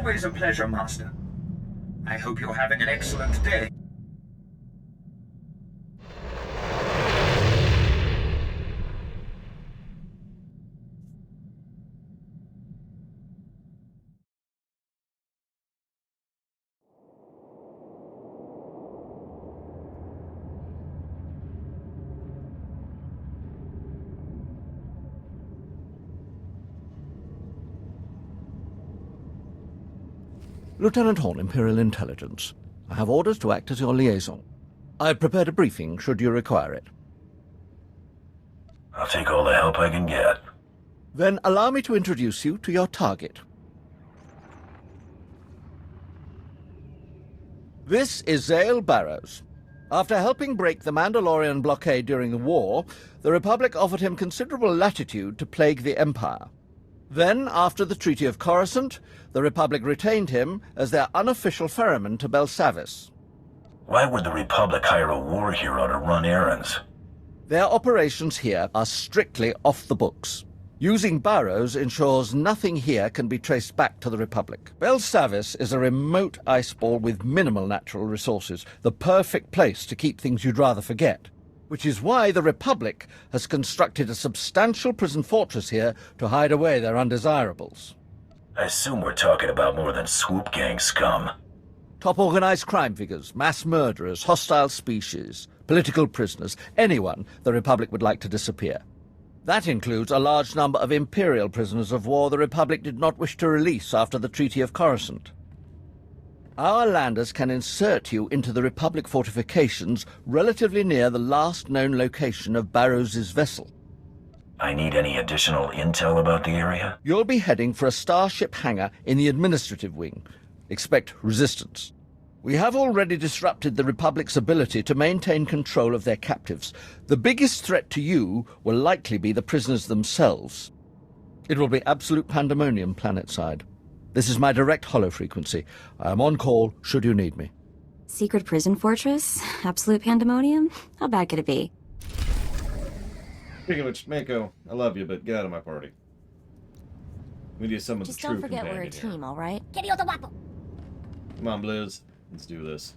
Always a pleasure, Master. I hope you're having an excellent day. Lieutenant Horn, Imperial Intelligence. I have orders to act as your liaison. I've prepared a briefing, should you require it. I'll take all the help I can get. Then allow me to introduce you to your target. This is Zale Barrows. After helping break the Mandalorian blockade during the war, the Republic offered him considerable latitude to plague the Empire. Then, after the Treaty of Coruscant, the Republic retained him as their unofficial ferryman to Belsavis. Why would the Republic hire a war hero to run errands? Their operations here are strictly off the books. Using Barrows ensures nothing here can be traced back to the Republic. Belsavis is a remote iceball with minimal natural resources, the perfect place to keep things you'd rather forget. Which is why the Republic has constructed a substantial prison fortress here to hide away their undesirables. I assume we're talking about more than swoop gang scum. Top organized crime figures, mass murderers, hostile species, political prisoners, anyone the Republic would like to disappear. That includes a large number of Imperial prisoners of war the Republic did not wish to release after the Treaty of Coruscant. Our landers can insert you into the Republic fortifications relatively near the last known location of Barrows's vessel. I need any additional intel about the area? You'll be heading for a starship hangar in the administrative wing. Expect resistance. We have already disrupted the Republic's ability to maintain control of their captives. The biggest threat to you will likely be the prisoners themselves. It will be absolute pandemonium planetside. This is my direct holo frequency. I am on call should you need me. Secret prison fortress? Absolute pandemonium? How bad could it be? Speaking of which, Mako, I love you, but get out of my party. We need some of Just the true don't forget we're a companion team, alright? here. Come on, Blizz. Let's do this.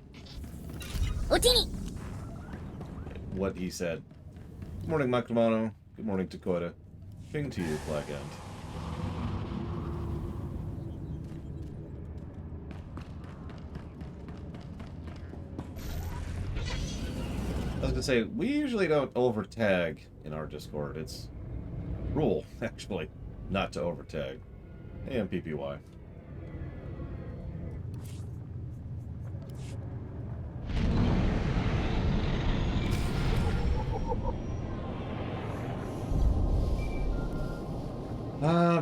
What he said. Good morning, Makamano. Good morning, Dakota. Ping to you, Black End. I was gonna say, we usually don't overtag in our Discord. It's rule, actually, not to overtag. AMPPY.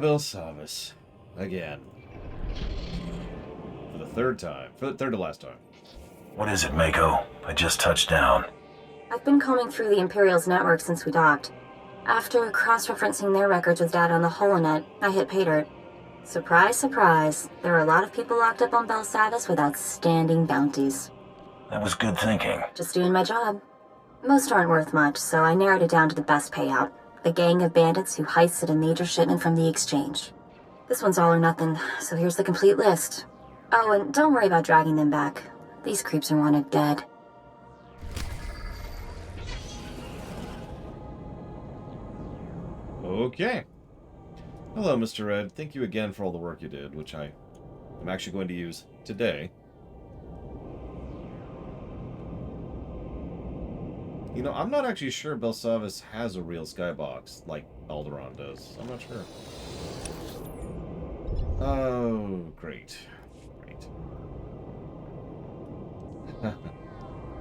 Belsavis. Again. For the third time. For the third to last time. What is it, Mako? I just touched down. I've been combing through the Imperial's network since we docked. After cross-referencing their records with data on the holonet, I hit pay dirt. Surprise, surprise. There are a lot of people locked up on Belsavis with outstanding bounties. That was good thinking. Just doing my job. Most aren't worth much, so I narrowed it down to the best payout. A gang of bandits who heisted a major shipment from the exchange. This one's all or nothing, so here's the complete list. Oh, and don't worry about dragging them back. These creeps are wanted dead. Okay. Hello, Mr. Red. Thank you again for all the work you did, which I am actually going to use today. You know, I'm not actually sure Belsavis has a real skybox, like Alderaan does. I'm not sure. Oh, great. Great.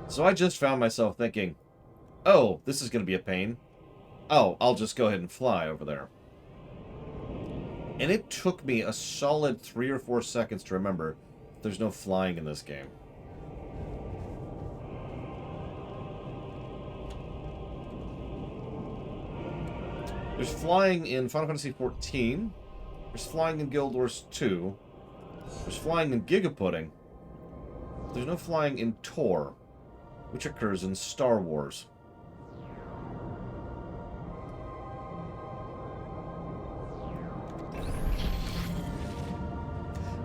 So I just found myself thinking, oh, this is going to be a pain. Oh, I'll just go ahead and fly over there. And it took me a solid 3 or 4 seconds to remember there's no flying in this game. There's flying in Final Fantasy XIV. There's flying in Guild Wars 2. There's flying in Gigapudding. There's no flying in Tor, which occurs in Star Wars.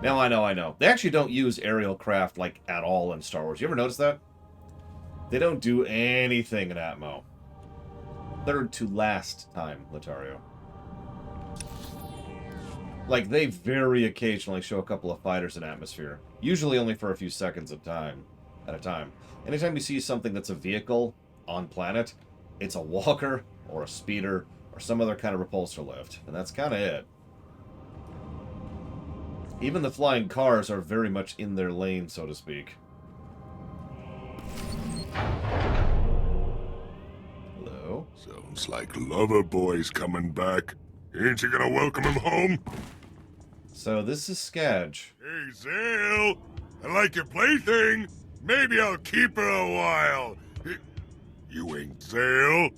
Now, I know. They actually don't use aerial craft, like, at all in Star Wars. You ever notice that? They don't do anything in Atmo. Third to last time, Latario. Like, they very occasionally show a couple of fighters in atmosphere. Usually only for a few seconds at a time. Anytime you see something that's a vehicle on planet, it's a walker, or a speeder, or some other kind of repulsor lift. And that's kind of it. Even the flying cars are very much in their lane, so to speak. Hello? Sounds like Loverboy's coming back. Ain't you gonna welcome him home? So this is Scadge. Hey, Zale! I like your plaything. Maybe I'll keep her a while. You ain't Zale.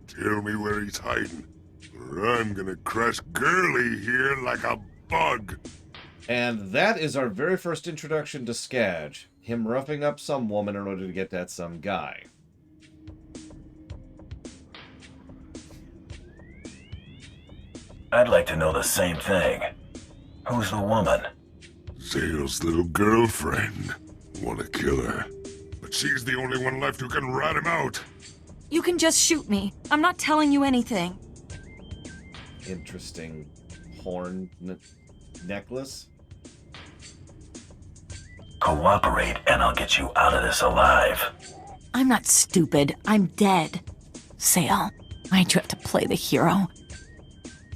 Tell me where he's hiding, or I'm gonna crush Girly here like a bug. And that is our very first introduction to Scadge. Him roughing up some woman in order to get at some guy. I'd like to know the same thing. Who's the woman? Zale's little girlfriend. Wanna kill her, but she's the only one left who can rat him out. You can just shoot me. I'm not telling you anything. Interesting horn necklace. Cooperate and I'll get you out of this alive. I'm not stupid. I'm dead. Sale, why'd you have to play the hero?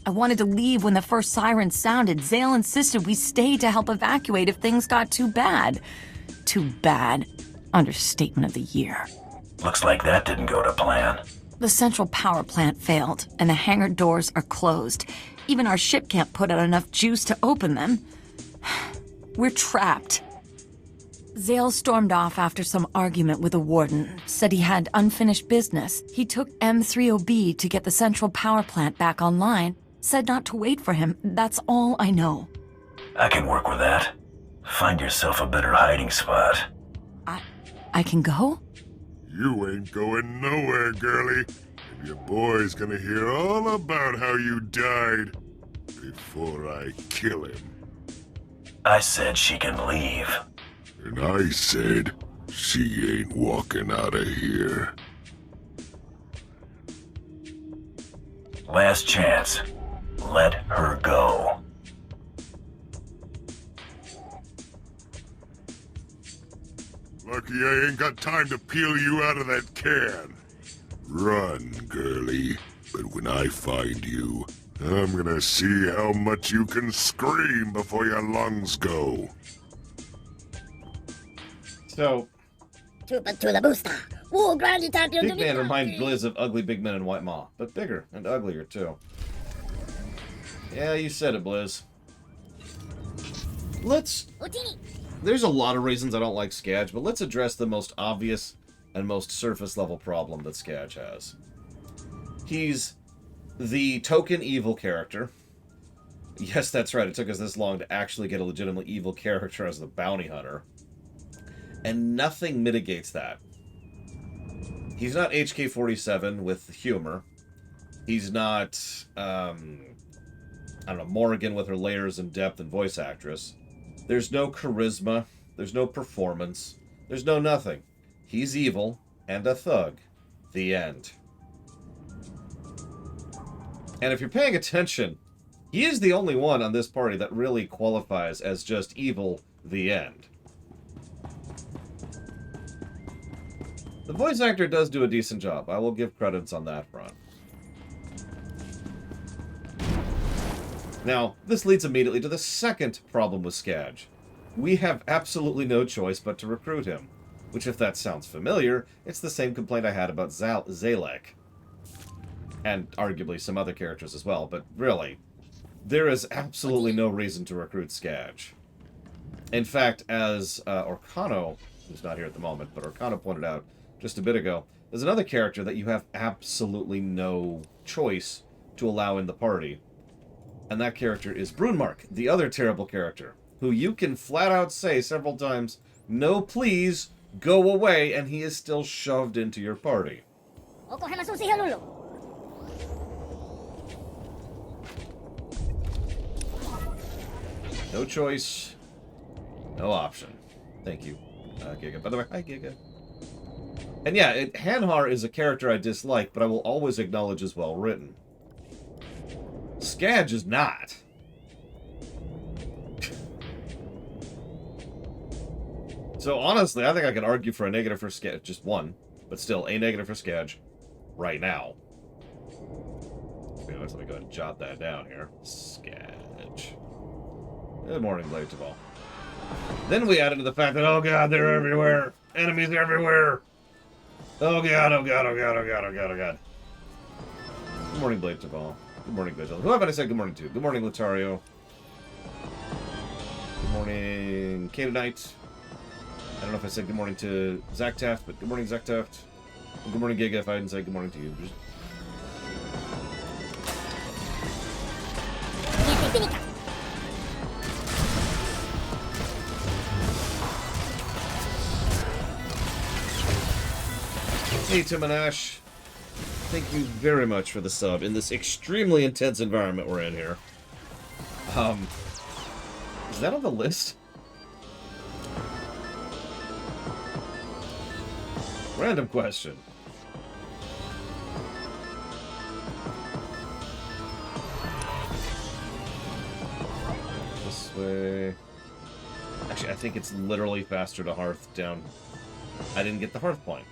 I wanted to leave when the first siren sounded. Zale insisted we stay to help evacuate if things got too bad. Too bad. Understatement of the year. Looks like that didn't go to plan. The central power plant failed, and the hangar doors are closed. Even our ship can't put out enough juice to open them. We're trapped. Zale stormed off after some argument with the warden, said he had unfinished business. He took M30B to get the central power plant back online, said not to wait for him. That's all I know. I can work with that. Find yourself a better hiding spot. I can go? You ain't going nowhere, Girly. And your boy's gonna hear all about how you died before I kill him. I said she can leave. And I said she ain't walking out of here. Last chance. Let her go. Lucky I ain't got time to peel you out of that can. Run, Girly. But when I find you, I'm gonna see how much you can scream before your lungs go. So, Big Man reminds Blizz of ugly big men in White Maw, but bigger and uglier too. Yeah, you said it, Blizz. There's a lot of reasons I don't like Scadge, but let's address the most obvious and most surface level problem that Scadge has. He's the token evil character. Yes, that's right, it took us this long to actually get a legitimately evil character as the bounty hunter. And nothing mitigates that. He's not HK-47 with humor. He's not, I don't know, Morrigan with her layers and depth and voice actress. There's no charisma. There's no performance. There's no nothing. He's evil and a thug. The end. And if you're paying attention, he is the only one on this party that really qualifies as just evil. The end. The voice actor does do a decent job. I will give credits on that front. Now, this leads immediately to the second problem with Scadge. We have absolutely no choice but to recruit him. Which, if that sounds familiar, it's the same complaint I had about Zalek. And arguably some other characters as well, but really, there is absolutely no reason to recruit Scadge. In fact, as Orkano, who's not here at the moment, but Orkano pointed out just a bit ago, there's another character that you have absolutely no choice to allow in the party. And that character is Brunmark, the other terrible character, who you can flat out say several times, no please, go away, and he is still shoved into your party. No choice. No option. Thank you, Giga. By the way, hi, Giga. And yeah, Hanhar is a character I dislike, but I will always acknowledge as well written. Scadge is not. So honestly, I think I can argue for a negative for Scadge. Just one, but still a negative for Scadge right now. Let me go ahead and jot that down here. Scadge. Good morning, Blade Tabal. Then we added to the fact that, oh god, they're everywhere. Enemies everywhere. Oh god, oh god, oh god, oh god, oh god, oh god. Good morning, Blade Tabal. Good morning, Vigil. Who have I said good morning to? Good morning, Latario. Good morning, Canaanite. I don't know if I said good morning to Zach Taft, but good morning, Zach Taft. And good morning, Giga, if I didn't say good morning to you. Hey, Tim and Ash. Thank you very much for the sub in this extremely intense environment we're in here. Is that on the list? Random question. This way. Actually, I think it's literally faster to Hearth down. I didn't get the Hearth point.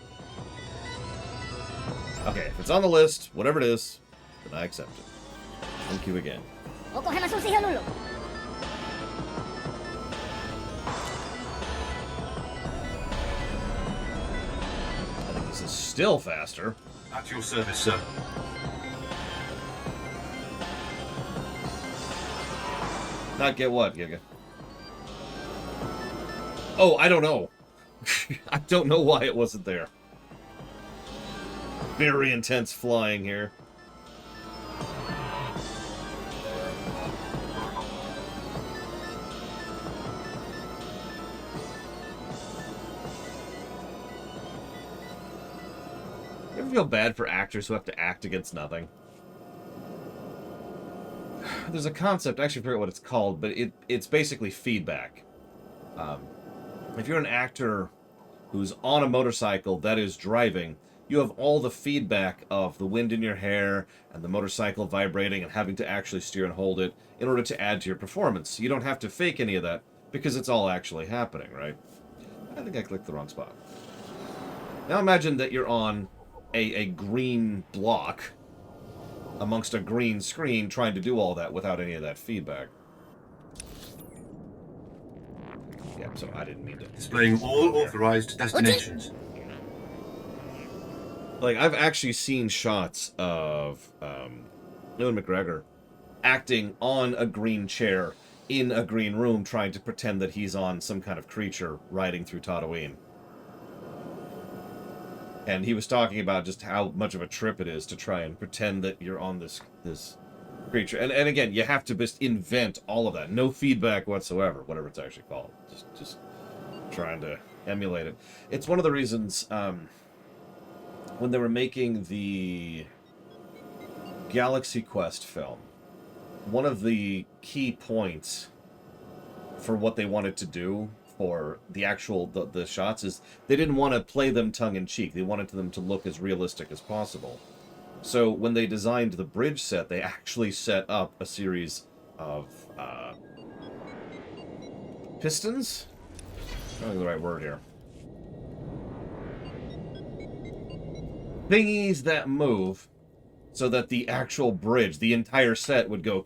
Okay, if it's on the list, whatever it is, then I accept it. Thank you again. I think this is still faster. At your service, sir. Not get what, Giga? Oh, I don't know. I don't know why it wasn't there. Very intense flying here. You ever feel bad for actors who have to act against nothing? There's a concept, I actually forget what it's called, but it's basically feedback. If you're an actor who's on a motorcycle that is driving, you have all the feedback of the wind in your hair and the motorcycle vibrating and having to actually steer and hold it in order to add to your performance. You don't have to fake any of that because it's all actually happening, right? I think I clicked the wrong spot. Now imagine that you're on a green block amongst a green screen trying to do all that without any of that feedback. Yeah, so I didn't mean to... Displaying all authorized destinations. Like, I've actually seen shots of Ewan McGregor acting on a green chair in a green room trying to pretend that he's on some kind of creature riding through Tatooine. And he was talking about just how much of a trip it is to try and pretend that you're on this creature. And again, you have to just invent all of that. No feedback whatsoever, whatever it's actually called. Just trying to emulate it. It's one of the reasons... when they were making the Galaxy Quest film, one of the key points for what they wanted to do for the actual the shots is they didn't want to play them tongue-in-cheek. They wanted them to look as realistic as possible. So when they designed the bridge set, they actually set up a series of pistons? I don't know the right word here. Thingies that move so that the actual bridge, the entire set would go...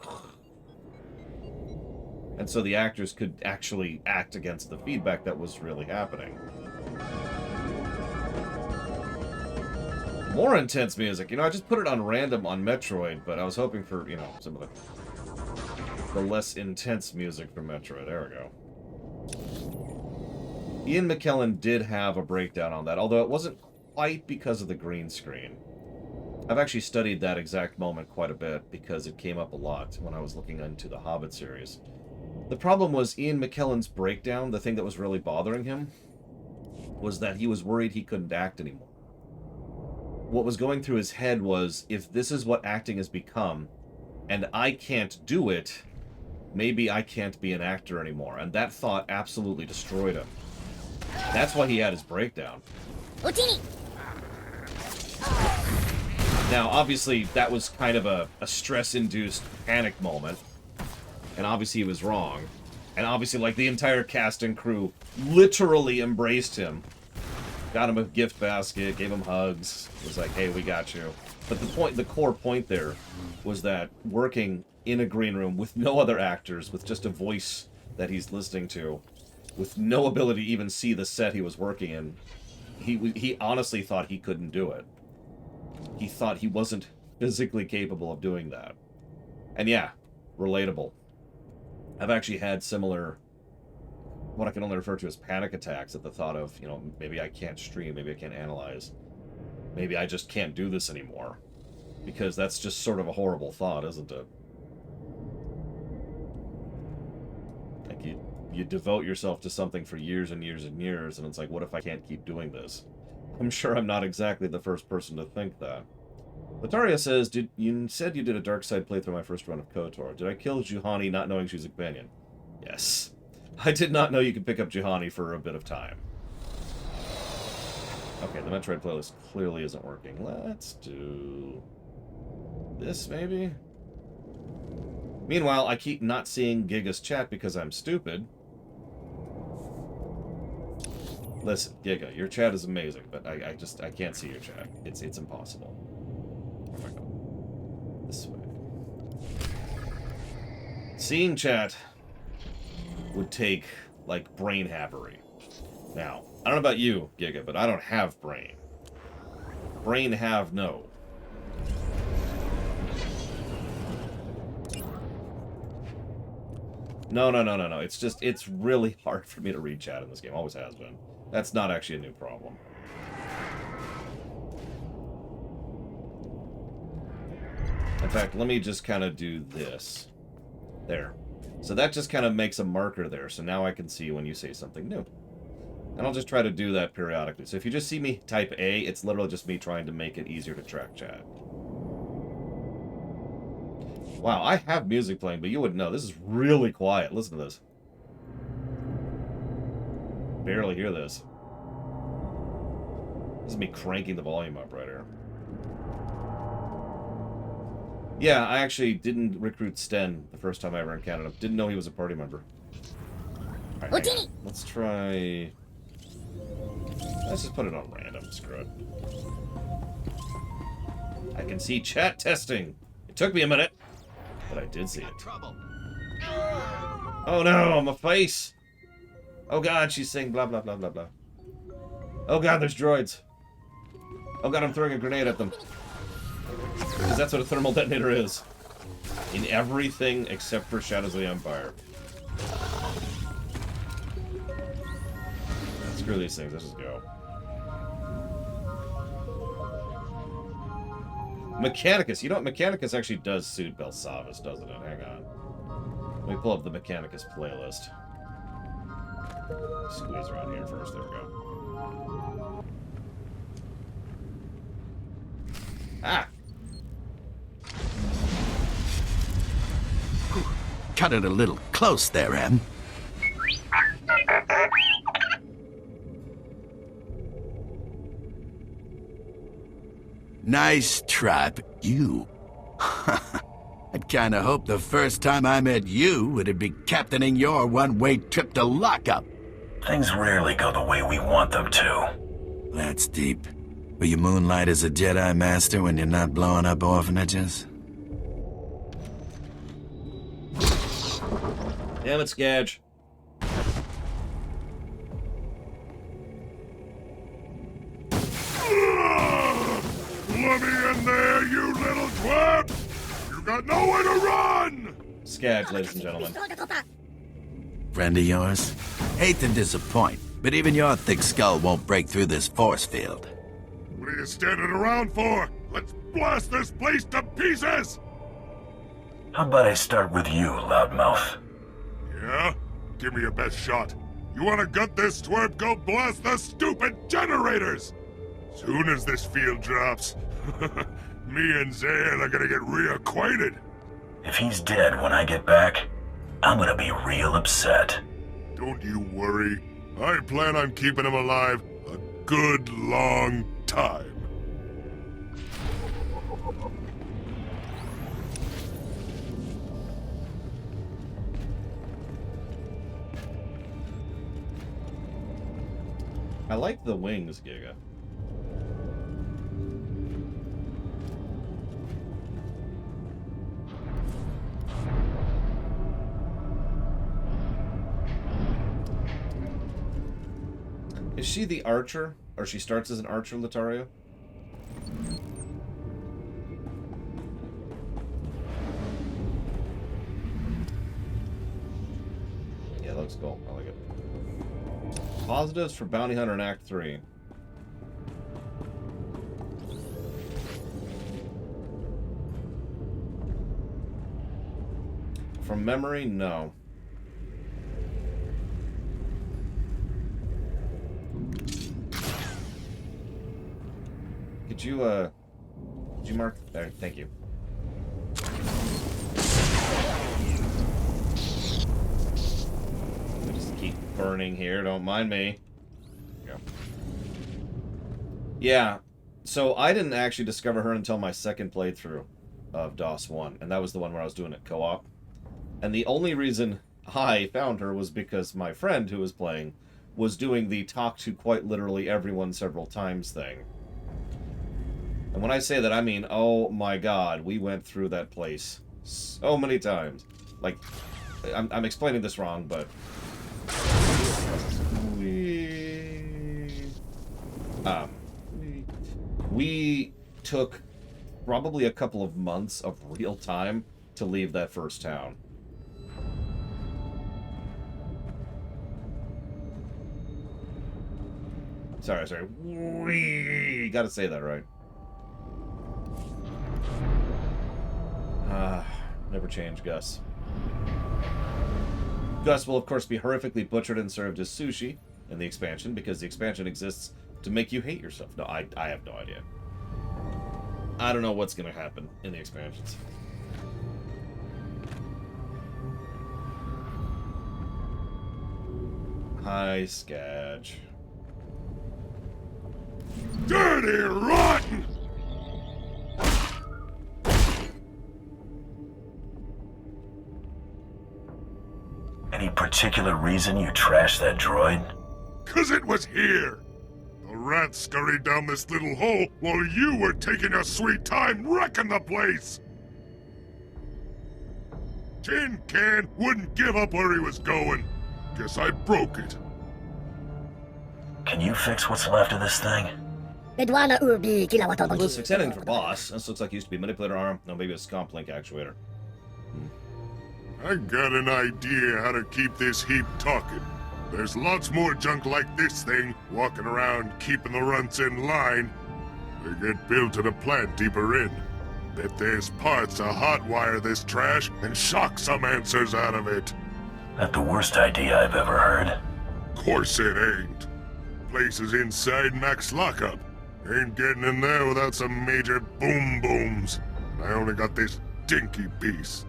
And so the actors could actually act against the feedback that was really happening. More intense music. You know, I just put it on random on Metroid, but I was hoping for, you know, some of the less intense music from Metroid. There we go. Ian McKellen did have a breakdown on that, although it wasn't quite because of the green screen. I've actually studied that exact moment quite a bit because it came up a lot when I was looking into the Hobbit series. The problem was Ian McKellen's breakdown, the thing that was really bothering him, was that he was worried he couldn't act anymore. What was going through his head was, if this is what acting has become, and I can't do it, maybe I can't be an actor anymore. And that thought absolutely destroyed him. That's why he had his breakdown. Now, obviously, that was kind of a stress-induced panic moment. And obviously he was wrong. And obviously, like, the entire cast and crew literally embraced him. Got him a gift basket, gave him hugs. Was like, hey, we got you. But the core point there was that working in a green room with no other actors, with just a voice that he's listening to, with no ability to even see the set he was working in, he honestly thought he couldn't do it. He thought he wasn't physically capable of doing that. And yeah, relatable. I've actually had similar, what I can only refer to as panic attacks at the thought of, you know, maybe I can't stream, maybe I can't analyze, maybe I just can't do this anymore. Because that's just sort of a horrible thought, isn't it? Like, you devote yourself to something for years and years and years, and it's like, what if I can't keep doing this? I'm sure I'm not exactly the first person to think that. Lataria says, you said you did a dark side playthrough my first run of KOTOR. Did I kill Juhani not knowing she's a companion? Yes. I did not know you could pick up Juhani for a bit of time. Okay, the Metroid playlist clearly isn't working. Let's do this, maybe? Meanwhile, I keep not seeing Giga's chat because I'm stupid. Listen, Giga, your chat is amazing, but I can't see your chat. It's impossible. Oh my god. This way. Seeing chat would take, like, brain happery. Now, I don't know about you, Giga, but I don't have brain. Brain have no. No. It's really hard for me to read chat in this game. Always has been. That's not actually a new problem. In fact, let me just kind of do this. There. So that just kind of makes a marker there, so now I can see when you say something new. And I'll just try to do that periodically. So if you just see me type A, it's literally just me trying to make it easier to track chat. Wow, I have music playing, but you wouldn't know. This is really quiet. Listen to this. Barely hear this. This is me cranking the volume up right here. Yeah, I actually didn't recruit Sten the first time I ever encountered him. Didn't know he was a party member. All right, let's try... Let's just put it on random. Screw it. I can see chat testing. It took me a minute, but I did see it. Oh no, my face! Oh god, she's saying blah blah blah blah blah. Oh god, there's droids. Oh god, I'm throwing a grenade at them. Because that's what a thermal detonator is. In everything except for Shadows of the Empire. Screw these things, let's just go. Mechanicus. You know what? Mechanicus actually does suit Belsavis, doesn't it? Hang on. Let me pull up the Mechanicus playlist. Squeeze around here first. There we go. Ah! Cut it a little close there, Em. Nice try, but you... I'd kinda hoped the first time I met you, it'd be captaining your one-way trip to lockup. Things rarely go the way we want them to. That's deep. Will you moonlight as a Jedi Master when you're not blowing up orphanages? Damn it, Scadge. Let me in there, you little twat! You got nowhere to run! Scadge, ladies and gentlemen. Friend of yours? Hate to disappoint, but even your thick skull won't break through this force field. What are you standing around for? Let's blast this place to pieces! How about I start with you, loudmouth? Yeah? Give me your best shot. You wanna gut this twerp? Go blast the stupid generators! Soon as this field drops, me and Zale are gonna get reacquainted. If he's dead when I get back, I'm gonna be real upset. Don't you worry. I plan on keeping him alive a good long time. I like the wings, Giga. Is she the archer? Or she starts as an archer, Latario? Yeah, looks cool. I like it. Positives for Bounty Hunter in Act 3. From memory, no. Could you mark there? Thank you. Let me just keep burning here, don't mind me. There we go. Yeah, so I didn't actually discover her until my second playthrough of DOS 1, and that was the one where I was doing it co-op. And the only reason I found her was because my friend who was playing was doing the talk to quite literally everyone several times thing. And when I say that, I mean, oh my god, we went through that place so many times. Like, I'm explaining this wrong, but... We took probably a couple of months of real time to leave that first town. Sorry. Gotta say that right. Never change, Gus. Gus will, of course, be horrifically butchered and served as sushi in the expansion, because the expansion exists to make you hate yourself. No, I have no idea. I don't know what's going to happen in the expansions. Hi, Scadge. Dirty rotten! Any particular reason you trashed that droid? 'Cause it was here! The rats scurried down this little hole while you were taking your sweet time wrecking the place! Tin Can wouldn't give up where he was going. Guess I broke it. Can you fix what's left of this thing? Let's fix anything for boss. This looks like it used to be manipulator arm. No, maybe a scomp link actuator. I got an idea how to keep this heap talking. There's lots more junk like this thing walking around keeping the runts in line. They get built at a plant deeper in. Bet there's parts to hotwire this trash and shock some answers out of it. That the worst idea I've ever heard? Course it ain't. Place is inside Mac's lockup. Ain't getting in there without some major boom booms. I only got this dinky piece.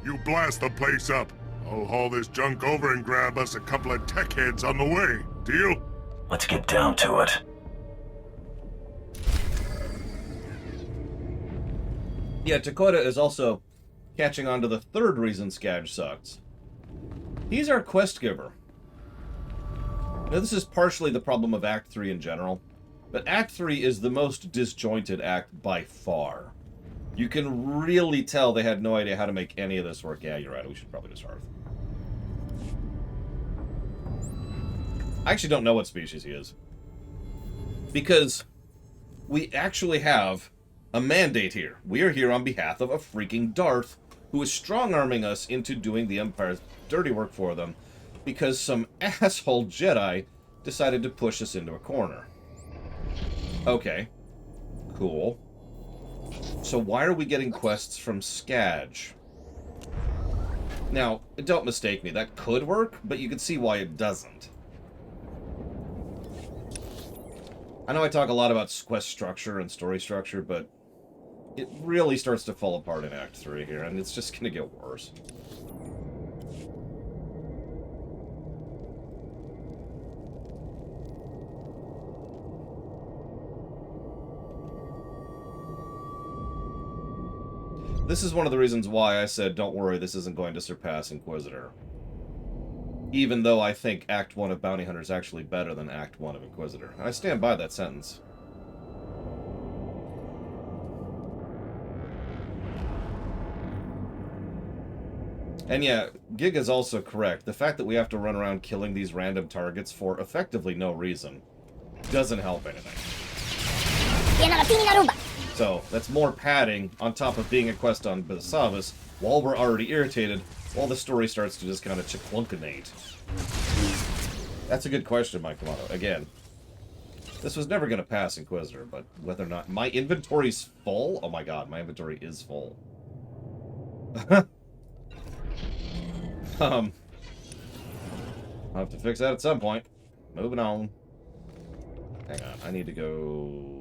You blast the place up. I'll haul this junk over and grab us a couple of tech heads on the way. Deal? Let's get down to it. Yeah, Takota is also catching on to the third reason Scadge sucks. He's our quest giver. Now, this is partially the problem of Act 3 in general, but Act 3 is the most disjointed act by far. You can really tell they had no idea how to make any of this work. Yeah, you're right. We should probably just Hearth. I actually don't know what species he is. Because we actually have a mandate here. We are here on behalf of a freaking Darth who is strong-arming us into doing the Empire's dirty work for them because some asshole Jedi decided to push us into a corner. Okay. Cool. So why are we getting quests from Scadge? Now, don't mistake me, that could work, but you can see why it doesn't. I know I talk a lot about quest structure and story structure, but it really starts to fall apart in Act 3 here, and it's just gonna get worse. This is one of the reasons why I said, don't worry, this isn't going to surpass Inquisitor. Even though I think Act 1 of Bounty Hunter is actually better than Act 1 of Inquisitor. I stand by that sentence. And yeah, Giga's also correct. The fact that we have to run around killing these random targets for effectively no reason doesn't help anything. So, that's more padding on top of being a quest on Belsavis while we're already irritated, while the story starts to just kind of chiclunkinate. That's a good question, Mike Kamado. Again, this was never going to pass Inquisitor, but whether or not... My inventory's full? Oh my god, my inventory is full. I'll have to fix that at some point. Moving on. Hang on, I need to go...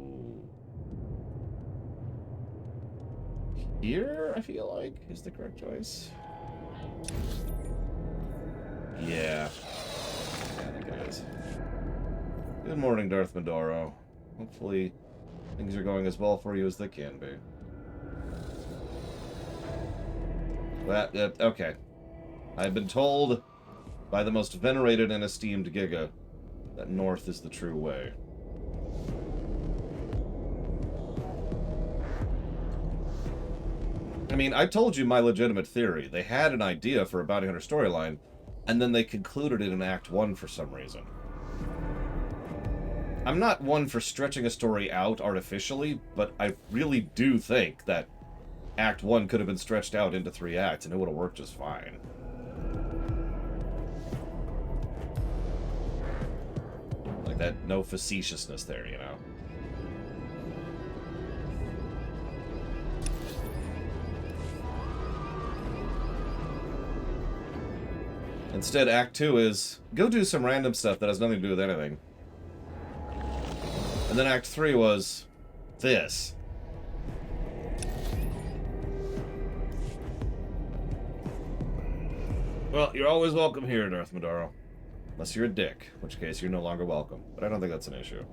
Here, I feel like, is the correct choice. Yeah. I think it is. Good morning, Darth Madoro. Hopefully, things are going as well for you as they can be. Well, okay. I've been told by the most venerated and esteemed Giga that north is the true way. I mean, I told you my legitimate theory. They had an idea for a bounty hunter storyline, and then they concluded it in Act 1 for some reason. I'm not one for stretching a story out artificially, but I really do think that Act 1 could have been stretched out into 3 acts, and it would have worked just fine. Like that, no facetiousness there, you know? Instead, Act 2 is, go do some random stuff that has nothing to do with anything. And then Act 3 was, this. Well, you're always welcome here, Darth Madoro. Unless you're a dick, in which case you're no longer welcome. But I don't think that's an issue.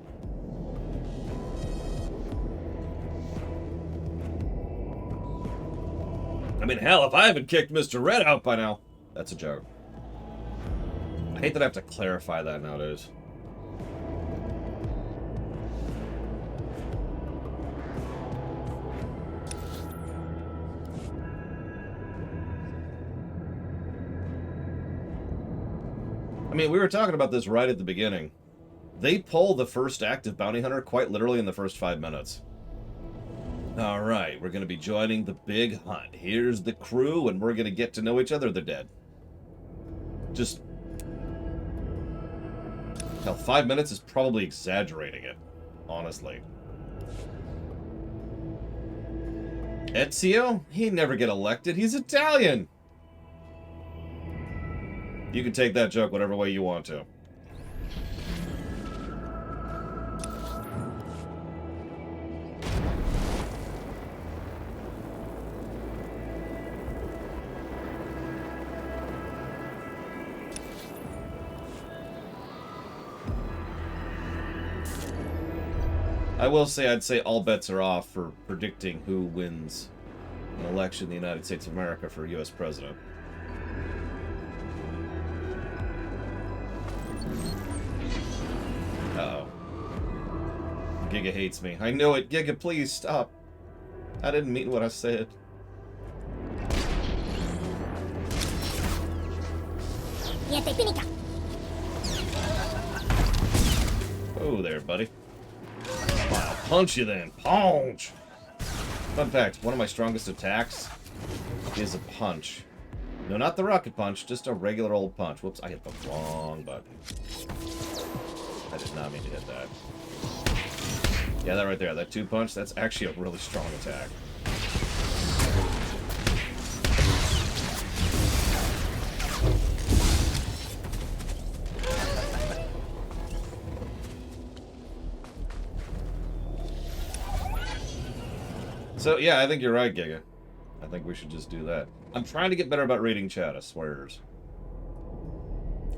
I mean, hell, if I haven't kicked Mr. Red out by now, that's a joke. I hate that I have to clarify that nowadays. I mean, we were talking about this right at the beginning. They pull the first act of Bounty Hunter quite literally in the first 5 minutes. Alright, we're going to be joining the big hunt. Here's the crew, and we're going to get to know each other. They're dead. Just... Hell, 5 minutes is probably exaggerating it, honestly. Ezio? He'd never get elected. He's Italian! You can take that joke whatever way you want to. I will say, I'd say all bets are off for predicting who wins an election in the United States of America for U.S. President. Uh-oh. Giga hates me. I know it. Giga, please stop. I didn't mean what I said. Oh there, buddy. I'll punch you then. Punch! Fun fact, one of my strongest attacks is a punch. No, not the rocket punch, just a regular old punch. Whoops, I hit the wrong button. I did not mean to hit that. Yeah, that right there, that 2-punch, that's actually a really strong attack. So, yeah, I think you're right, Giga. I think we should just do that. I'm trying to get better about reading chat, I swears.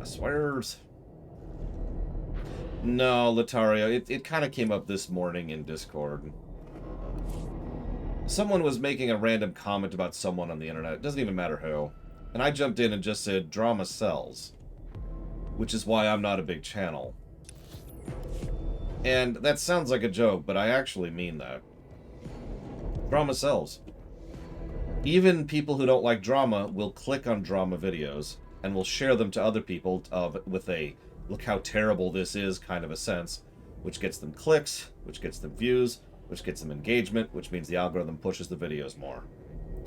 I swears. No, Latario, it kind of came up this morning in Discord. Someone was making a random comment about someone on the internet. It doesn't even matter who. And I jumped in and just said, drama sells. Which is why I'm not a big channel. And that sounds like a joke, but I actually mean that. Drama sells. Even people who don't like drama will click on drama videos and will share them to other people with a look how terrible this is kind of a sense, which gets them clicks, which gets them views, which gets them engagement, which means the algorithm pushes the videos more.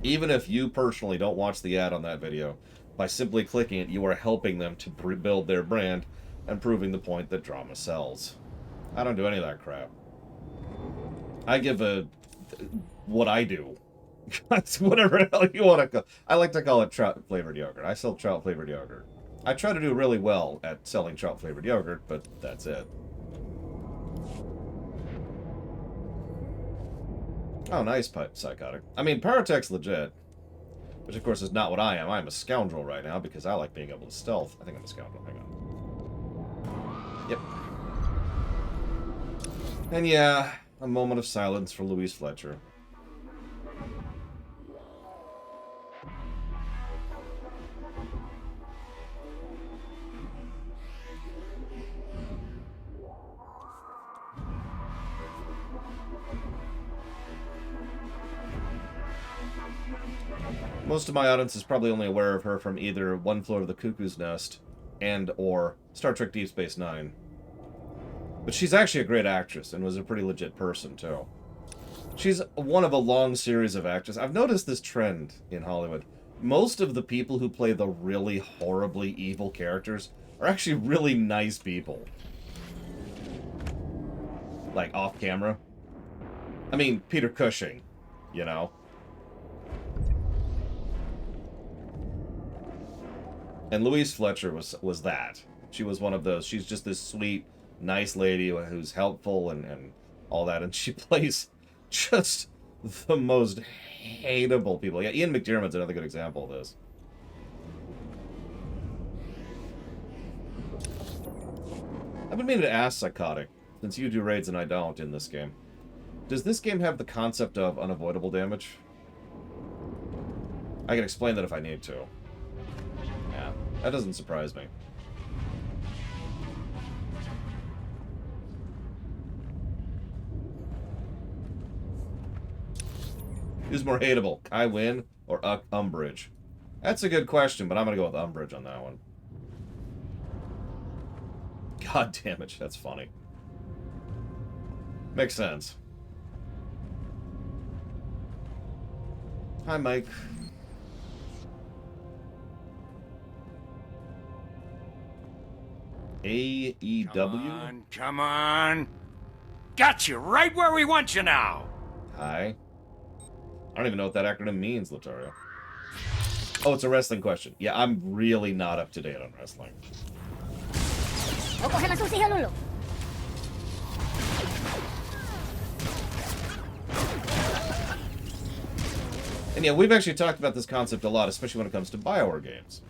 Even if you personally don't watch the ad on that video, by simply clicking it, you are helping them to build their brand and proving the point that drama sells. I don't do any of that crap. I give what I do. Whatever the hell you want to call. I like to call it trout-flavored yogurt. I sell trout-flavored yogurt. I try to do really well at selling trout-flavored yogurt, but that's it. Oh, nice, psychotic. I mean, Paratech's legit. Which, of course, is not what I am. I'm a scoundrel right now because I like being able to stealth. I think I'm a scoundrel. Hang on. Yep. And yeah, a moment of silence for Louise Fletcher. Most of my audience is probably only aware of her from either One Floor of the Cuckoo's Nest and or Star Trek Deep Space Nine. But she's actually a great actress and was a pretty legit person, too. She's one of a long series of actors. I've noticed this trend in Hollywood. Most of the people who play the really horribly evil characters are actually really nice people. Like, off camera. I mean, Peter Cushing, you know? And Louise Fletcher was that. She was one of those. She's just this sweet, nice lady who's helpful and all that. And she plays just the most hateable people. Yeah, Ian McDiarmid's another good example of this. I've been meaning to ask Psychotic, since you do raids and I don't in this game. Does this game have the concept of unavoidable damage? I can explain that if I need to. Yeah, that doesn't surprise me. Who's more hateable, Kai Wynn or Umbridge? That's a good question, but I'm going to go with Umbridge on that one. God damn it, that's funny. Makes sense. Hi, Mike. AEW? Come on. Got you right where we want you now. Hi. I don't even know what that acronym means, Lotario. Oh, it's a wrestling question. Yeah, I'm really not up to date on wrestling. And yeah, we've actually talked about this concept a lot, especially when it comes to BioWare games.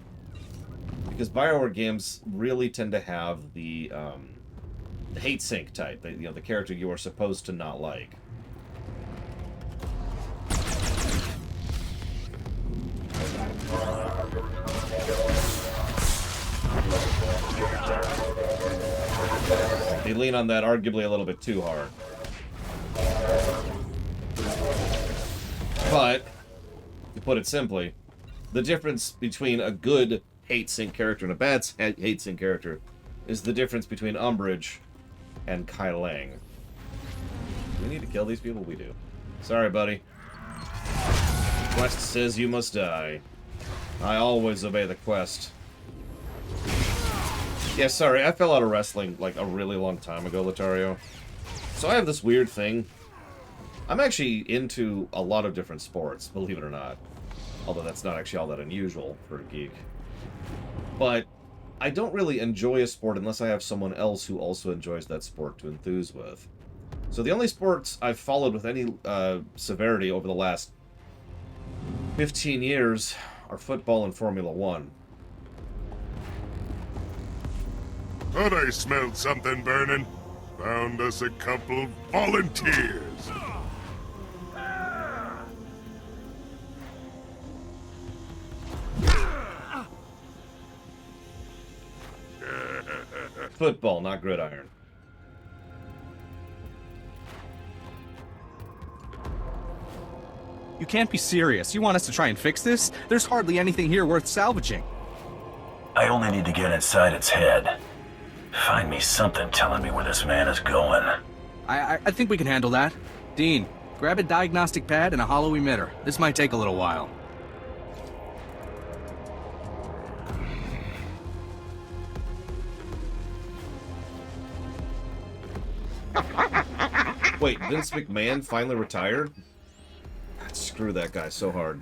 Because BioWare games really tend to have the hate sync type, the character you are supposed to not like. They lean on that arguably a little bit too hard. But, to put it simply, the difference between a good hate sync character and a bad hate sync character is the difference between Umbridge and Kai Lang. Do we need to kill these people? We do. Sorry, buddy. The quest says you must die. I always obey the quest. Yeah, sorry, I fell out of wrestling like a really long time ago, Lotario. So I have this weird thing. I'm actually into a lot of different sports, believe it or not. Although that's not actually all that unusual for a geek. But I don't really enjoy a sport unless I have someone else who also enjoys that sport to enthuse with. So the only sports I've followed with any severity over the last 15 years are football and Formula 1. Thought I smelled something burning. Found us a couple volunteers. Football, not gridiron. You can't be serious. You want us to try and fix this? There's hardly anything here worth salvaging. I only need to get inside its head. Find me something telling me where this man is going. I think we can handle that. Dean, grab a diagnostic pad and a hollow emitter. This might take a little while. Wait, Vince McMahon finally retired? Screw that guy so hard.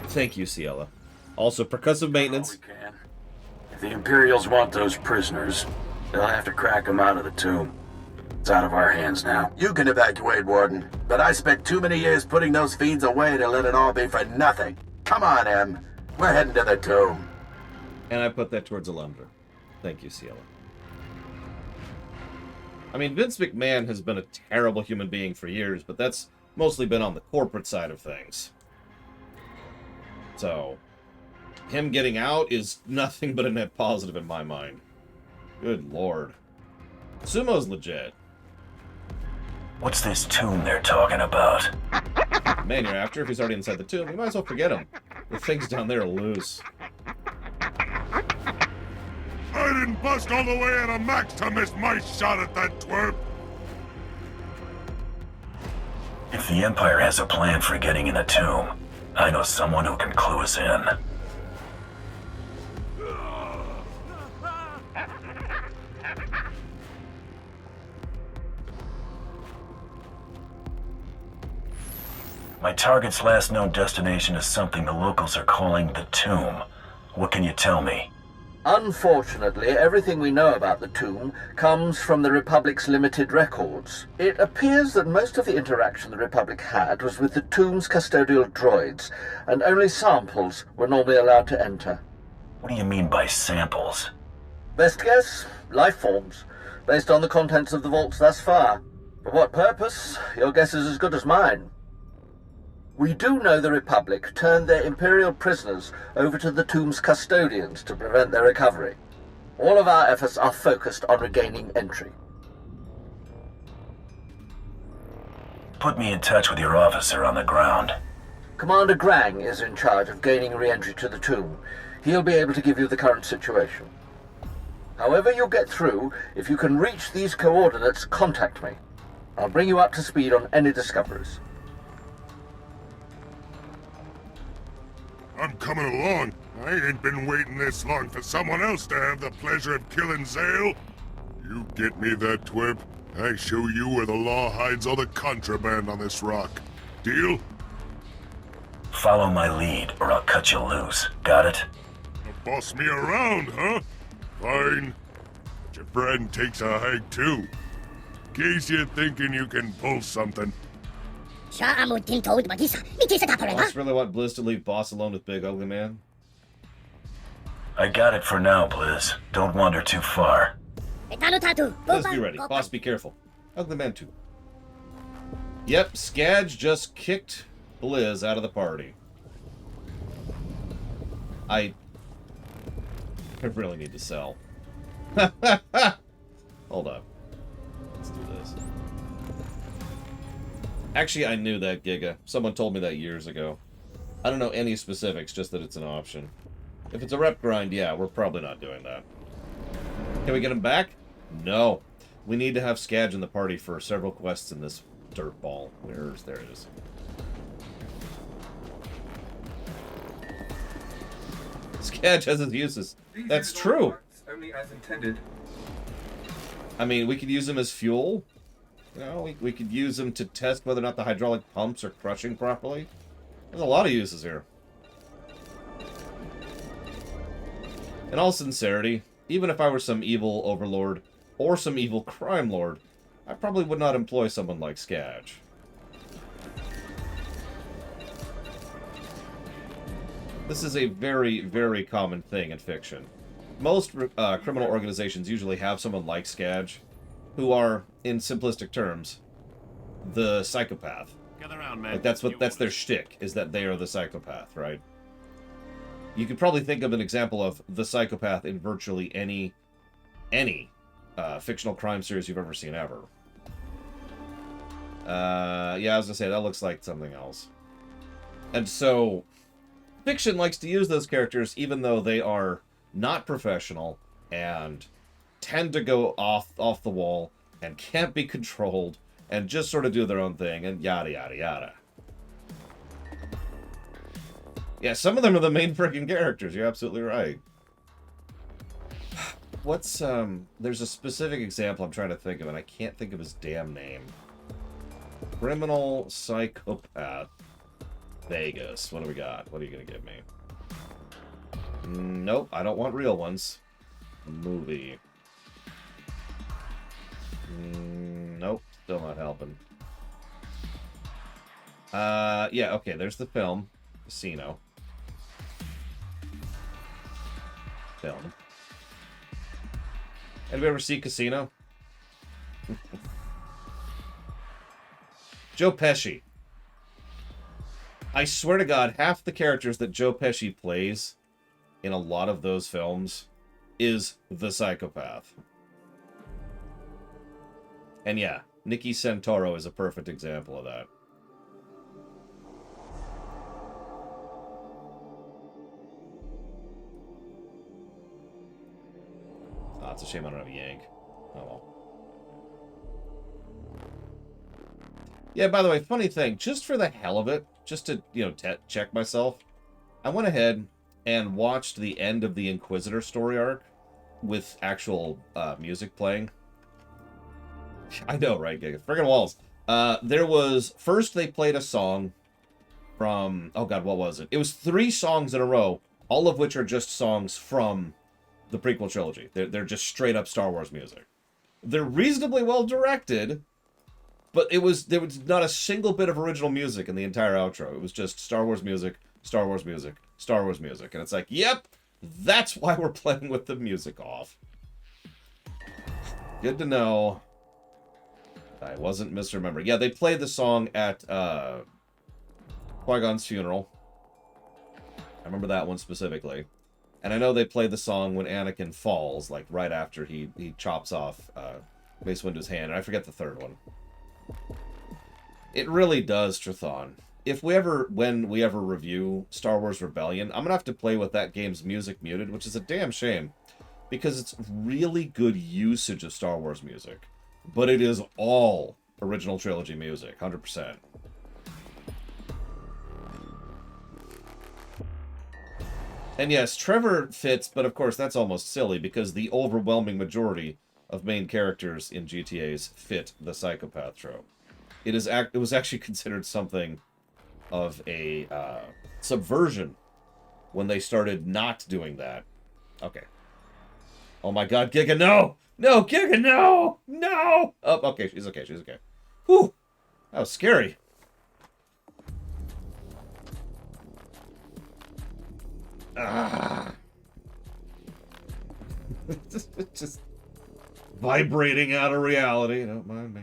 Thank you, Ciela. Also, percussive maintenance. We can. If the Imperials want those prisoners, they'll have to crack them out of the tomb. It's out of our hands now. You can evacuate, Warden, but I spent too many years putting those fiends away to let it all be for nothing. Come on, Em. We're heading to the tomb. And I put that towards Alundra. Thank you, Ciela. I mean, Vince McMahon has been a terrible human being for years, but that's mostly been on the corporate side of things. So, him getting out is nothing but a net positive in my mind. Good lord. Sumo's legit. What's this tomb they're talking about? Man, you're after. If he's already inside the tomb, you might as well forget him. The things down there are loose. I didn't bust all the way out of Max to miss my shot at that twerp. If the Empire has a plan for getting in the tomb, I know someone who can clue us in. My target's last known destination is something the locals are calling the tomb. What can you tell me? Unfortunately, everything we know about the tomb comes from the Republic's limited records. It appears that most of the interaction the Republic had was with the tomb's custodial droids, and only samples were normally allowed to enter. What do you mean by samples? Best guess, life forms, based on the contents of the vaults thus far. For what purpose? Your guess is as good as mine. We do know the Republic turned their Imperial prisoners over to the tomb's custodians to prevent their recovery. All of our efforts are focused on regaining entry. Put me in touch with your officer on the ground. Commander Grang is in charge of gaining re-entry to the tomb. He'll be able to give you the current situation. However you'll get through, if you can reach these coordinates, contact me. I'll bring you up to speed on any discoveries. I'm coming along. I ain't been waiting this long for someone else to have the pleasure of killing Zale. You get me that twerp, I show you where the law hides all the contraband on this rock. Deal? Follow my lead, or I'll cut you loose. Got it? Boss me around, huh? Fine. But your friend takes a hike too. In case you're thinking you can pull something. Boss really want Blizz to leave Boss alone with Big Ugly Man? I got it for now, Blizz. Don't wander too far. Blizz, be ready. Boss, be careful. Ugly Man too. Yep, Scadge just kicked Blizz out of the party. I really need to sell. Hold up. Let's do this. Actually, I knew that, Giga. Someone told me that years ago. I don't know any specifics, just that it's an option. If it's a rep grind, yeah, we're probably not doing that. Can we get him back? No. We need to have Scadge in the party for several quests in this dirt ball. There it is. Scadge has its uses. That's true. Only as intended. I mean, we could use him as fuel. You know, we could use them to test whether or not the hydraulic pumps are crushing properly. There's a lot of uses here. In all sincerity, even if I were some evil overlord or some evil crime lord, I probably would not employ someone like Scadge. This is a very, very common thing in fiction. Most criminal organizations usually have someone like Scadge, who are, in simplistic terms, the psychopath. Gather around, man. Like that's their shtick, is that they are the psychopath, right? You could probably think of an example of the psychopath in virtually any fictional crime series you've ever seen ever. Yeah, I was gonna say, that looks like something else. And so, fiction likes to use those characters even though they are not professional and tend to go off the wall and can't be controlled and just sort of do their own thing and yada yada yada. Yeah, some of them are the main freaking characters. You're absolutely right. What's, there's a specific example I'm trying to think of, and I can't think of his damn name. Criminal psychopath. Vegas. What do we got? What are you gonna give me? Nope, I don't want real ones. Movie. Nope, still not helping. Yeah, okay, there's the film. Casino. Film. Anybody ever see Casino? Joe Pesci. I swear to God, half the characters that Joe Pesci plays in a lot of those films is the psychopath. And yeah, Nicky Santoro is a perfect example of that. Oh, it's a shame I don't have a yank. Oh well. Yeah, by the way, funny thing, just for the hell of it, just to, you know, check myself, I went ahead and watched the end of the Inquisitor story arc with actual music playing. I know, right? Friggin' walls. There was, first they played a song from, oh god, what was it? It was 3 songs in a row, all of which are just songs from the prequel trilogy. They're just straight up Star Wars music. They're reasonably well directed, but there was not a single bit of original music in the entire outro. It was just Star Wars music, Star Wars music, Star Wars music. And it's like, yep, that's why we're playing with the music off. Good to know. I wasn't misremembering. Yeah, they played the song at Qui-Gon's funeral. I remember that one specifically. And I know they played the song when Anakin falls, like right after he chops off Mace Windu's hand. And I forget the third one. It really does, Trathon. When we ever review Star Wars Rebellion, I'm gonna have to play with that game's music muted, which is a damn shame. Because it's really good usage of Star Wars music. But it is all original trilogy music, 100%. And yes, Trevor fits, but of course that's almost silly because the overwhelming majority of main characters in GTAs fit the psychopath trope. It was actually considered something of a subversion when they started not doing that. Okay. Oh my god, Giga, no! No, Giga, no! No! Oh, okay, she's okay, she's okay. Whew! That was scary. Ah. just vibrating out of reality, don't mind me.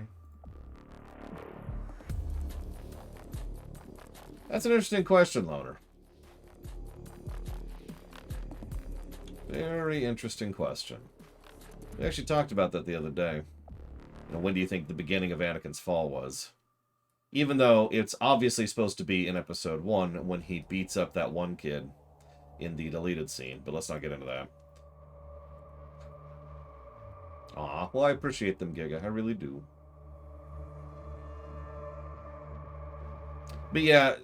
That's an interesting question, Loner. Very interesting question. We actually talked about that the other day. You know, when do you think the beginning of Anakin's fall was? Even though it's obviously supposed to be in episode 1 when he beats up that one kid in the deleted scene, but let's not get into that. Aw, well, I appreciate them, Giga. I really do. But yeah,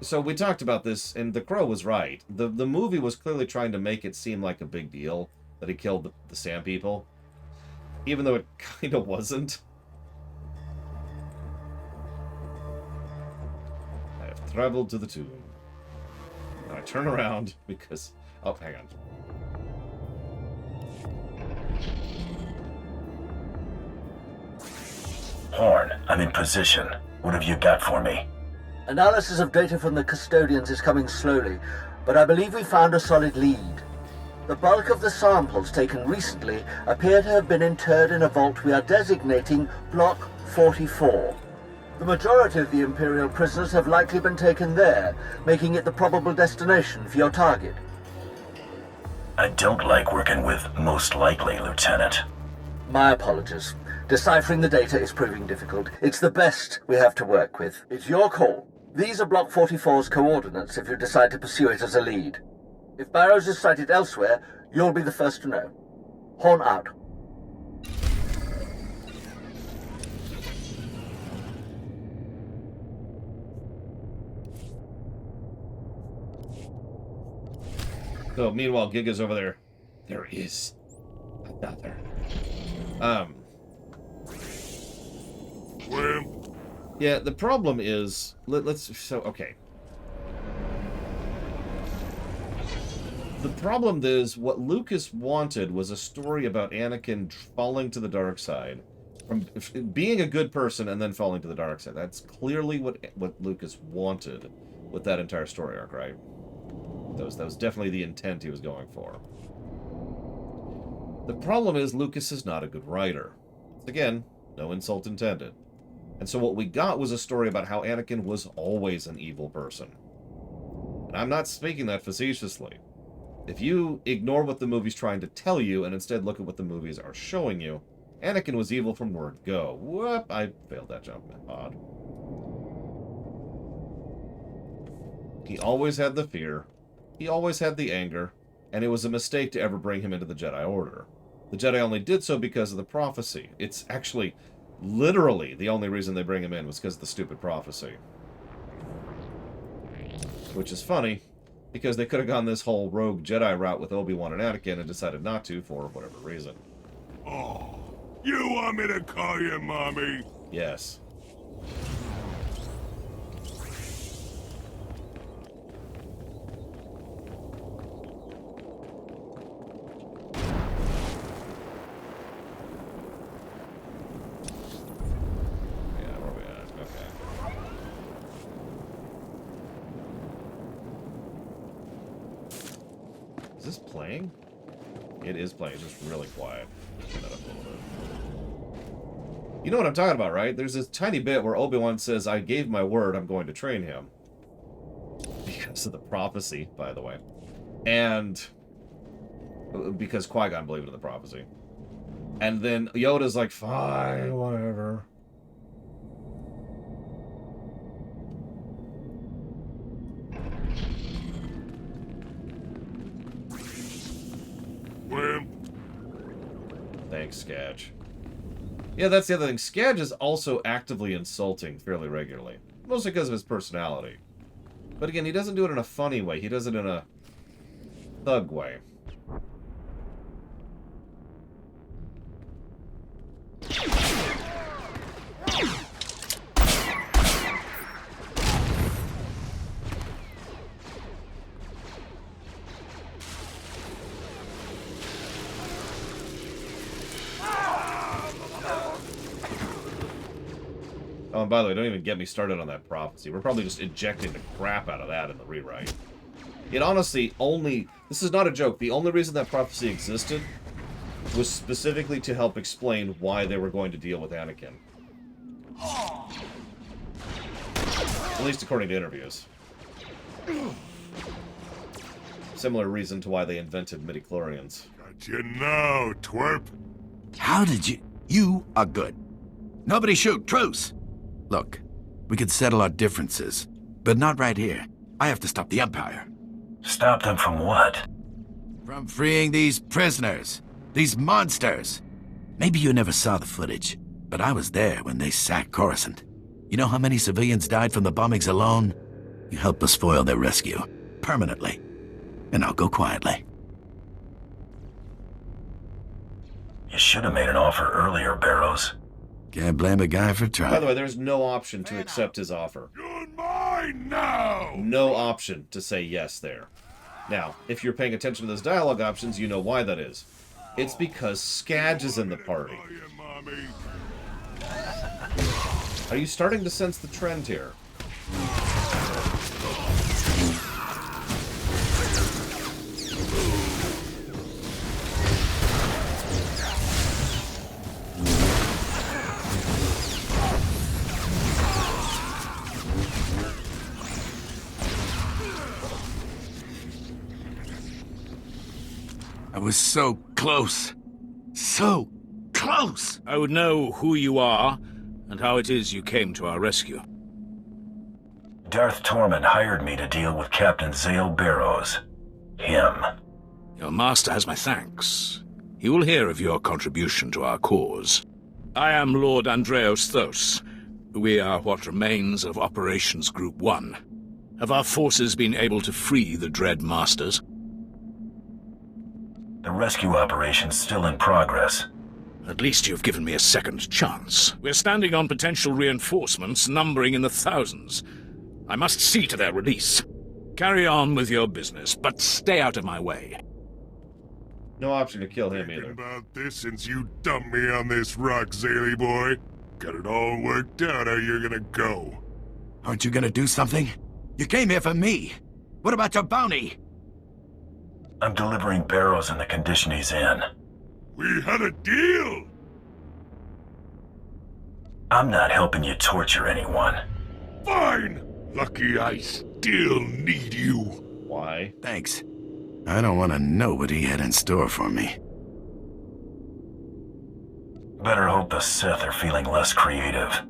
so we talked about this, and the Crow was right. The movie was clearly trying to make it seem like a big deal that he killed the Sand People, even though it kind of wasn't. I have traveled to the tomb. Now I turn around because... Oh, hang on. Horn, I'm in position. What have you got for me? Analysis of data from the custodians is coming slowly, but I believe we found a solid lead. The bulk of the samples taken recently appear to have been interred in a vault we are designating Block 44. The majority of the Imperial prisoners have likely been taken there, making it the probable destination for your target. I don't like working with most likely, Lieutenant. My apologies. Deciphering the data is proving difficult. It's the best we have to work with. It's your call. These are Block 44's coordinates if you decide to pursue it as a lead. If Barrows is sighted elsewhere, you'll be the first to know. Horn out. So, meanwhile, Giga's over there. There is another. Well, Yeah, the problem is... okay. The problem is, what Lucas wanted was a story about Anakin falling to the dark side. From being a good person and then falling to the dark side. That's clearly what Lucas wanted with that entire story arc, right? That was definitely the intent he was going for. The problem is Lucas is not a good writer. Again, no insult intended. And so what we got was a story about how Anakin was always an evil person. And I'm not speaking that facetiously. If you ignore what the movie's trying to tell you and instead look at what the movies are showing you, Anakin was evil from word go. Whoop, I failed that jump. Odd. He always had the fear. He always had the anger, and it was a mistake to ever bring him into the Jedi Order. The Jedi only did so because of the prophecy. It's actually, literally, the only reason they bring him in was because of the stupid prophecy. Which is funny, because they could have gone this whole rogue Jedi route with Obi-Wan and Anakin and decided not to for whatever reason. oh, you want me to call you Mommy? Yes. Is this playing? It is playing, it's just really quiet. Turn that up a little bit. You know what I'm talking about, right? There's this tiny bit where Obi-Wan says, I gave my word I'm going to train him. Because of the prophecy, by the way. And because Qui-Gon believed in the prophecy. And then Yoda's like, fine, whatever. Well, Thanks, Scadge. Yeah, that's the other thing. Scadge is also actively insulting fairly regularly. Mostly because of his personality. But again, he doesn't do it in a funny way. He does it in a thug way. Oh, and by the way, don't even get me started on that prophecy. We're probably just ejecting the crap out of that in the rewrite. It honestly only... This is not a joke. The only reason that prophecy existed was specifically to help explain why they were going to deal with Anakin. At least according to interviews. Similar reason to why they invented midichlorians. got you now, twerp. How did you... You are good. Nobody shoot. Truce. Look, we could settle our differences, but not right here. I have to stop the Empire. Stop them from what? From freeing these prisoners. These monsters. Maybe you never saw the footage, but I was there when they sacked Coruscant. You know how many civilians died from the bombings alone? You helped us spoil their rescue. Permanently. And I'll go quietly. You should have made an offer earlier, Barrows. Can't blame a guy for trying. By the way, there's no option to accept his offer. You're mine now. No option to say yes there. Now, if you're paying attention to those dialogue options, you know why that is. It's because Scadge is in the party. Call you Mommy. Are you starting to sense the trend here? I was so close. So close! I would know who you are and how it is you came to our rescue. Darth Tormen hired me to deal with Captain Zale Barrows. Him. Your master has my thanks. He will hear of your contribution to our cause. I am Lord Andreos Thos. We are what remains of Operations Group 1. Have our forces been able to free the Dread Masters? The rescue operation's still in progress. At least you've given me a second chance. We're standing on potential reinforcements numbering in the thousands. I must see to their release. Carry on with your business, but stay out of my way. No option to kill him either. About this since you dumped me on this rock, Zaley boy. Got it all worked out how you're gonna go. Aren't you gonna do something? You came here for me. What about your bounty? I'm delivering Barrows in the condition he's in. We had a deal! I'm not helping you torture anyone. Fine! Lucky I still need you. Why? Thanks. I don't want to know what he had in store for me. Better hope the Sith are feeling less creative.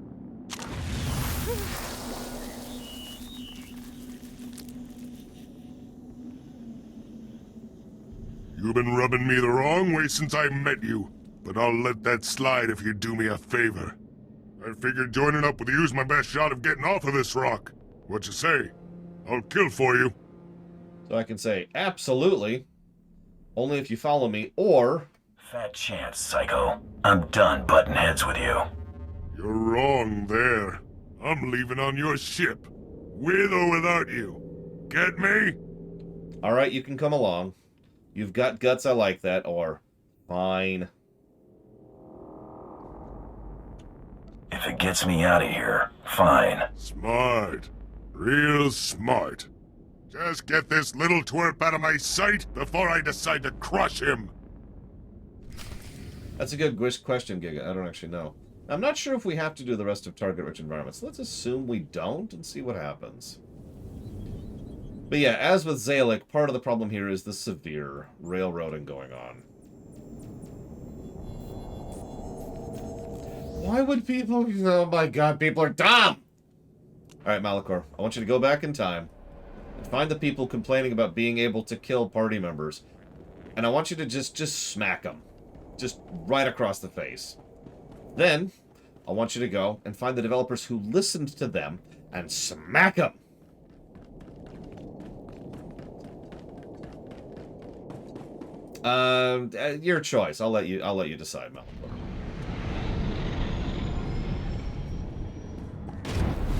You've been rubbing me the wrong way since I met you, but I'll let that slide if you do me a favor. I figured joining up with you's my best shot of getting off of this rock. What you say? I'll kill for you. So I can say, absolutely. Only if you follow me, or... Fat chance, Psycho. I'm done butting heads with you. You're wrong there. I'm leaving on your ship. With or without you. Get me? Alright, you can come along. You've got guts, I like that, or... Fine. If it gets me out of here, fine. Smart. Real smart. Just get this little twerp out of my sight before I decide to crush him. That's a good question, Giga. I don't actually know. I'm not sure if we have to do the rest of target-rich environments. Let's assume we don't and see what happens. But yeah, as with Zalek, part of the problem here is the severe railroading going on. Why would people... Oh my god, people are dumb! Alright, Malachor, I want you to go back in time and find the people complaining about being able to kill party members. And I want you to just smack them. Just right across the face. Then, I want you to go and find the developers who listened to them and smack them. Your choice. I'll let you decide, Malachor.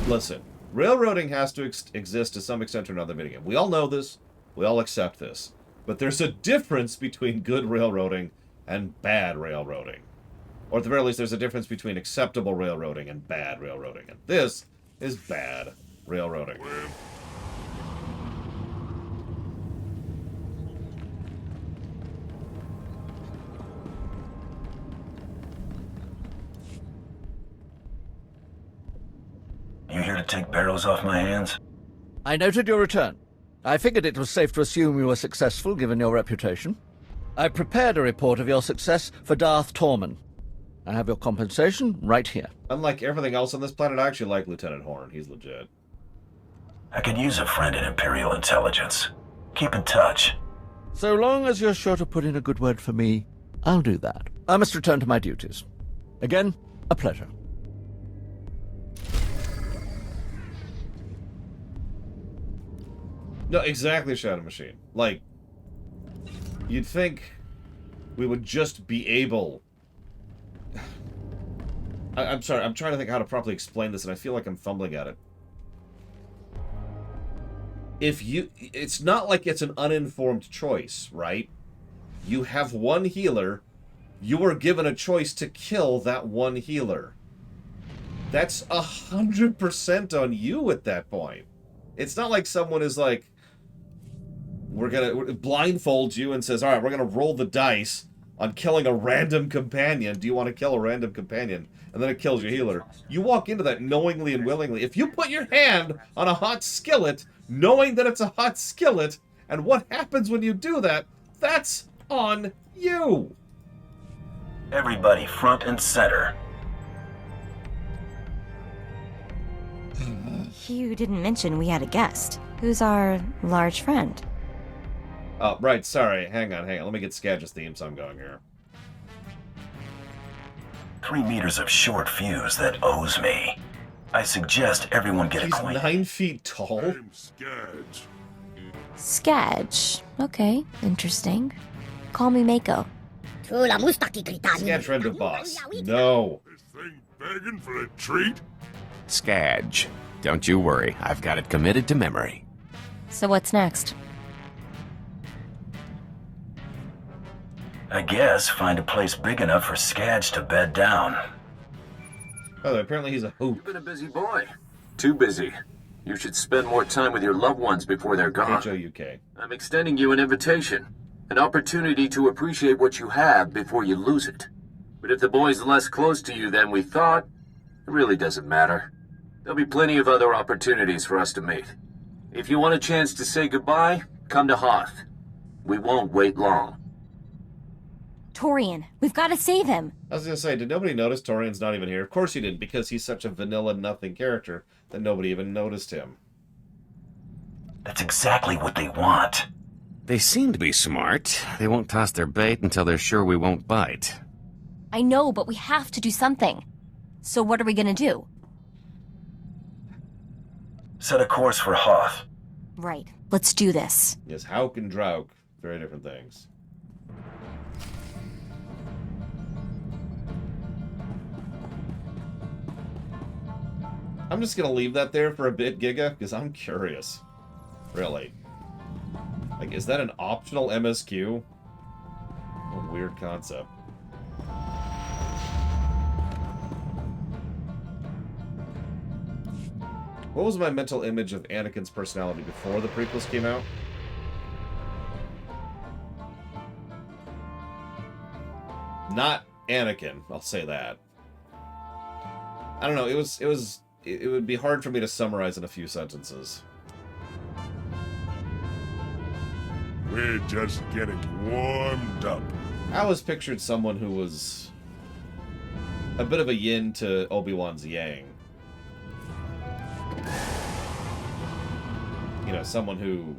Listen, railroading has to exist to some extent or another in the minigame. We all know this. We all accept this. But there's a difference between good railroading and bad railroading. Or at the very least, there's a difference between acceptable railroading and bad railroading. And this is bad railroading. You here to take Barrows off my hands? I noted your return. I figured it was safe to assume you were successful, given your reputation. I prepared a report of your success for Darth Tormen. I have your compensation right here. Unlike everything else on this planet, I actually like Lieutenant Horn. He's legit. I could use a friend in Imperial Intelligence. Keep in touch. So long as you're sure to put in a good word for me, I'll do that. I must return to my duties. Again, a pleasure. No, exactly, Shadow Machine. Like, you'd think we would just be able... I'm sorry, I'm trying to think how to properly explain this, and I feel like I'm fumbling at it. It's not like it's an uninformed choice, right? You have one healer, you are given a choice to kill that one healer. That's 100% on you at that point. It's not like someone is like, we're gonna blindfold you and says, all right, we're gonna roll the dice on killing a random companion. Do you want to kill a random companion? And then it kills your healer. You walk into that knowingly and willingly. If you put your hand on a hot skillet, knowing that it's a hot skillet, and what happens when you do that, that's on you! Everybody front and center. You didn't mention we had a guest. Who's our large friend? Oh, right, sorry. Hang on. Let me get Scadge's theme song going here. 3 meters of short fuse that owes me. I suggest everyone get He's acquainted. 9 feet tall? I'm Scadge. Scadge. Okay, interesting. Call me Mako. Scadge friend of boss. No. This thing begging for a treat? Scadge. Don't you worry, I've got it committed to memory. So what's next? I guess find a place big enough for Scadge to bed down. Oh, apparently he's a hoop. You've been a busy boy. Too busy. You should spend more time with your loved ones before they're gone. H-O-U-K. I'm extending you an invitation. An opportunity to appreciate what you have before you lose it. But if the boy's less close to you than we thought, it really doesn't matter. There'll be plenty of other opportunities for us to meet. If you want a chance to say goodbye, come to Hoth. We won't wait long. Torian, we've got to save him. I was gonna say, did nobody notice Torian's not even here? Of course you didn't, because he's such a vanilla nothing character that nobody even noticed him. That's exactly what they want. They seem to be smart. They won't toss their bait until they're sure we won't bite. I know, but we have to do something. So what are we gonna do? Set a course for Hoth. Right, let's do this. Yes, Hauk and Drauk, very different things. I'm just gonna leave that there for a bit, Giga, because I'm curious. Really. Like, is that an optional MSQ? What a weird concept. What was my mental image of Anakin's personality before the prequels came out? Not Anakin, I'll say that. I don't know, it would be hard for me to summarize in a few sentences. We're just getting warmed up. I always pictured someone who was a bit of a yin to Obi-Wan's yang. You know, someone who...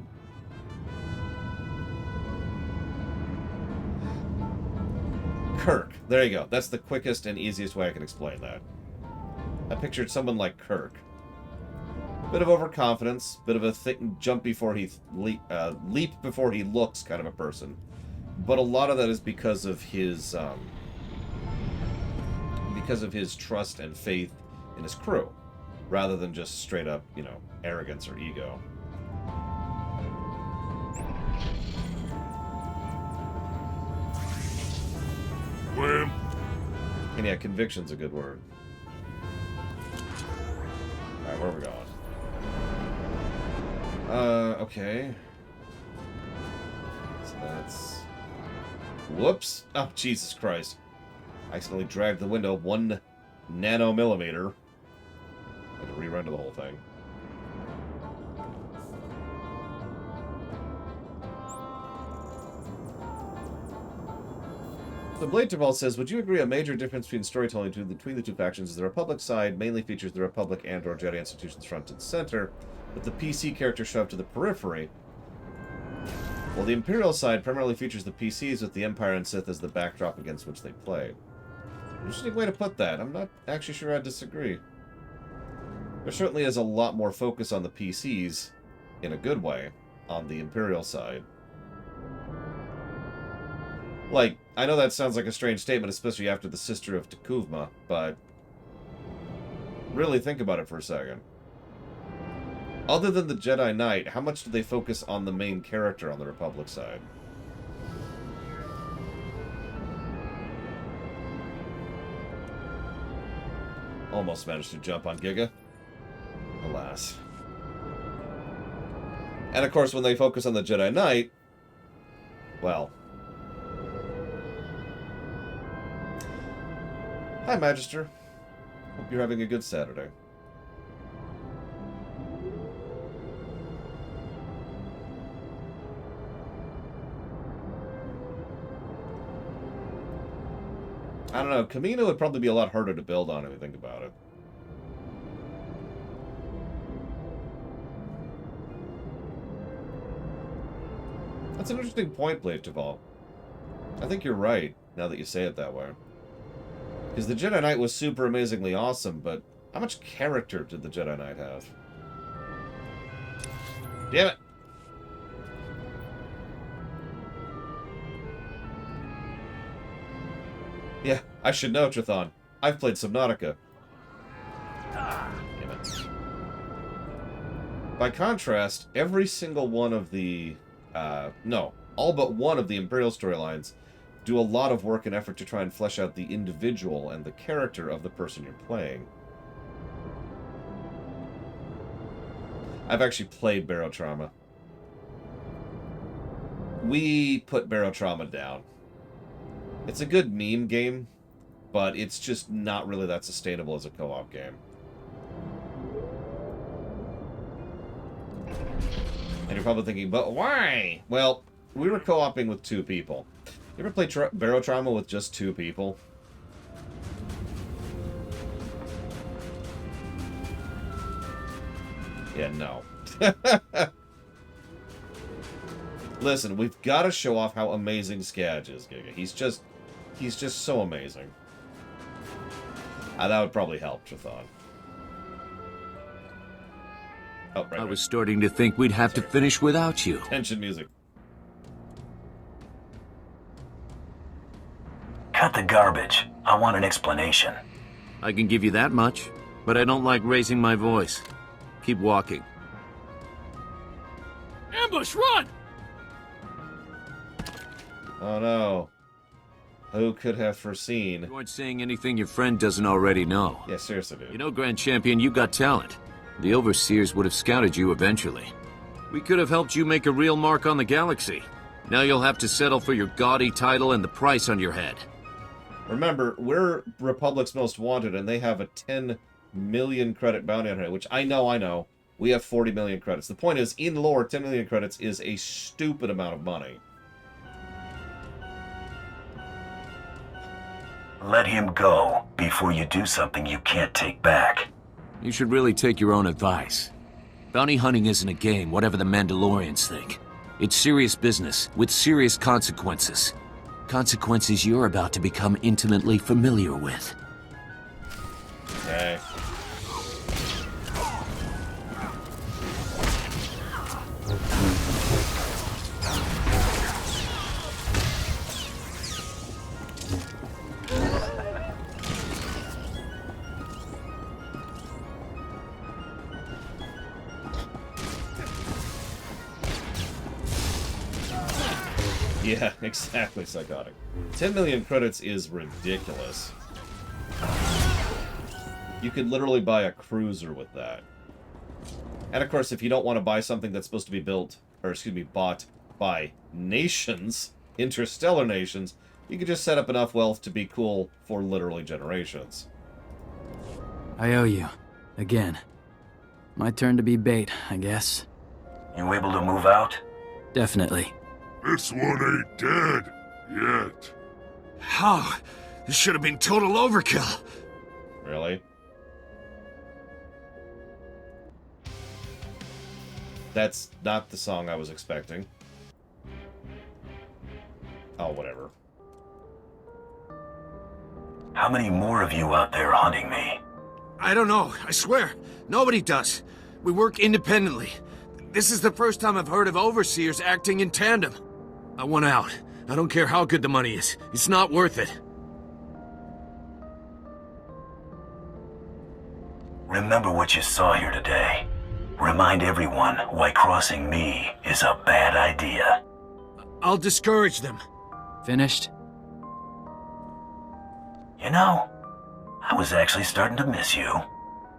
Kirk. There you go. That's the quickest and easiest way I can explain that. I pictured someone like Kirk. Bit of overconfidence, bit of a jump before he leap before he looks kind of a person. But a lot of that is because of his trust and faith in his crew, rather than just straight up, you know, arrogance or ego. Well, And yeah, conviction's a good word. Alright, where are we going? Okay. So that's... Whoops! Oh, Jesus Christ. I accidentally dragged the window 1 nanomillimeter. I had to rerun the whole thing. The Blade Tabal says, would you agree a major difference between storytelling between the two factions is the Republic side mainly features the Republic and or Jedi institutions front and center, with the PC character shoved to the periphery, while the Imperial side primarily features the PCs with the Empire and Sith as the backdrop against which they play. Interesting way to put that. I'm not actually sure I disagree. There certainly is a lot more focus on the PCs, in a good way, on the Imperial side. Like, I know that sounds like a strange statement, especially after the Sister of Tekuvma, but really think about it for a second. Other than the Jedi Knight, how much do they focus on the main character on the Republic side? Almost managed to jump on Giga. Alas. And of course, when they focus on the Jedi Knight, well... Hi, Magister. Hope you're having a good Saturday. I don't know. Camino would probably be a lot harder to build on if you think about it. That's an interesting point, Blade Taval. I think you're right, now that you say it that way. Because the Jedi Knight was super amazingly awesome, but how much character did the Jedi Knight have? Damn it! Yeah, I should know, Trathon. I've played Subnautica. Damn it. By contrast, every single one of the... no, all but one of the Imperial storylines do a lot of work and effort to try and flesh out the individual and the character of the person you're playing. I've actually played Barotrauma. We put Barotrauma down. It's a good meme game, but it's just not really that sustainable as a co-op game. And you're probably thinking, but why? Well, we were co-oping with 2 people. You ever play Barotrauma with just 2 people? Yeah, no. Listen, we've got to show off how amazing Scadge is, Giga. He's just so amazing. That would probably help, Chathon. Oh, right. I was starting to think we'd have to finish without you. Tension music. Cut the garbage. I want an explanation. I can give you that much, but I don't like raising my voice. Keep walking. Ambush, run! Oh no. Who could have foreseen? You aren't saying anything your friend doesn't already know. Yeah, seriously, dude. You know, Grand Champion, you got talent. The Overseers would have scouted you eventually. We could have helped you make a real mark on the galaxy. Now you'll have to settle for your gaudy title and the price on your head. Remember, we're Republic's Most Wanted, and they have a 10 million credit bounty on it, which I know. We have 40 million credits. The point is, in lore, 10 million credits is a stupid amount of money. Let him go before you do something you can't take back. You should really take your own advice. Bounty hunting isn't a game, whatever the Mandalorians think. It's serious business, with serious consequences. Consequences you're about to become intimately familiar with. Okay. Yeah, exactly, Psychotic. 10 million credits is ridiculous. You could literally buy a cruiser with that. And of course, if you don't want to buy something that's supposed to be bought by nations, interstellar nations, you could just set up enough wealth to be cool for literally generations. I owe you. Again. My turn to be bait, I guess. You able to move out? Definitely. This one ain't dead yet. How? This should have been total overkill. Really? That's not the song I was expecting. Oh, whatever. How many more of you out there hunting me? I don't know, I swear. Nobody does. We work independently. This is the first time I've heard of Overseers acting in tandem. I want out. I don't care how good the money is. It's not worth it. Remember what you saw here today. Remind everyone why crossing me is a bad idea. I'll discourage them. Finished? You know, I was actually starting to miss you.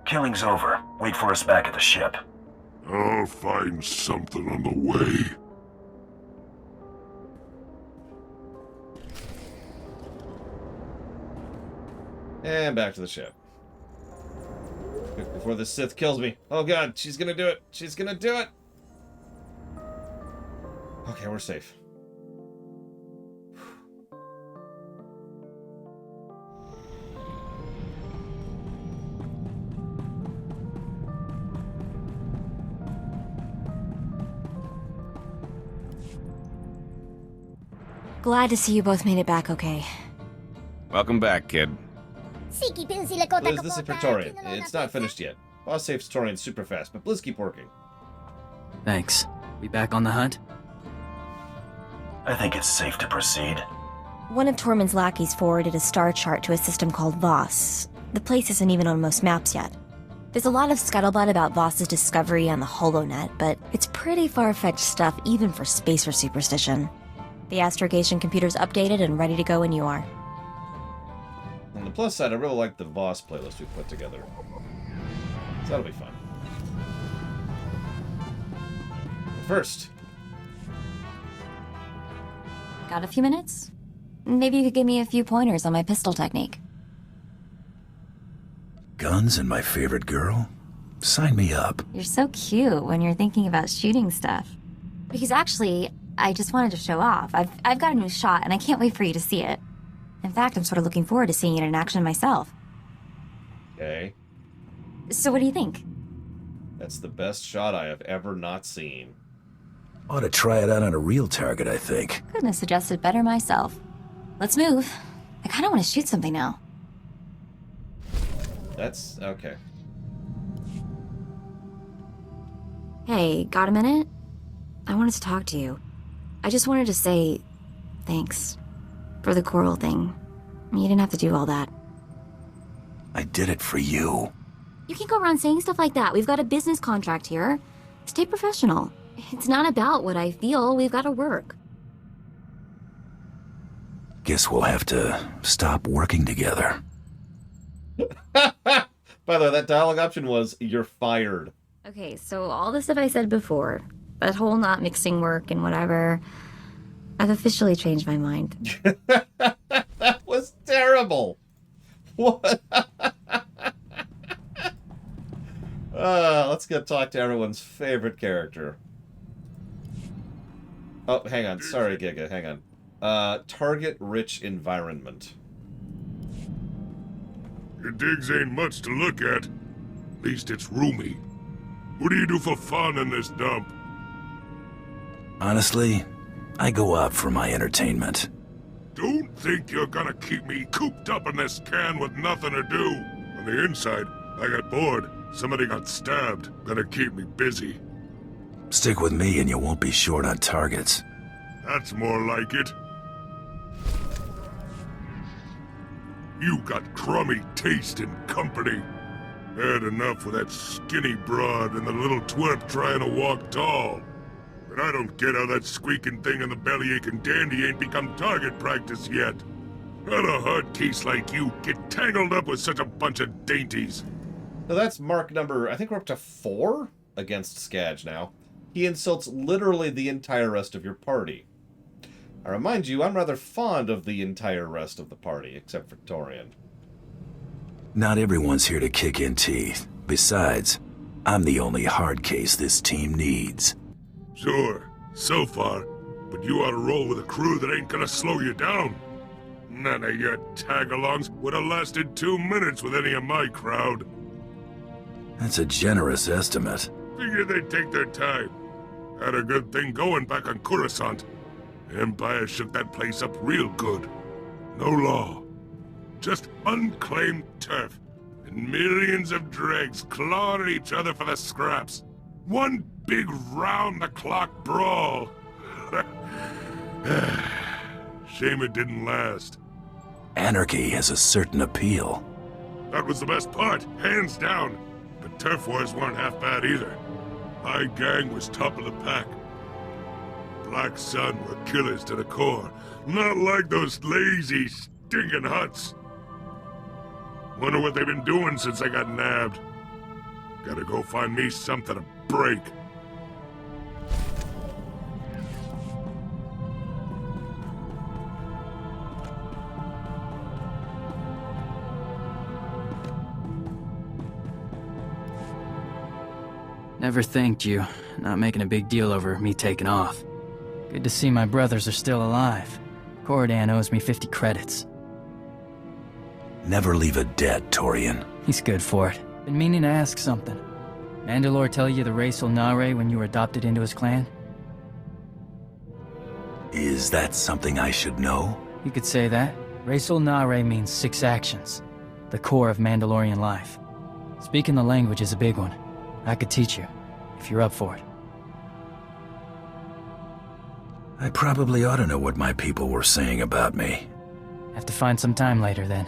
Killing's over. Wait for us back at the ship. I'll find something on the way. And back to the ship. Before the Sith kills me. Oh god, she's gonna do it. She's gonna do it. Okay, we're safe. Glad to see you both made it back okay. Welcome back, kid. Blizz, this is Praetorian. It's not finished yet. Boss saves Praetorian super fast, but Blizz keep working. Thanks. We back on the hunt? I think it's safe to proceed. One of Tormen's lackeys forwarded a star chart to a system called Voss. The place isn't even on most maps yet. There's a lot of scuttlebutt about Voss's discovery on the HoloNet, but it's pretty far-fetched stuff even for spacer superstition. The astrogation computer's updated and ready to go when you are. On the plus side, I really like the Voss playlist we put together. So that'll be fun. First. Got a few minutes? Maybe you could give me a few pointers on my pistol technique. Guns and my favorite girl? Sign me up. You're so cute when you're thinking about shooting stuff. Because actually, I just wanted to show off. I've got a new shot, and I can't wait for you to see it. In fact, I'm sort of looking forward to seeing it in action myself. Okay. So what do you think? That's the best shot I have ever not seen. Ought to try it out on a real target, I think. Couldn't have suggested better myself. Let's move. I kind of want to shoot something now. That's okay. Hey, got a minute? I wanted to talk to you. I just wanted to say thanks for the coral thing. You didn't have to do all that. I did it for you. You can't go around saying stuff like that. We've got a business contract here. Stay professional. It's not about what I feel. We've got to work. Guess we'll have to stop working together. By the way, that dialogue option was, "You're fired." Okay, so all the stuff I said before, that whole not mixing work and whatever, I've officially changed my mind. That was terrible. What? Let's go talk to everyone's favorite character. Oh, hang on. Sorry, Giga. Hang on. Target-rich environment. Your digs ain't much to look at. At least it's roomy. What do you do for fun in this dump? Honestly, I go out for my entertainment. Don't think you're gonna keep me cooped up in this can with nothing to do. On the inside, I got bored. Somebody got stabbed. Gonna keep me busy. Stick with me and you won't be short on targets. That's more like it. You got crummy taste and company. Had enough with that skinny broad and the little twerp trying to walk tall. But I don't get how that squeaking thing in the bellyaching dandy ain't become target practice yet. How'd a hard case like you get tangled up with such a bunch of dainties? So that's mark number, I think we're up to 4 against Scadge now. He insults literally the entire rest of your party. I remind you, I'm rather fond of the entire rest of the party, except for Torian. Not everyone's here to kick in teeth. Besides, I'm the only hard case this team needs. Sure, so far. But you ought to roll with a crew that ain't gonna slow you down. None of your tag-alongs would have lasted 2 minutes with any of my crowd. That's a generous estimate. Figured they'd take their time. Had a good thing going back on Coruscant. Empire shook that place up real good. No law. Just unclaimed turf. And millions of dregs clawing at each other for the scraps. One big round-the-clock brawl. Shame it didn't last. Anarchy has a certain appeal. That was the best part, hands down. The turf wars weren't half bad either. My gang was top of the pack. Black Sun were killers to the core. Not like those lazy, stinking huts. Wonder what they've been doing since I got nabbed. Gotta go find me something to break. Never thanked you. Not making a big deal over me taking off. Good to see my brothers are still alive. Cordan owes me 50 credits. Never leave a debt, Torian. He's good for it. Been meaning to ask something. Mandalore tell you the race Ulnare when you were adopted into his clan? Is that something I should know? You could say that. Rasul Nare means 6 actions, the core of Mandalorian life. Speaking the language is a big one. I could teach you, if you're up for it. I probably ought to know what my people were saying about me. Have to find some time later, then.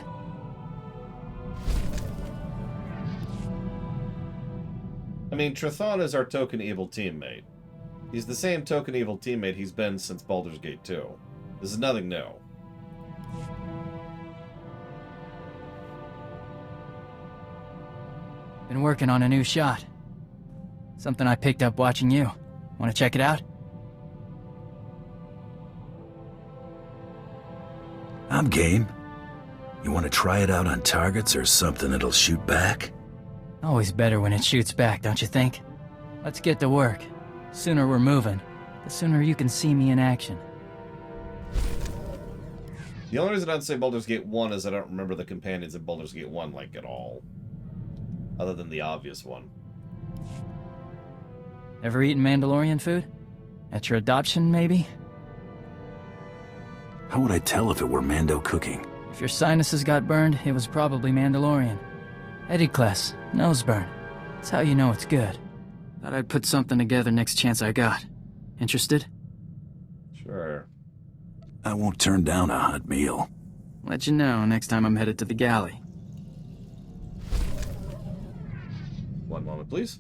I mean, Trithan is our token evil teammate. He's the same token evil teammate he's been since Baldur's Gate 2. This is nothing new. Been working on a new shot. Something I picked up watching you. Want to check it out? I'm game. You want to try it out on targets or something that'll shoot back? Always better when it shoots back, don't you think? Let's get to work. Sooner we're moving, the sooner you can see me in action. The only reason I'd say Baldur's Gate 1 is I don't remember the companions in Baldur's Gate 1, like, at all. Other than the obvious one. Ever eaten Mandalorian food? At your adoption, maybe? How would I tell if it were Mando cooking? If your sinuses got burned, it was probably Mandalorian. Edicles, nose burn. That's how you know it's good. Thought I'd put something together next chance I got. Interested? Sure. I won't turn down a hot meal. Let you know next time I'm headed to the galley. One moment, please.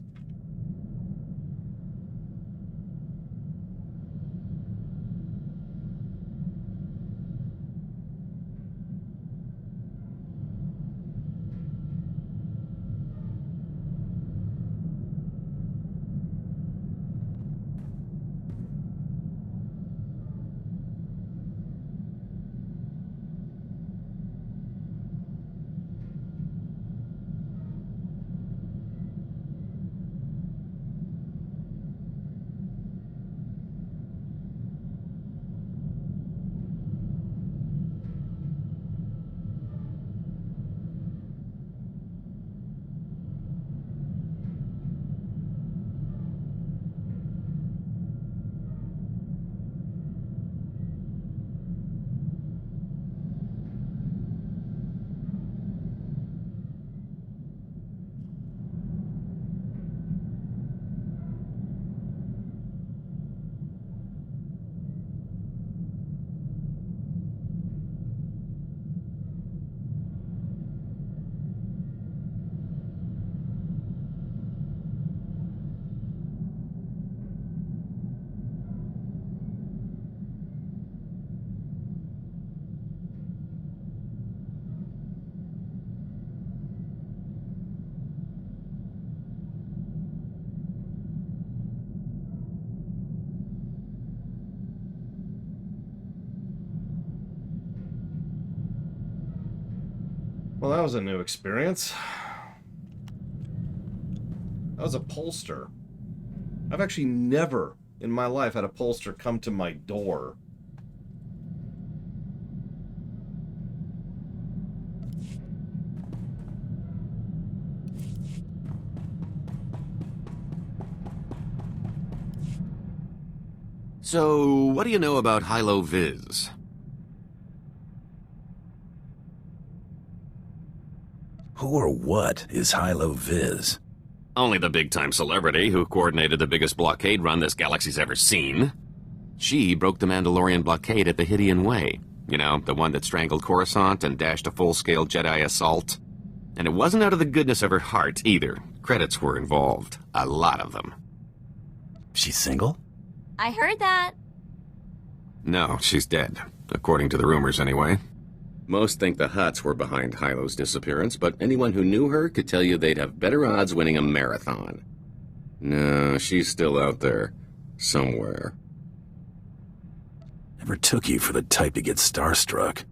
Well, that was a new experience. That was a pollster. I've actually never in my life had a pollster come to my door. So, what do you know about Hilo Viz? Who or what is Hilo Viz? Only the big-time celebrity who coordinated the biggest blockade run this galaxy's ever seen. She broke the Mandalorian blockade at the Hydian Way. You know, the one that strangled Coruscant and dashed a full-scale Jedi assault. And it wasn't out of the goodness of her heart, either. Credits were involved. A lot of them. She's single? I heard that. No, she's dead. According to the rumors, anyway. Most think the Hutts were behind Hilo's disappearance, but anyone who knew her could tell you they'd have better odds winning a marathon. No, she's still out there. Somewhere. Never took you for the type to get starstruck.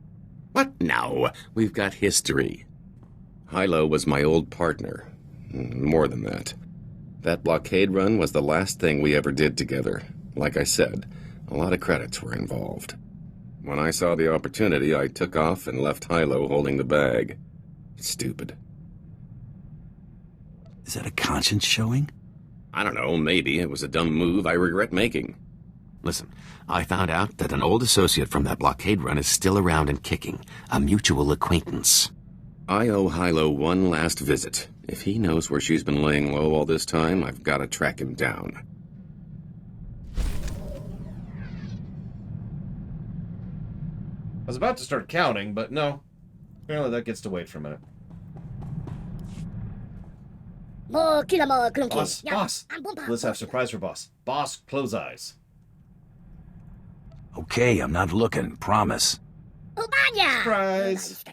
What? No. We've got history. Hilo was my old partner. More than that. That blockade run was the last thing we ever did together. Like I said, a lot of credits were involved. When I saw the opportunity, I took off and left Hilo holding the bag. Stupid. Is that a conscience showing? I don't know, maybe. It was a dumb move I regret making. Listen, I found out that an old associate from that blockade run is still around and kicking. A mutual acquaintance. I owe Hilo one last visit. If he knows where she's been laying low all this time, I've got to track him down. I was about to start counting, but no. Apparently that gets to wait for a minute. Boss! Let's have a surprise for Boss. Boss, close eyes. Okay, I'm not looking, promise. Surprise!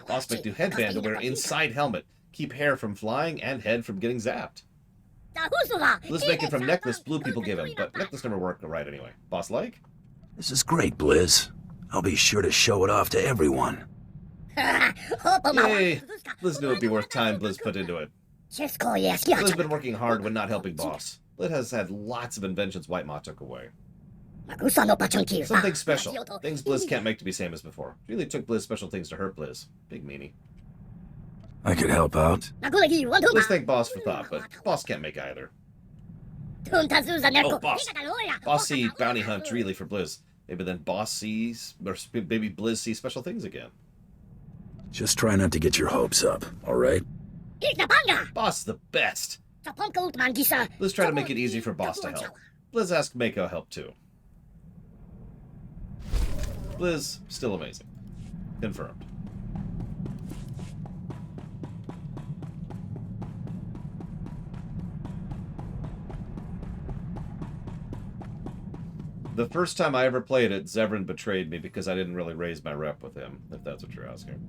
Boss might do headband to wear inside helmet. Keep hair from flying and head from getting zapped. Blizz making from necklace blue people give him, but necklace never worked right anyway. Boss like? This is great, Blizz. I'll be sure to show it off to everyone. Yay! Blizz knew it'd be worth time Blizz put into it. Blizz's been working hard when not helping Boss. Blizz has had lots of inventions White Ma took away. Something special. Things Blizz can't make to be same as before. She really took Blizz special things to hurt Blizz. Big meanie. I could help out. Blizz thank Boss for thought, but Boss can't make either. Oh, Boss. Boss see bounty hunt really for Blizz. Maybe then Boss sees, or maybe Blizz sees special things again. Just try not to get your hopes up, alright? Boss the best. Blizz try to make it easy for Boss to help. Blizz asked Mako help too. Blizz, still amazing. Confirmed. The first time I ever played it, Zevran betrayed me because I didn't really raise my rep with him, if that's what you're asking.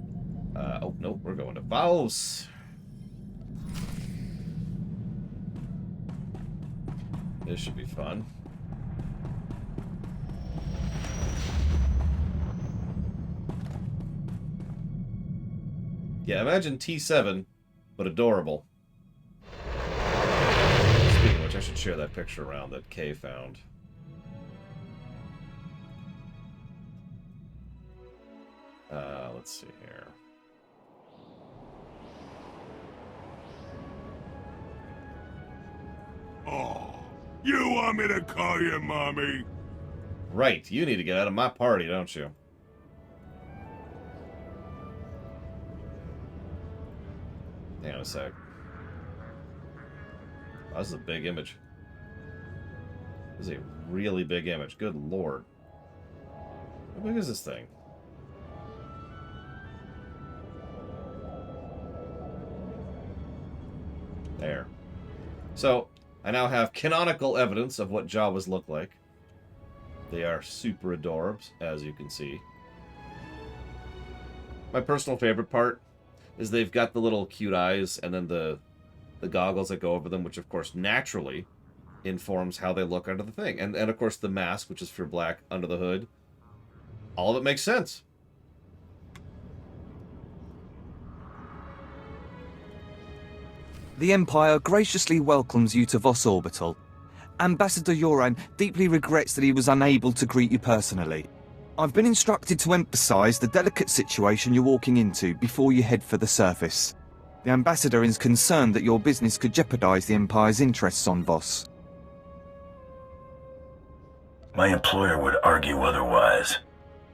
Oh, no, we're going to Faust. This should be fun. Yeah, imagine T7, but adorable. Speaking of which, I should share that picture around that Kay found. Let's see here. Oh, you want me to call you Mommy? Right, you need to get out of my party, don't you? Hang on a sec. Oh, this is a big image. This is a really big image. Good lord. How big is this thing? There. So, I now have canonical evidence of what Jawas look like. They are super adorbs, as you can see. My personal favorite part is they've got the little cute eyes and then the goggles that go over them, which of course naturally informs how they look under the thing. And of course the mask, which is for black under the hood. All of it makes sense. The Empire graciously welcomes you to Voss Orbital. Ambassador Yoran deeply regrets that he was unable to greet you personally. I've been instructed to emphasize the delicate situation you're walking into before you head for the surface. The Ambassador is concerned that your business could jeopardize the Empire's interests on Voss. My employer would argue otherwise.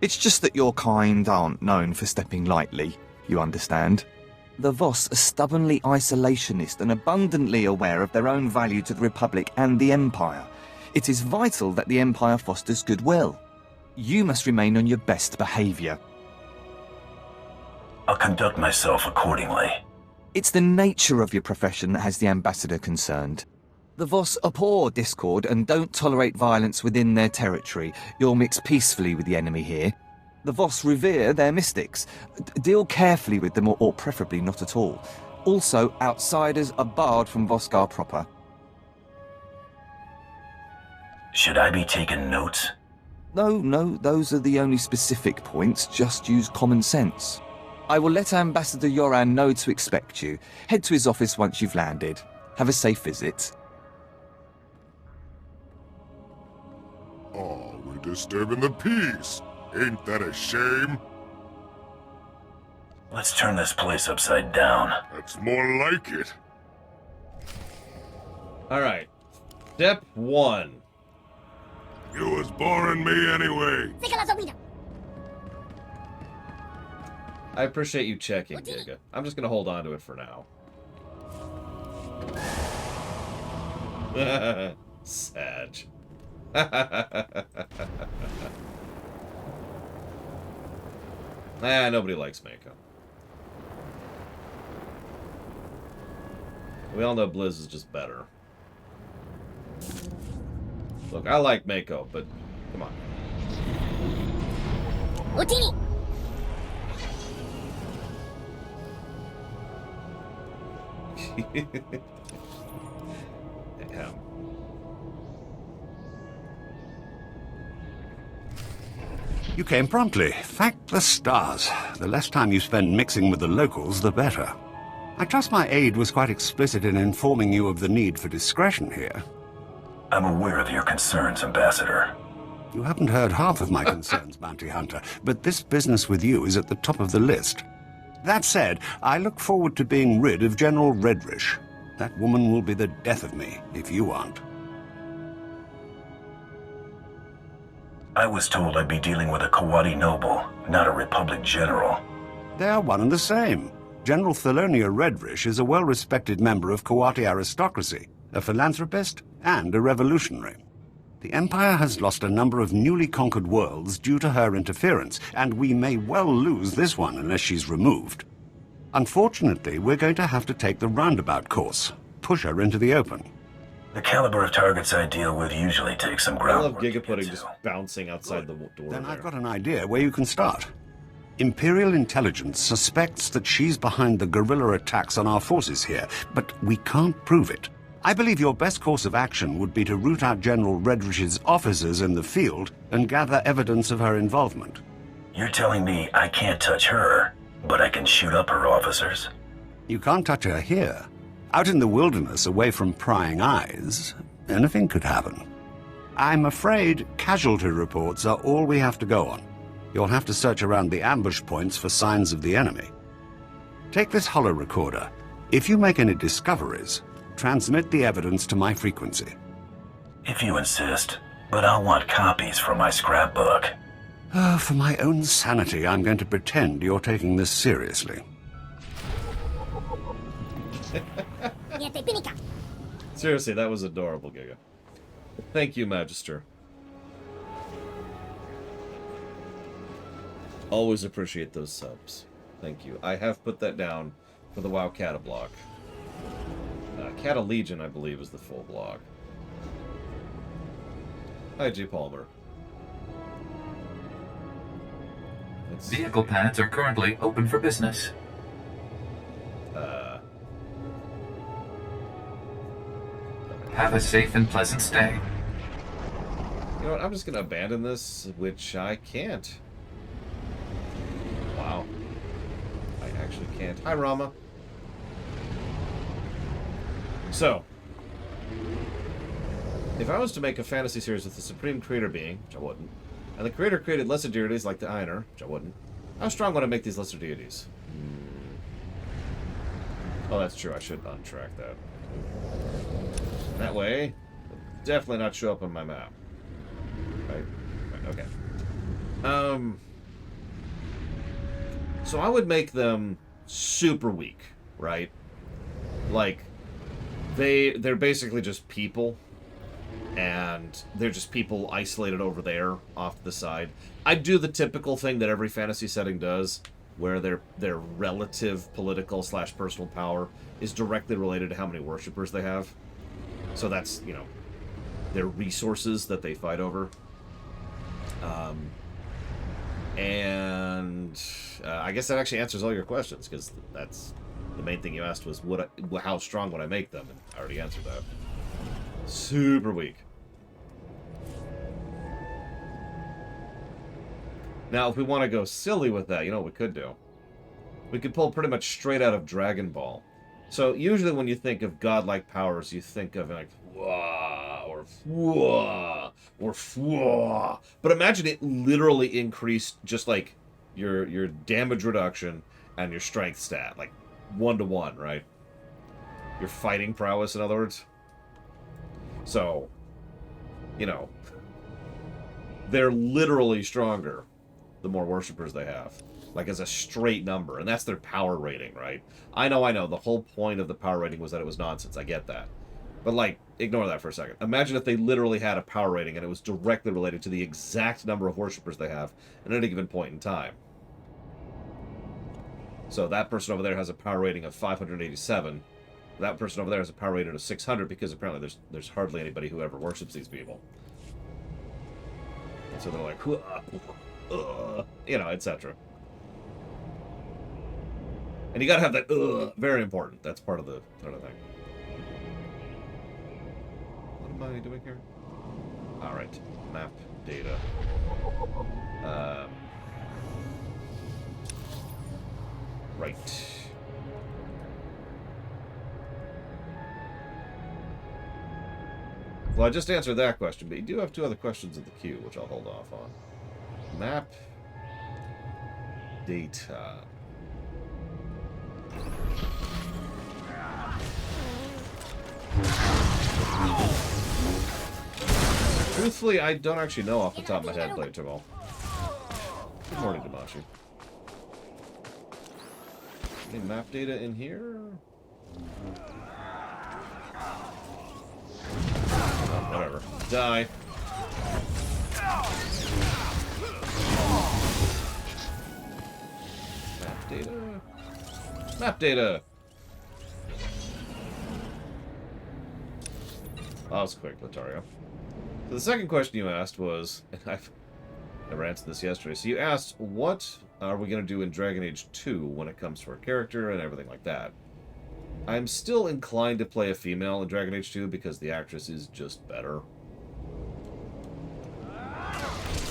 It's just that your kind aren't known for stepping lightly, you understand? The Voss are stubbornly isolationist and abundantly aware of their own value to the Republic and the Empire. It is vital that the Empire fosters goodwill. You must remain on your best behavior. I'll conduct myself accordingly. It's the nature of your profession that has the Ambassador concerned. The Voss abhor discord and don't tolerate violence within their territory. You'll mix peacefully with the enemy here. The Voss revere their mystics. Deal carefully with them, or preferably not at all. Also, outsiders are barred from Voskar proper. Should I be taking notes? No, those are the only specific points. Just use common sense. I will let Ambassador Yoran know to expect you. Head to his office once you've landed. Have a safe visit. Oh, we're disturbing the peace. Ain't that a shame? Let's turn this place upside down. That's more like it. Alright. Step 1. You was boring me anyway. I appreciate you checking, Giga. I'm just gonna hold on to it for now. Scadge. Nobody likes Mako. We all know Blizz is just better. Look, I like Mako, but come on. Yeah. You came promptly. Thank the stars. The less time you spend mixing with the locals, the better. I trust my aide was quite explicit in informing you of the need for discretion here. I'm aware of your concerns, Ambassador. You haven't heard half of my concerns, Bounty Hunter, but this business with you is at the top of the list. That said, I look forward to being rid of General Redrich. That woman will be the death of me, if you aren't. I was told I'd be dealing with a Kawati noble, not a Republic general. They are one and the same. General Thalonia Redrich is a well-respected member of Kawati aristocracy, a philanthropist, and a revolutionary. The Empire has lost a number of newly conquered worlds due to her interference, and we may well lose this one unless she's removed. Unfortunately, we're going to have to take the roundabout course, push her into the open. The caliber of targets I deal with usually takes some I groundwork. love Gigapudding just bouncing outside the door. Then I've got an idea where you can start. Imperial intelligence suspects that she's behind the guerrilla attacks on our forces here, but we can't prove it. I believe your best course of action would be to root out General Redrich's officers in the field and gather evidence of her involvement. You're telling me I can't touch her, but I can shoot up her officers? You can't touch her here. Out in the wilderness, away from prying eyes, anything could happen. I'm afraid casualty reports are all we have to go on. You'll have to search around the ambush points for signs of the enemy. Take this holo recorder. If you make any discoveries, transmit the evidence to my frequency. If you insist, but I'll want copies from my scrapbook. For my own sanity, I'm going to pretend you're taking this seriously. Seriously, that was adorable, Giga. Thank you, Magister. Always appreciate those subs. Thank you. I have put that down for the WoW Cata block. Cata Legion, I believe, is the full block. Hi, G. Palmer. Vehicle pads are currently open for business. Have a safe and pleasant stay. You know what? I'm just going to abandon this, which I can't. Wow. I actually can't. Hi, Rama. So, if I was to make a fantasy series with the Supreme Creator being, which I wouldn't, and the Creator created lesser deities like the Einar, which I wouldn't, how strong would I make these lesser deities? Oh, that's true. I should untrack that. That way, they'll definitely not show up on my map. Right? Okay. So I would make them super weak, right? Like, they're basically just people, and they're just people isolated over there off to the side. I'd do the typical thing that every fantasy setting does, where their relative political / personal power is directly related to how many worshippers they have. So that's, you know, their resources that they fight over. I guess that actually answers all your questions, because that's the main thing you asked was how strong would I make them, and I already answered that. Super weak. Now, if we want to go silly with that, you know what we could do? We could pull pretty much straight out of Dragon Ball. So usually when you think of godlike powers, you think of like Fwa or Fwa or Fwa. But imagine it literally increased just like your damage reduction and your strength stat, like 1-to-1, right? Your fighting prowess, in other words. So, you know, they're literally stronger the more worshippers they have. Like, as a straight number. And that's their power rating, right? I know. The whole point of the power rating was that it was nonsense. I get that. But, like, ignore that for a second. Imagine if they literally had a power rating and it was directly related to the exact number of worshippers they have at any given point in time. So that person over there has a power rating of 587. That person over there has a power rating of 600 because apparently there's hardly anybody who ever worships these people. And so they're like, you know, etc. And you gotta have that, very important. That's part of the thing. What am I doing here? Alright, map data. Right. Well, I just answered that question, but you do have 2 other questions in the queue, which I'll hold off on. Map data. Truthfully, I don't actually know off the top of my head, Blade Jamal. Good morning, Damashi. Any map data in here? Oh, whatever. Die. Map data. Map data. Oh, that was quick, Latario. So the second question you asked was, and I've never answered this yesterday, so you asked, what are we going to do in Dragon Age 2 when it comes to our character and everything like that? I'm still inclined to play a female in Dragon Age 2 because the actress is just better.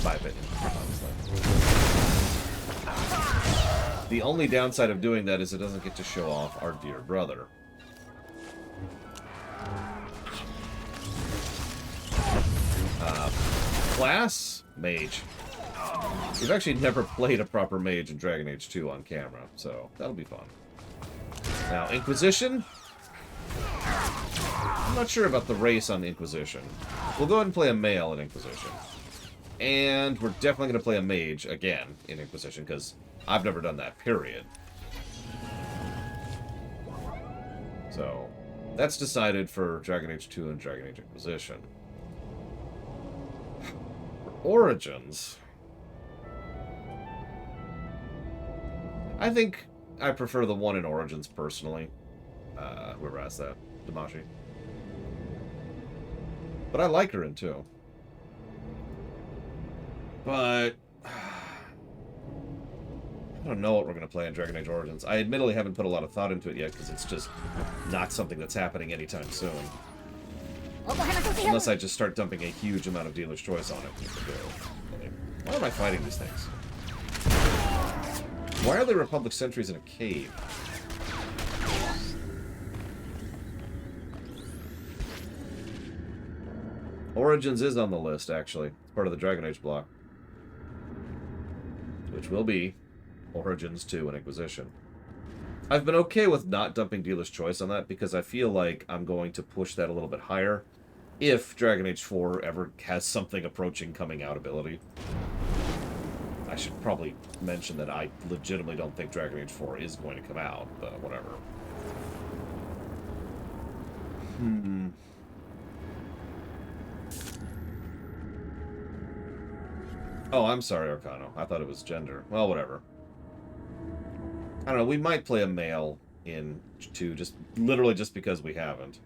My opinion, honestly. The only downside of doing that is it doesn't get to show off our dear brother. Class? Mage. We've actually never played a proper mage in Dragon Age 2 on camera, so that'll be fun. Now, Inquisition? I'm not sure about the race on Inquisition. We'll go ahead and play a male in Inquisition. And we're definitely going to play a mage again in Inquisition, because I've never done that, period. So, that's decided for Dragon Age 2 and Dragon Age Inquisition. Origins. I think I prefer the one in Origins, personally. Whoever asked that. Damashi. But I like her in 2. But I don't know what we're going to play in Dragon Age Origins. I admittedly haven't put a lot of thought into it yet, because it's just not something that's happening anytime soon. Unless I just start dumping a huge amount of dealer's choice on it. Why am I fighting these things? Why are there Republic sentries in a cave? Origins is on the list, actually. It's part of the Dragon Age block. Which will be Origins 2 and Inquisition. I've been okay with not dumping dealer's choice on that, because I feel like I'm going to push that a little bit higher if Dragon Age 4 ever has something approaching coming out ability. I should probably mention that I legitimately don't think Dragon Age 4 is going to come out, but whatever. Oh, I'm sorry, Arcano. I thought it was gender. Well, whatever. I don't know, we might play a male in 2, just literally just because we haven't.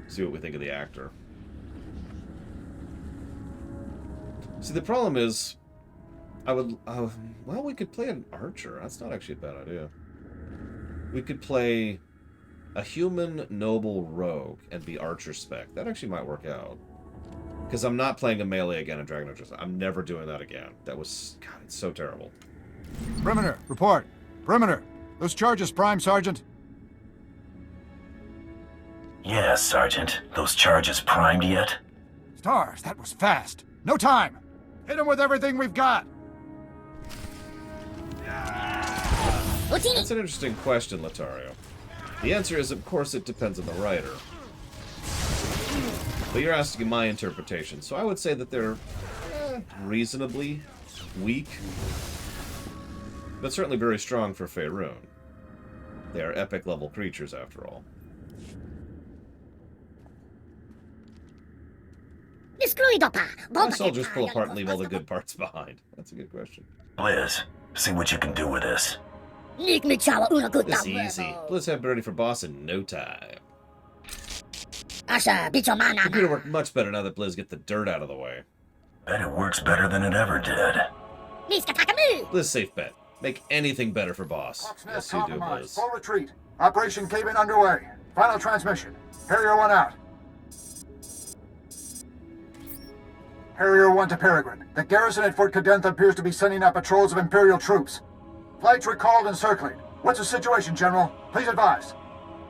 See what we think of the actor. See, the problem is, well, we could play an archer. That's not actually a bad idea. We could play a human noble rogue and be archer spec. That actually might work out. Because I'm not playing a melee again in Dragon Age. I'm never doing that again. That was, God, it's so terrible. Perimeter, report. Perimeter. Those charges prime, Sergeant. Yes, Sergeant. Those charges primed yet? Stars, that was fast. No time. Hit him with everything we've got. That's an interesting question, Latario. The answer is, of course, it depends on the writer. But you're asking my interpretation, so I would say that they're reasonably weak, but certainly very strong for Faerun. They are epic-level creatures, after all. My soldiers pull apart and leave all the good parts behind. That's a good question. Blizz, see what you can do with this. This is easy. Blizz have ready for boss in no time. Computer work much better now that Blizz get the dirt out of the way. Bet it works better than it ever did. Blizz safe bet. Make anything better for boss. Yes, you do, Blizz. Full retreat. Operation Cave-In underway. Final transmission. Harrier 1 out. Harrier 1 to Peregrine. The garrison at Fort Cadentha appears to be sending out patrols of Imperial troops. Flights recalled and circling. What's the situation, General? Please advise.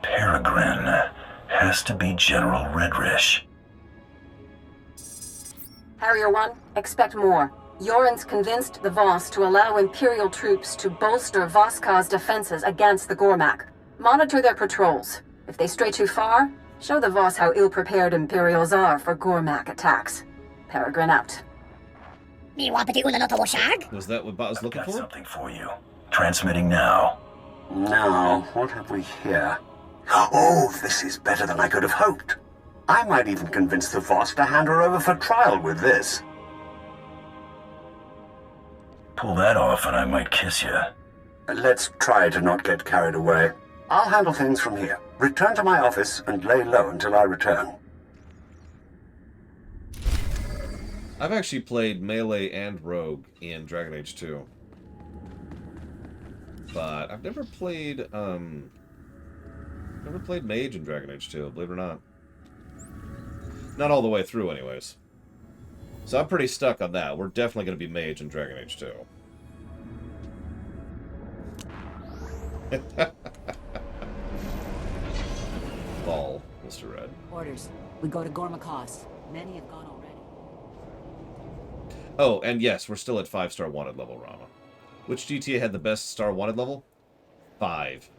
Peregrine. Has to be General Redrich. Harrier 1, expect more. Yoren's convinced the Voss to allow Imperial troops to bolster Voska's defenses against the Gormac. Monitor their patrols. If they stray too far, show the Voss how ill-prepared Imperials are for Gormac attacks. Peregrine out. Was that what Bot was looking for? Something for you. Transmitting now. Now, what have we here? Oh, this is better than I could have hoped. I might even convince the Voss to hand her over for trial with this. Pull that off and I might kiss you. Let's try to not get carried away. I'll handle things from here. Return to my office and lay low until I return. I've actually played Melee and Rogue in Dragon Age 2. But I've never played Mage in Dragon Age 2, believe it or not. Not all the way through, anyways. So I'm pretty stuck on that. We're definitely going to be Mage in Dragon Age 2. Ball, Mr. Red. Orders. We go to Gormac. Many have gone already. Oh, and yes, we're still at 5-star wanted level, Rama. Which GTA had the best star wanted level? 5.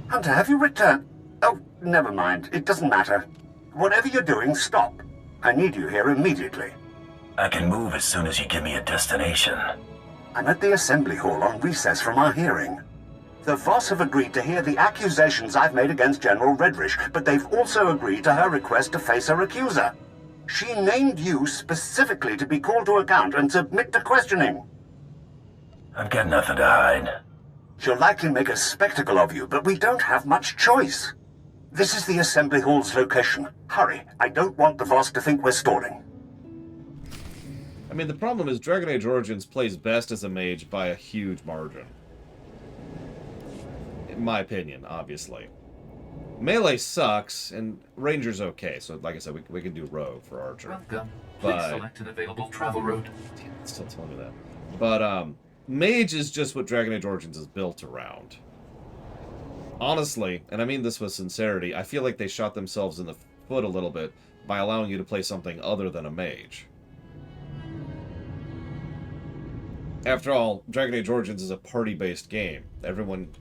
Hunter, have you returned? Oh, never mind. It doesn't matter. Whatever you're doing, stop. I need you here immediately. I can move as soon as you give me a destination. I'm at the Assembly Hall on recess from our hearing. The Voss have agreed to hear the accusations I've made against General Redrich, but they've also agreed to her request to face her accuser. She named you specifically to be called to account and submit to questioning. I've got nothing to hide. She'll likely make a spectacle of you, but we don't have much choice. This is the Assembly Hall's location. Hurry, I don't want the Voss to think we're stalling. I mean, the problem is Dragon Age Origins plays best as a mage by a huge margin. In my opinion, obviously. Melee sucks, and Ranger's okay, so like I said, we can do Rogue for Archer. Welcome. But... Please select an available travel route. Damn, it's still telling me that. But, Mage is just what Dragon Age Origins is built around. Honestly, and I mean this with sincerity, I feel like they shot themselves in the foot a little bit by allowing you to play something other than a mage. After all, Dragon Age Origins is a party-based game.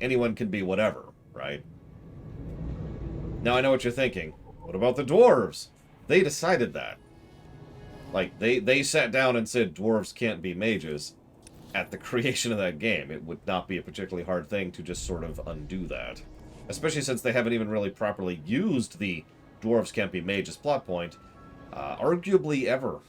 Anyone can be whatever, right? Now I know what you're thinking. What about the dwarves? They decided that. Like, they sat down and said dwarves can't be mages. At the creation of that game, it would not be a particularly hard thing to just sort of undo that. Especially since they haven't even really properly used the dwarves can't be mages plot point, arguably ever.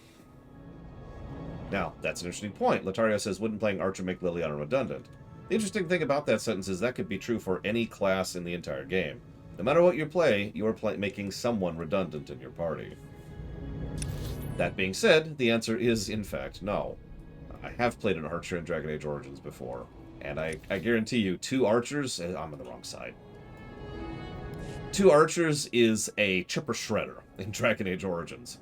Now, that's an interesting point. Latario says, wouldn't playing Archer make Liliana redundant? The interesting thing about that sentence is that could be true for any class in the entire game. No matter what you play, you are making someone redundant in your party. That being said, the answer is, in fact, no. I have played an Archer in Dragon Age Origins before, and I guarantee you, 2 Archers... I'm on the wrong side. 2 Archers is a chipper shredder in Dragon Age Origins.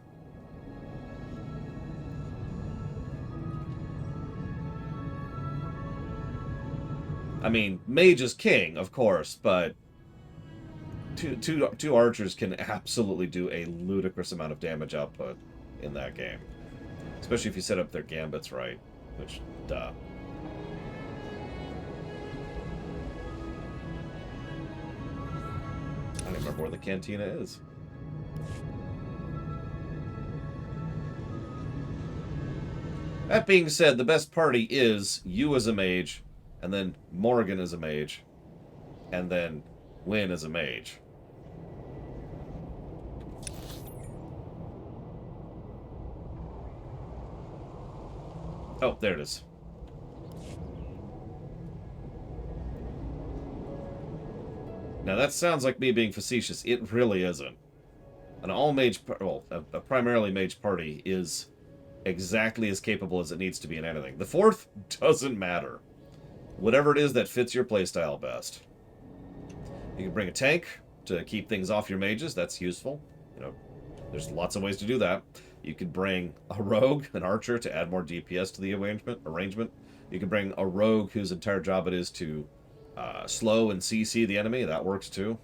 I mean, Mage is king, of course, but two Archers can absolutely do a ludicrous amount of damage output in that game. Especially if you set up their gambits right, which, duh. of where the cantina is. That being said, the best party is you as a mage, and then Morgan as a mage, and then Wynn as a mage. Oh, there it is. Now that sounds like me being facetious. It really isn't. An all-mage, well, a primarily mage party is exactly as capable as it needs to be in anything. The fourth doesn't matter. Whatever it is that fits your playstyle best. You can bring a tank to keep things off your mages. That's useful. You know, there's lots of ways to do that. You could bring a rogue, an archer, to add more DPS to the arrangement. You can bring a rogue whose entire job it is to slow and CC the enemy. That works too.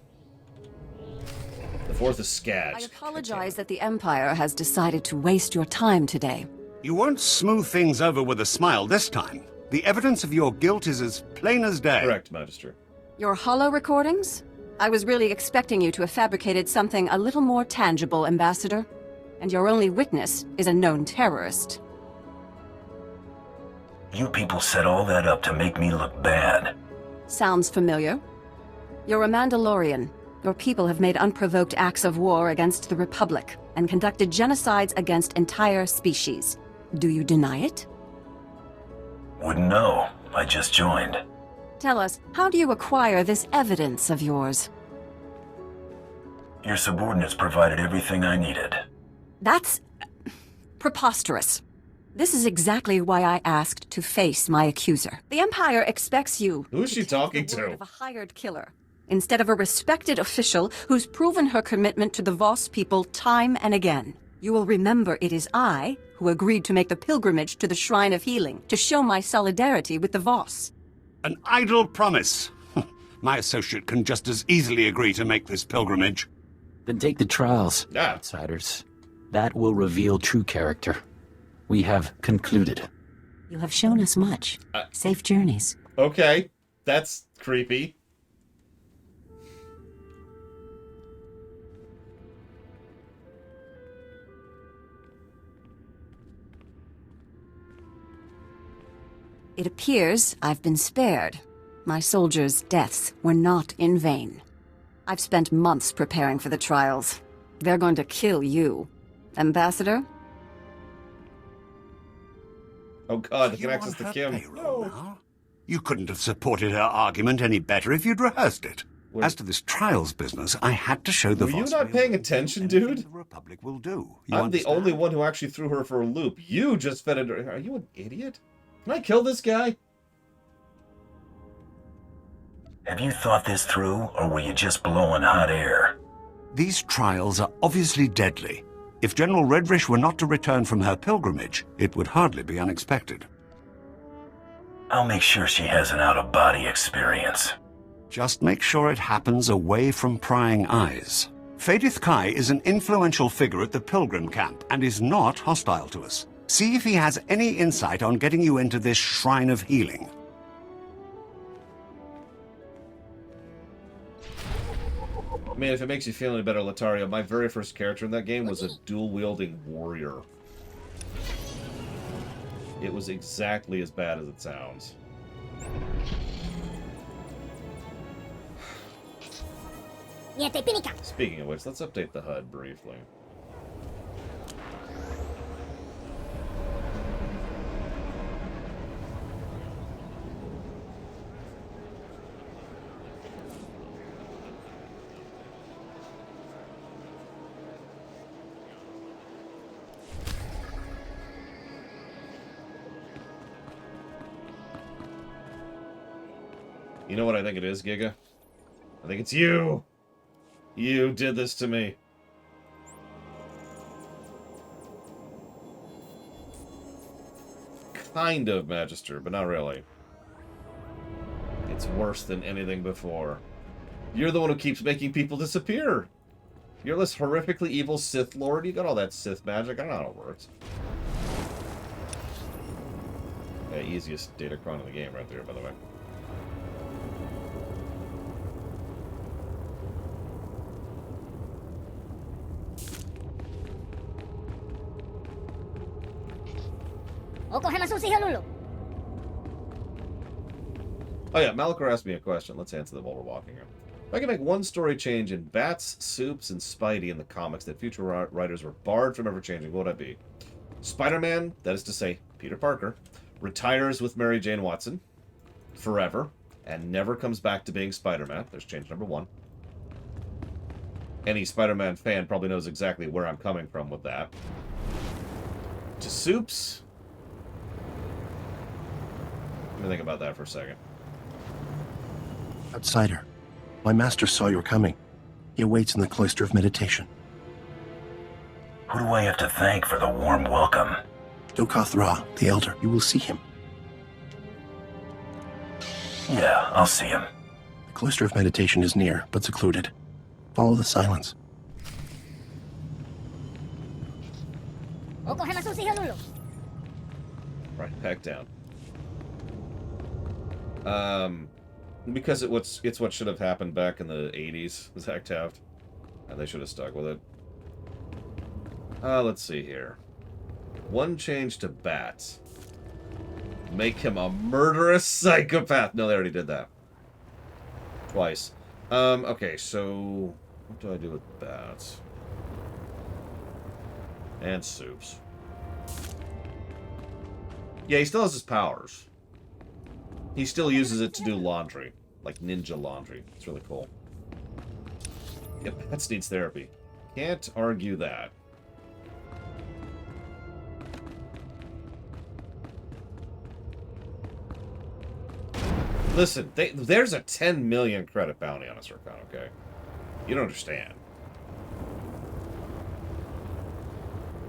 The fourth is Scadge. I apologize that the Empire has decided to waste your time today. You won't smooth things over with a smile this time. The evidence of your guilt is as plain as day. Correct, Magister. Your holo recordings? I was really expecting you to have fabricated something a little more tangible, Ambassador. And your only witness is a known terrorist. You people set all that up to make me look bad. Sounds familiar. You're a Mandalorian. Your people have made unprovoked acts of war against the Republic and conducted genocides against entire species. Do you deny it? Wouldn't know. I just joined. Tell us, how do you acquire this evidence of yours? Your subordinates provided everything I needed. That's preposterous. This is exactly why I asked to face my accuser. The Empire expects you. Who is she talking to? Of a hired killer, instead of a respected official who's proven her commitment to the Voss people time and again. You will remember it is I who agreed to make the pilgrimage to the Shrine of Healing to show my solidarity with the Voss. An idle promise. My associate can just as easily agree to make this pilgrimage. Then take the trials, outsiders. That will reveal true character. We have concluded. You have shown us much. Safe journeys. Okay, that's creepy. It appears I've been spared. My soldiers' deaths were not in vain. I've spent months preparing for the trials. They're going to kill you. Ambassador? Oh god, they can access the Kim. You couldn't have supported her argument any better if you'd rehearsed it. As to this trials business, I had to show the Were you not paying attention, dude? The Republic will do. I'm the only one who actually threw her for a loop. You just fed it. Are you an idiot? Can I kill this guy? Have you thought this through, or were you just blowing hot air? These trials are obviously deadly. If General Redrich were not to return from her pilgrimage, it would hardly be unexpected. I'll make sure she has an out-of-body experience. Just make sure it happens away from prying eyes. Fadith Kai is an influential figure at the pilgrim camp and is not hostile to us. See if he has any insight on getting you into this Shrine of Healing. I mean, if it makes you feel any better, Latario, my very first character in that game was a dual-wielding warrior. It was exactly as bad as it sounds. Speaking of which, let's update the HUD briefly. You know what I think it is, Giga? I think it's you! You did this to me. Kind of, Magister, but not really. It's worse than anything before. You're the one who keeps making people disappear! You're this horrifically evil Sith Lord. You got all that Sith magic. I don't know how it works. Yeah, easiest datacron in the game right there, by the way. Oh yeah, Malachor asked me a question. Let's answer them while we're walking here. If I can make one story change in Bats, Soups, and Spidey in the comics that future writers were barred from ever changing, what would I be? Spider-Man, that is to say, Peter Parker, retires with Mary Jane Watson forever and never comes back to being Spider-Man. There's change number 1. Any Spider-Man fan probably knows exactly where I'm coming from with that. To Soups. Let me think about that for a second. Outsider, my master saw you were coming. He awaits in the cloister of meditation. Who do I have to thank for the warm welcome? Dokoth Ra, the Elder. You will see him. Yeah, I'll see him. The cloister of meditation is near, but secluded. Follow the silence. Right, back down. Because it's what should have happened back in the 80s, Zach Taft. And they should have stuck with it. Let's see here. One change to Bats. Make him a murderous psychopath. No, they already did that. Twice. Okay, so... what do I do with Bats? And Soups. Yeah, he still has his powers. He still uses it to do laundry. Like ninja laundry. It's really cool. Yep, Bats needs therapy. Can't argue that. Listen, there's a 10 million credit bounty on us, Rakan, okay? You don't understand.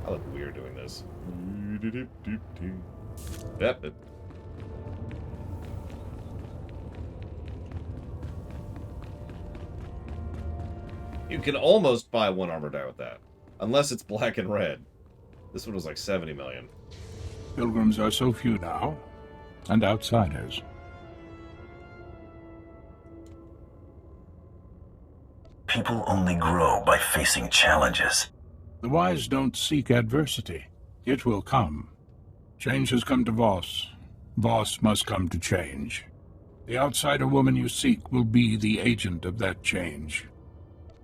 I look weird doing this. Yep. You can almost buy one armor die with that. Unless it's black and red. This one was like 70 million. Pilgrims are so few now, and outsiders. People only grow by facing challenges. The wise don't seek adversity. It will come. Change has come to Voss. Voss must come to change. The outsider woman you seek will be the agent of that change.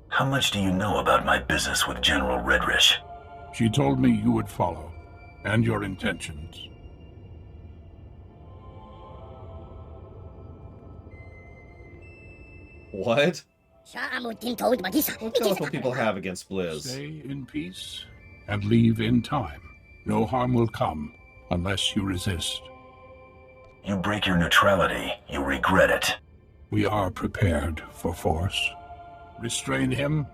How much do you know about my business with General Redrich? She told me you would follow, and your intentions. What? What will people have against Blizz? Stay in peace and leave in time. No harm will come unless you resist. You break your neutrality, you regret it. We are prepared for force. Restrain him.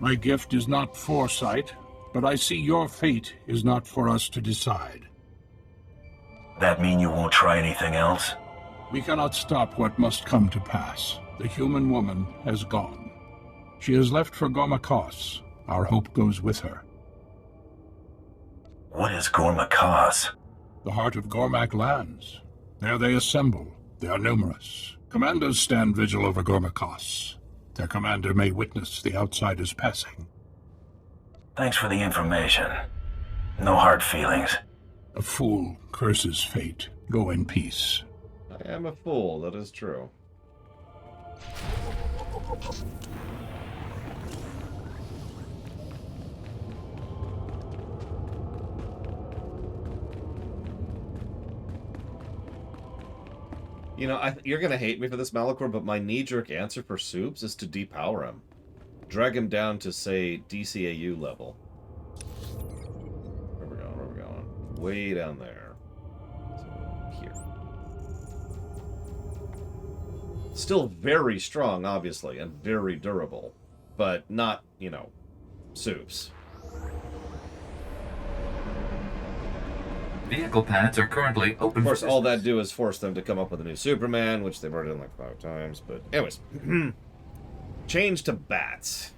My gift is not foresight, but I see your fate is not for us to decide. That mean you won't try anything else? We cannot stop what must come to pass. The human woman has gone. She has left for Gormac. Our hope goes with her. What is Gormac? The heart of Gormac lands. There they assemble. They are numerous. Commandos stand vigil over Gormac. Their commander may witness the outsiders passing. Thanks for the information. No hard feelings. A fool curses fate. Go in peace. I am a fool, that is true. You know, you're going to hate me for this, Malachor, but my knee-jerk answer for Soups is to depower him. Drag him down to, say, DCAU level. Where are we going? Way down there. So, here. Still very strong, obviously, and very durable. But not, you know, Soups. Vehicle paths are currently open. Of course, all that do is force them to come up with a new Superman, which they've already done like 5 times. But anyways, change to Bats.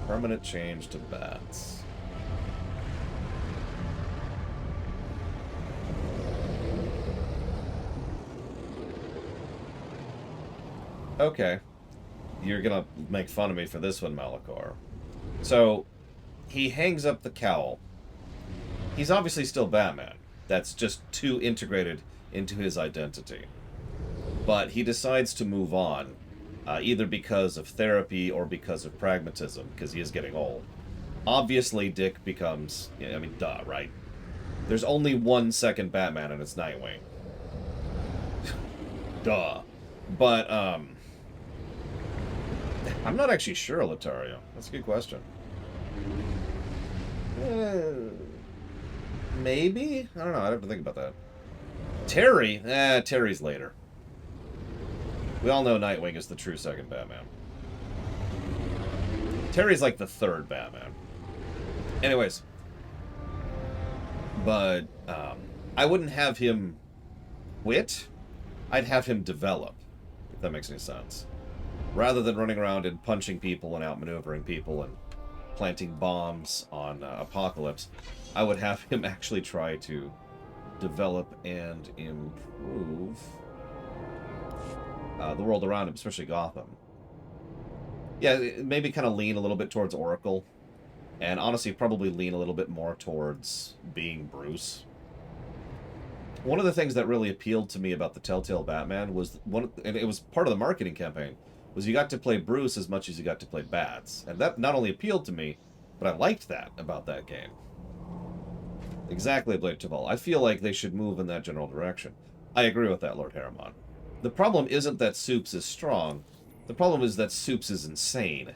Permanent change to Bats. Okay. You're gonna make fun of me for this one, Malachor. So, he hangs up the cowl. He's obviously still Batman. That's just too integrated into his identity. But he decides to move on, either because of therapy or because of pragmatism, because he is getting old. Obviously, Dick becomes... I mean, duh, right? There's only one second Batman, and it's Nightwing. Duh. But, I'm not actually sure, Lothario. That's a good question. Maybe? I don't know. I'd have to think about that. Terry? Terry's later. We all know Nightwing is the true second Batman. Terry's like the third Batman. Anyways. But, I wouldn't have him quit. I'd have him develop, if that makes any sense. Rather than running around and punching people and outmaneuvering people and planting bombs on Apocalypse, I would have him actually try to develop and improve the world around him, especially Gotham. Yeah, maybe kind of lean a little bit towards Oracle, and honestly probably lean a little bit more towards being Bruce. One of the things that really appealed to me about the Telltale Batman was, and it was part of the marketing campaign, was you got to play Bruce as much as you got to play Bats. And that not only appealed to me, but I liked that about that game. Exactly, Blade Taval. I feel like they should move in that general direction. I agree with that, Lord Harriman. The problem isn't that Supes is strong. The problem is that Supes is insane.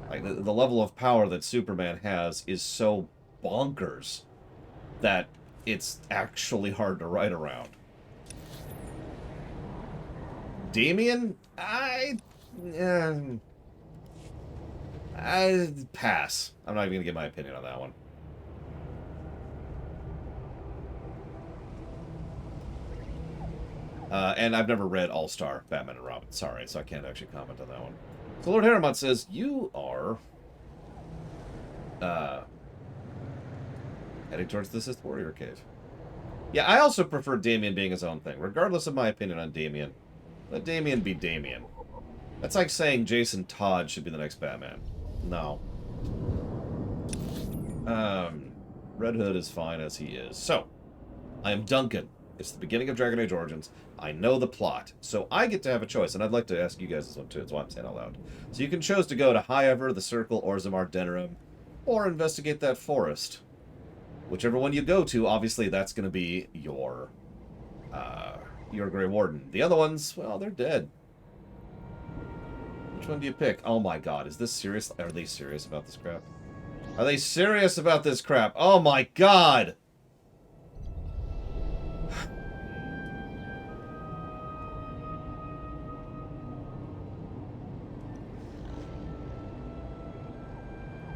Like, the level of power that Superman has is so bonkers that it's actually hard to write around. Damian? I pass. I'm not even gonna give my opinion on that one. And I've never read All-Star Batman and Robin. Sorry, so I can't actually comment on that one. So Lord Harriman says, you are heading towards the Sith Warrior Cave. Yeah, I also prefer Damian being his own thing, regardless of my opinion on Damian. Let Damian be Damian. That's like saying Jason Todd should be the next Batman. No. Red Hood is fine as he is. So, I am Duncan. It's the beginning of Dragon Age Origins. I know the plot. So I get to have a choice, and I'd like to ask you guys this one too. That's why I'm saying out loud. So you can choose to go to Highever, the Circle, Orzammar Denerim, or investigate that forest. Whichever one you go to, obviously that's going to be your Grey Warden. The other ones, well, they're dead. Which one do you pick? Oh my god, is this serious? Are they serious about this crap? Are they serious about this crap? Oh my god!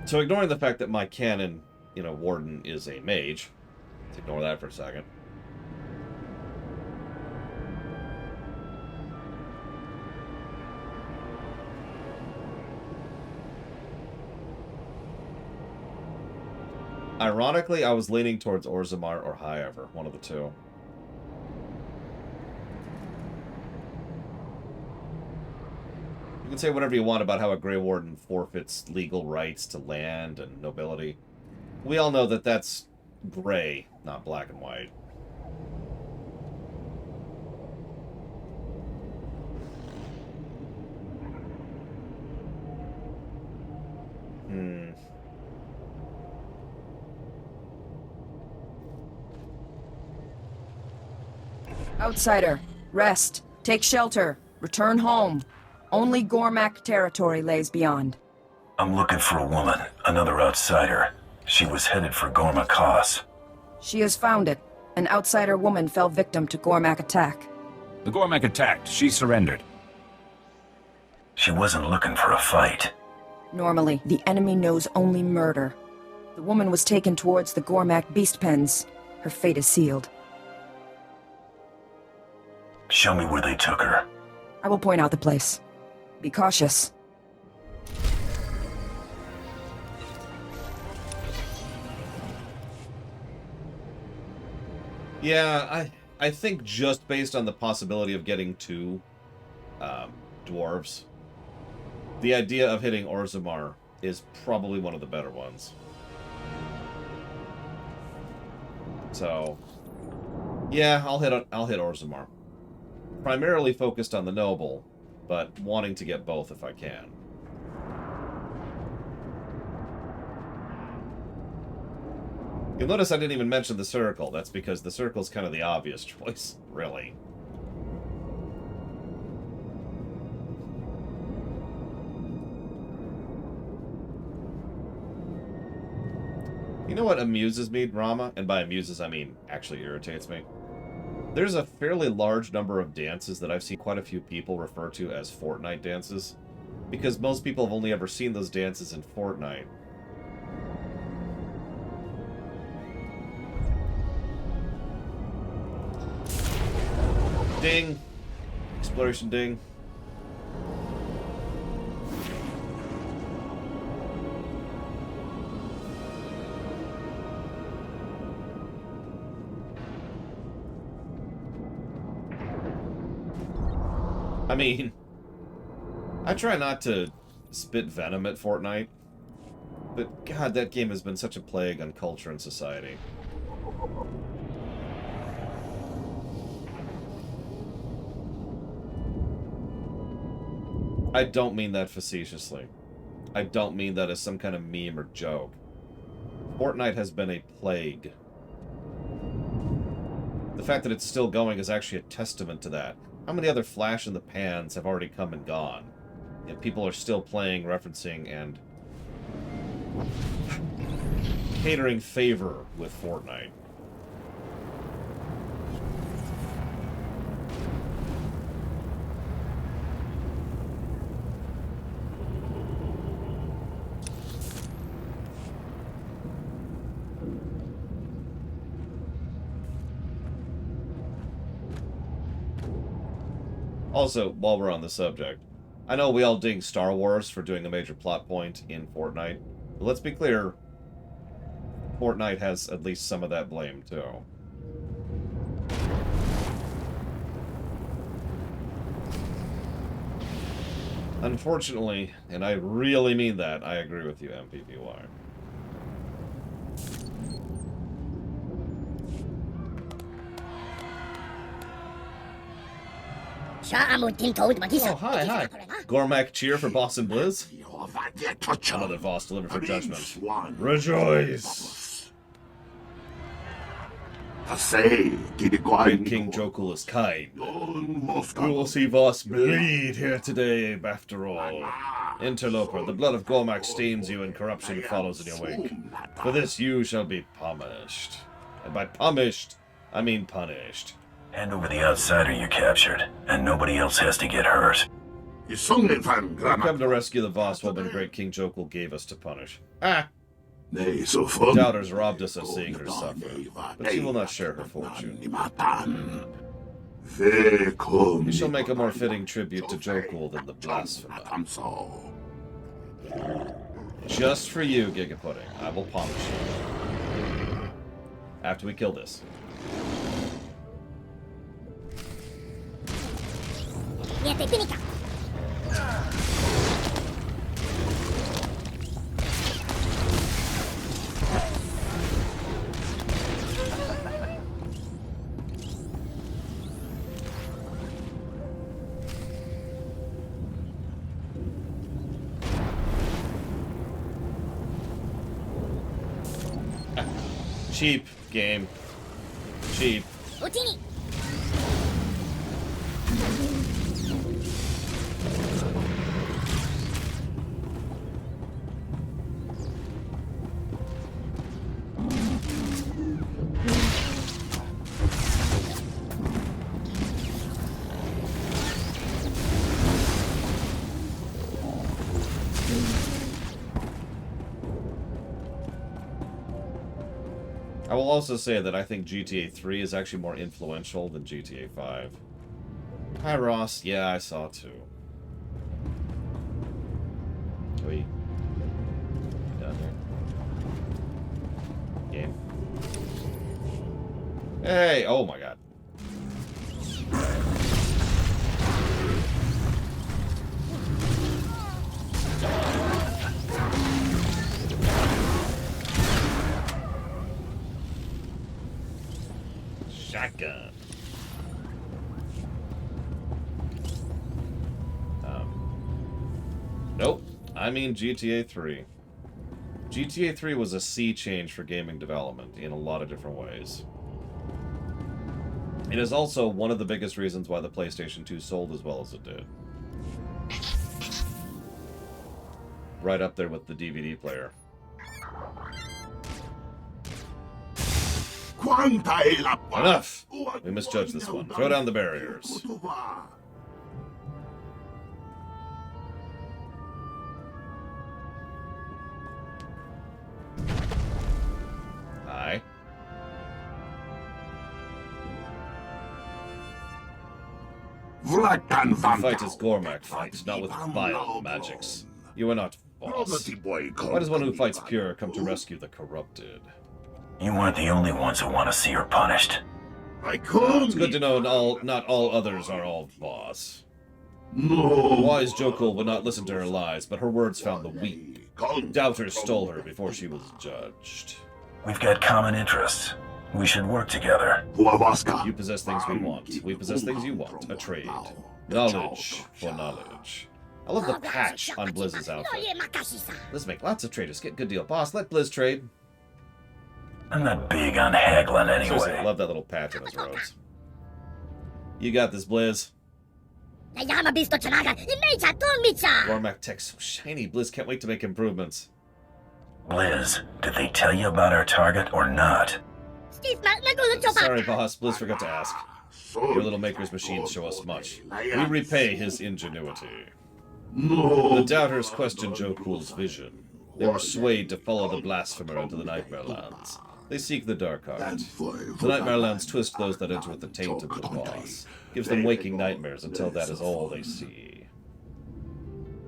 So ignoring the fact that my canon, Warden is a mage, let's ignore that for a second. Ironically, I was leaning towards Orzammar or Highever, one of the two. You can say whatever you want about how a Grey Warden forfeits legal rights to land and nobility. We all know that that's gray, not black and white. Outsider, rest, take shelter, return home. Only Gormac territory lays beyond. I'm looking for a woman, another outsider. She was headed for Gormac Haas. She has found it. An outsider woman fell victim to Gormac attack. The Gormac attacked. She surrendered. She wasn't looking for a fight. Normally, the enemy knows only murder. The woman was taken towards the Gormac beast pens. Her fate is sealed. Show me where they took her. I will point out the place. Be cautious. Yeah, I think just based on the possibility of getting 2 dwarves, the idea of hitting Orzammar is probably one of the better ones. So, yeah, I'll hit Orzammar. Primarily focused on the noble, but wanting to get both if I can. You'll notice I didn't even mention the circle. That's because the circle's kind of the obvious choice, really. You know what amuses me, Rama? And by amuses, I mean actually irritates me. There's a fairly large number of dances that I've seen quite a few people refer to as Fortnite dances, because most people have only ever seen those dances in Fortnite. Ding! Exploration ding. I mean, I try not to spit venom at Fortnite, but God, that game has been such a plague on culture and society. I don't mean that facetiously. I don't mean that as some kind of meme or joke. Fortnite has been a plague. The fact that it's still going is actually a testament to that. How many other flash in the pans have already come and gone? Yet people are still playing, referencing, and catering favor with Fortnite. Also, while we're on the subject, I know we all ding Star Wars for doing a major plot point in Fortnite, but let's be clear, Fortnite has at least some of that blame, too. Unfortunately, and I really mean that, I agree with you, MPPY. Oh, hi. Gormac cheer for Boss and Blizz? Another Voss delivered for judgment. Rejoice! Great King Jokul is kind. We will see Voss bleed here today, after all. Interloper, the blood of Gormac stains you and corruption follows in your wake. For this you shall be punished. And by punished, I mean punished. Hand over the outsider you captured, and nobody else has to get hurt. We've come to rescue the Voss woman Great King Jokul gave us to punish. Ah! Doubters robbed us of seeing her suffer, but she will not share her fortune. We shall make a more fitting tribute to Jokul than the blasphemer. Just for you, Gigapudding, I will punish you. After we kill this. Cheap game. Cheap. I will also say that I think GTA 3 is actually more influential than GTA 5. Hi, Ross. Yeah, I saw too. We down there. Game. Hey! Oh my god. Nope. I mean GTA 3. GTA 3 was a sea change for gaming development in a lot of different ways. It is also one of the biggest reasons why the PlayStation 2 sold as well as it did. Right up there with the DVD player. Enough! We misjudged this one. Throw down the barriers. Hi. The fight is Gormac fight, not with vile magics. You are not boss. Why does one who fights pure come to rescue the corrupted? You aren't the only ones who want to see her punished. It's good to know not all others are all boss. Wise Jokul would not listen to her lies, but her words found the weak. Doubters stole her before she was judged. We've got common interests. We should work together. You possess things we want. We possess things you want. A trade. Knowledge for knowledge. I love the patch on Blizz's outfit. Let's make lots of traders. Get good deal. Boss, let Blizz trade. I'm not big on haggling anyway. Seriously, I love that little patch on his robes. You got this, Blizz. Gormac tech's so shiny. Blizz can't wait to make improvements. Blizz, did they tell you about our target or not? Sorry, boss. Blizz forgot to ask. Your little maker's machines show us much. We repay his ingenuity. The doubters questioned Jokul's vision. They were swayed to follow the blasphemer into the Nightmare Lands. They seek the Dark Art. The Nightmare Lands twist those that enter with the taint of the boss. Gives them waking nightmares until that is all they see.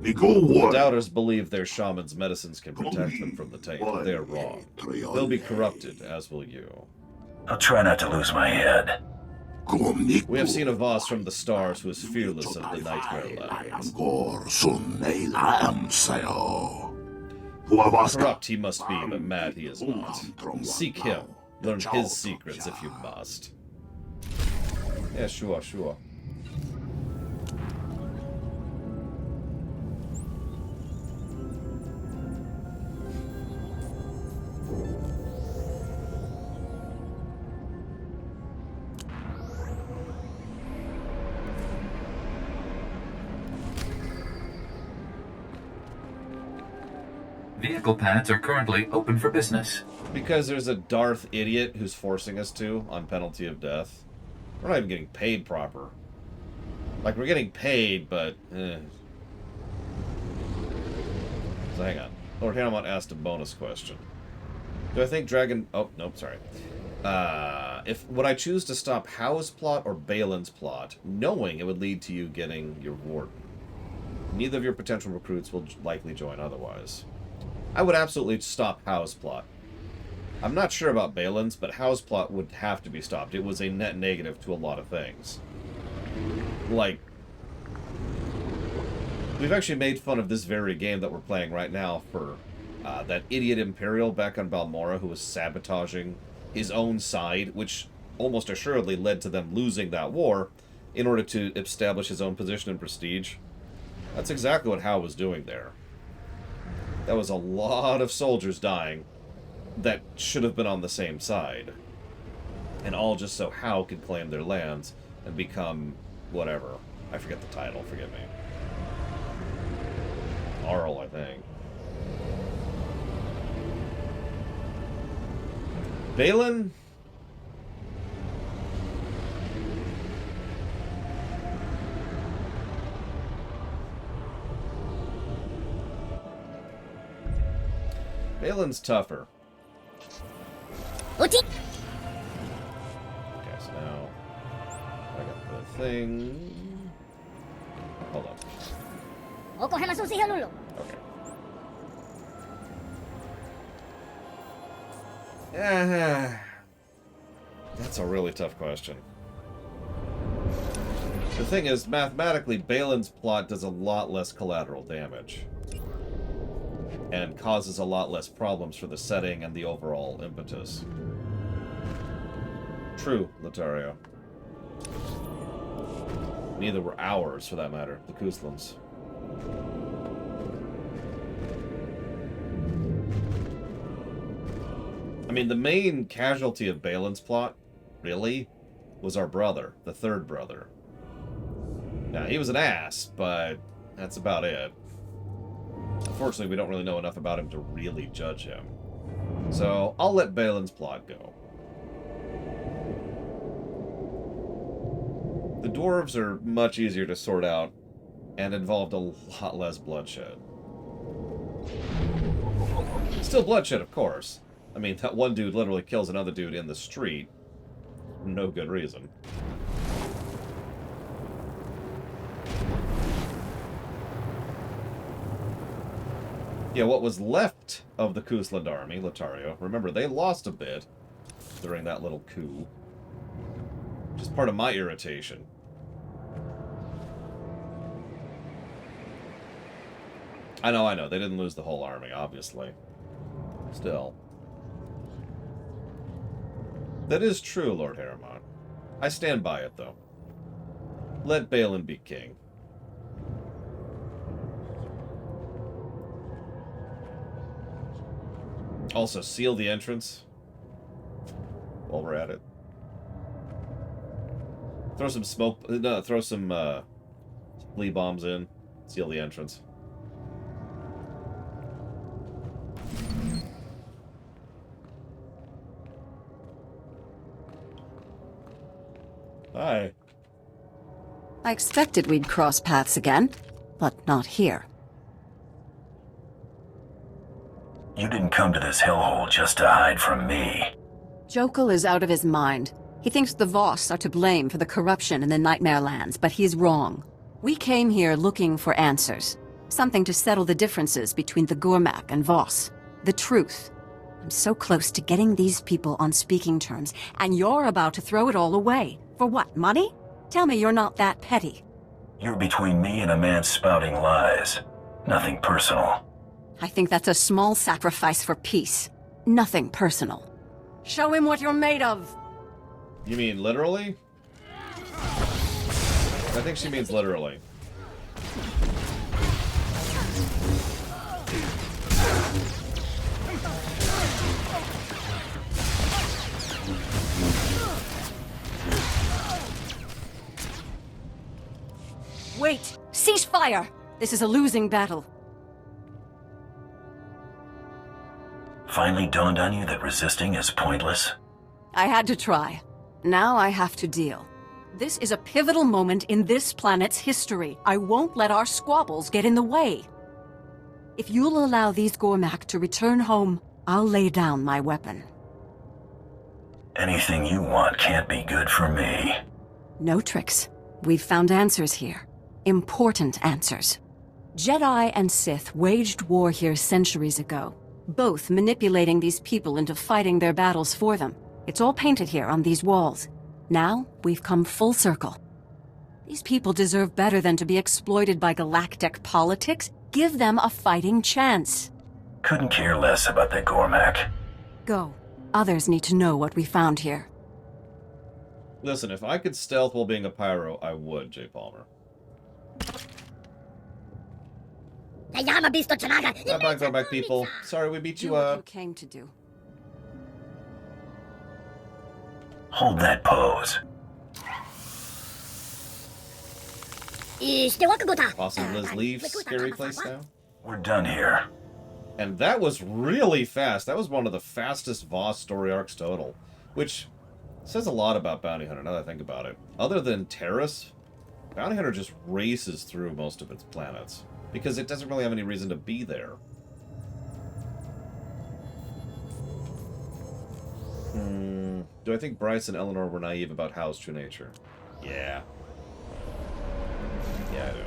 The doubters believe their shaman's medicines can protect them from the taint, but they are wrong. They'll be corrupted, as will you. I'll try not to lose my head. We have seen a Voss from the stars who is fearless of the Nightmare Lands. Corrupt he must be, but mad he is not. Seek him. Learn his secrets if you must. Yeah, sure, sure. Vehicle paths are currently open for business. Because there's a Darth idiot who's forcing us to, on penalty of death. We're not even getting paid proper. Like, we're getting paid, but... So hang on. Lord Hammond asked a bonus question. Do I think Dragon... Oh, nope, sorry. Would I choose to stop Howe's plot or Balin's plot, knowing it would lead to you getting your warden? Neither of your potential recruits will likely join otherwise. I would absolutely stop Howe's plot. I'm not sure about Balin's, but Howe's plot would have to be stopped. It was a net negative to a lot of things. Like, we've actually made fun of this very game that we're playing right now for that idiot Imperial back on Balmora who was sabotaging his own side, which almost assuredly led to them losing that war in order to establish his own position and prestige. That's exactly what Howe was doing there. That was a lot of soldiers dying that should have been on the same side. And all just so Howe could claim their lands and become whatever. I forget the title, forgive me. Arl, I think. Balin? Balin's tougher. Okay, so now I got the thing. Hold on. Okay. That's a really tough question. The thing is, mathematically, Balin's plot does a lot less collateral damage. And causes a lot less problems for the setting and the overall impetus. True, Lotario. Neither were ours, for that matter, the Kuslans. I mean, the main casualty of Balin's plot, really, was our brother, the third brother. Now, he was an ass, but that's about it. Unfortunately, we don't really know enough about him to really judge him. So, I'll let Balin's plot go. The dwarves are much easier to sort out and involved a lot less bloodshed. Still bloodshed, of course. I mean, that one dude literally kills another dude in the street for no good reason. Yeah, what was left of the Kusland army, Lothario, remember, they lost a bit during that little coup. Which is part of my irritation. I know, they didn't lose the whole army, obviously. Still. That is true, Lord Harriman. I stand by it, though. Let Balin be king. Also, seal the entrance while we're at it. Throw some smoke, throw some flea bombs in. Seal the entrance. Hi. I expected we'd cross paths again, but not here. You didn't come to this hellhole just to hide from me. Jokul is out of his mind. He thinks the Voss are to blame for the corruption in the Nightmare Lands, but he's wrong. We came here looking for answers. Something to settle the differences between the Gormac and Voss. The truth. I'm so close to getting these people on speaking terms, and you're about to throw it all away. For what, money? Tell me you're not that petty. You're between me and a man spouting lies. Nothing personal. I think that's a small sacrifice for peace. Nothing personal. Show him what you're made of. You mean literally? I think she means literally. Wait! Cease fire! This is a losing battle. Finally dawned on you that resisting is pointless? I had to try. Now I have to deal. This is a pivotal moment in this planet's history. I won't let our squabbles get in the way. If you'll allow these Gormac to return home, I'll lay down my weapon. Anything you want can't be good for me. No tricks. We've found answers here. Important answers. Jedi and Sith waged war here centuries ago, both manipulating these people into fighting their battles for them. It's all painted here on these walls. Now, we've come full circle. These people deserve better than to be exploited by galactic politics. Give them a fighting chance. Couldn't care less about the Gormac. Go. Others need to know what we found here. Listen, if I could stealth while being a pyro, I would, J. Palmer. Go back, people. Sorry we beat you up. Do what you came to do. Hold that pose. Awesome. Liz leaves scary place now. We're done here. And that was really fast. That was one of the fastest Voss story arcs total. Which says a lot about Bounty Hunter, now that I think about it. Other than Terrace, Bounty Hunter just races through most of its planets. Because it doesn't really have any reason to be there. Do I think Bryce and Eleanor were naive about Hal's true nature? Yeah. Yeah, I do.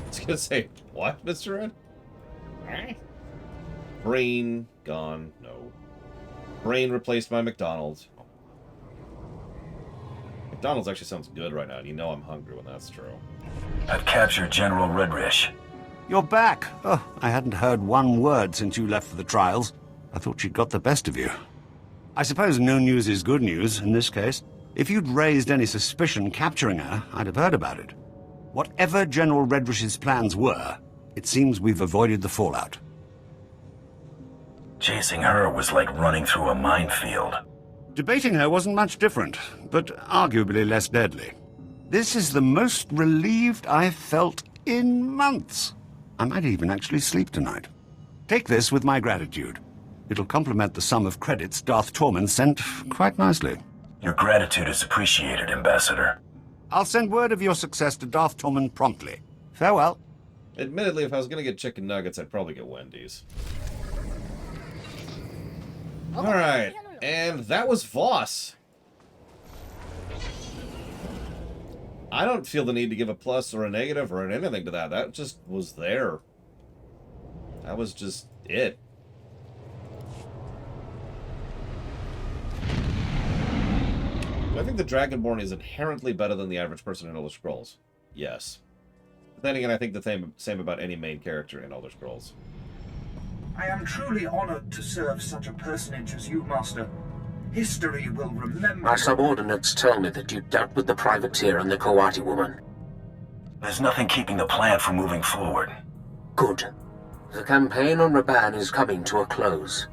I was gonna say, what, Mr. Ed? Brain gone. No. Brain replaced by McDonald's. McDonald's actually sounds good right now, and you know I'm hungry when that's true. I've captured General Redrich. You're back. Oh, I hadn't heard one word since you left for the trials. I thought she'd got the best of you. I suppose no news is good news in this case. If you'd raised any suspicion capturing her, I'd have heard about it. Whatever General Redrich's plans were, it seems we've avoided the fallout. Chasing her was like running through a minefield. Debating her wasn't much different, but arguably less deadly. This is the most relieved I've felt in months. I might even actually sleep tonight. Take this with my gratitude. It'll complement the sum of credits Darth Tormen sent quite nicely. Your gratitude is appreciated, Ambassador. I'll send word of your success to Darth Tormen promptly. Farewell. Admittedly, if I was going to get chicken nuggets, I'd probably get Wendy's. Alright, and that was Voss. I don't feel the need to give a plus or a negative or anything to that. That just was there. That was just it. I think the Dragonborn is inherently better than the average person in Elder Scrolls. Yes. But then again, I think the same about any main character in Elder Scrolls. I am truly honored to serve such a personage as you, Master. History will remember... My subordinates tell me that you dealt with the privateer and the Coati woman. There's nothing keeping the plan from moving forward. Good. The campaign on Raban is coming to a close.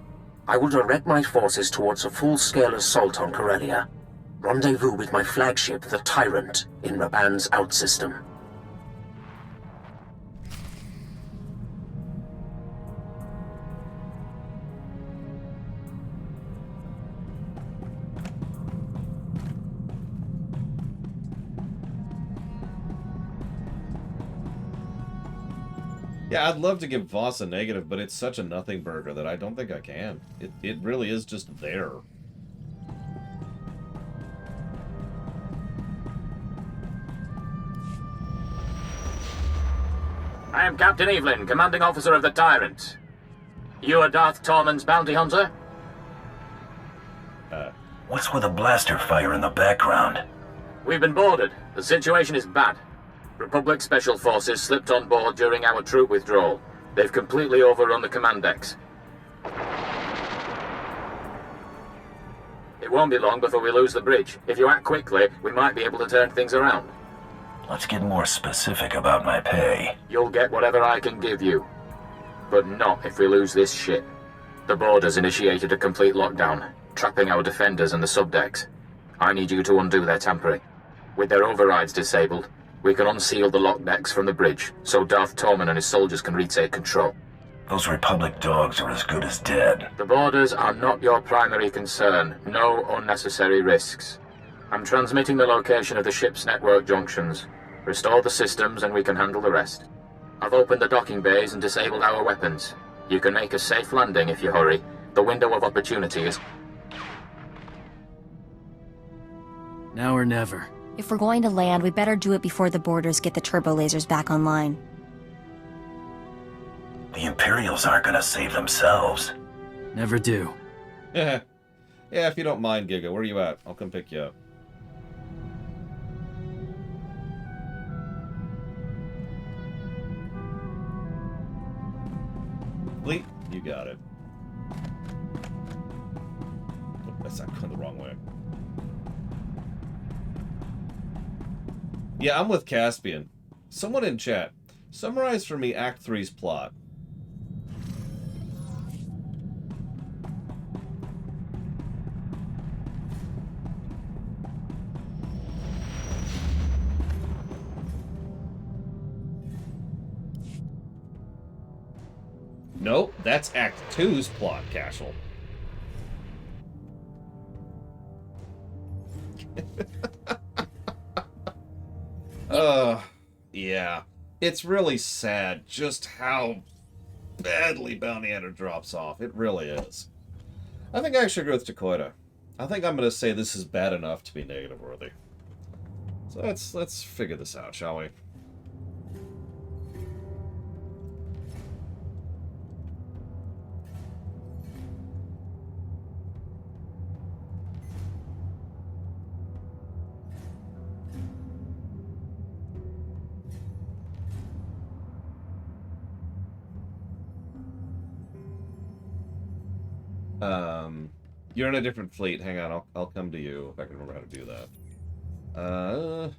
I will direct my forces towards a full-scale assault on Corellia. Rendezvous with my flagship, the Tyrant, in Raban's outsystem. Yeah, I'd love to give Voss a negative, but it's such a nothing burger that I don't think I can. It really is just there. I am Captain Evelyn, commanding officer of the Tyrant. You are Darth Tormen's bounty hunter? What's with a blaster fire in the background? We've been boarded. The situation is bad. Republic Special Forces slipped on board during our troop withdrawal. They've completely overrun the command decks. It won't be long before we lose the bridge. If you act quickly, we might be able to turn things around. Let's get more specific about my pay. You'll get whatever I can give you. But not if we lose this ship. The boarders initiated a complete lockdown, trapping our defenders and the subdecks. I need you to undo their tampering. With their overrides disabled, we can unseal the lock decks from the bridge, so Darth Tormen and his soldiers can retake control. Those Republic dogs are as good as dead. The borders are not your primary concern. No unnecessary risks. I'm transmitting the location of the ship's network junctions. Restore the systems and we can handle the rest. I've opened the docking bays and disabled our weapons. You can make a safe landing if you hurry. The window of opportunity is... Now or never. If we're going to land, we better do it before the boarders get the turbo lasers back online. The Imperials aren't gonna save themselves. Never do. Yeah, if you don't mind, Giga, where are you at? I'll come pick you up. Fleet, you got it. Oh, that's not going the wrong way. Yeah, I'm with Caspian. Someone in chat, summarize for me Act 3's plot. Nope, that's Act 2's plot, Cashel. Yeah. It's really sad just how badly Bounty Hunter drops off. It really is. I think I actually agree with Dakota. I think I'm going to say this is bad enough to be negative worthy. So let's figure this out, shall we? You're in a different fleet. Hang on, I'll come to you if I can remember how to do that.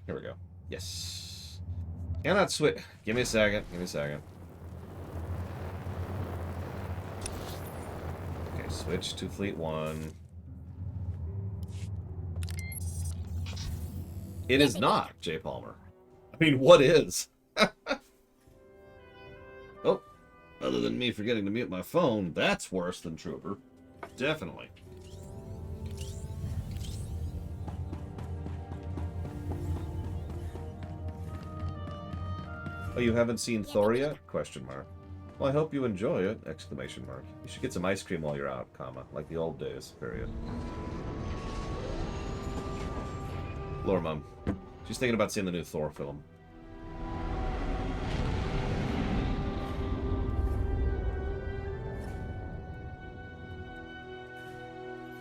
Here we go. Yes. Cannot switch. Give me a second. Give me a second. Switch to Fleet 1. It is not, J. Palmer. I mean, what is? Oh, other than me forgetting to mute my phone, that's worse than Trooper. Definitely. Oh, you haven't seen Thor yet? Question mark. Well, I hope you enjoy it! Exclamation mark. You should get some ice cream while you're out, comma. Like the old days, period. Lore Mom. She's thinking about seeing the new Thor film.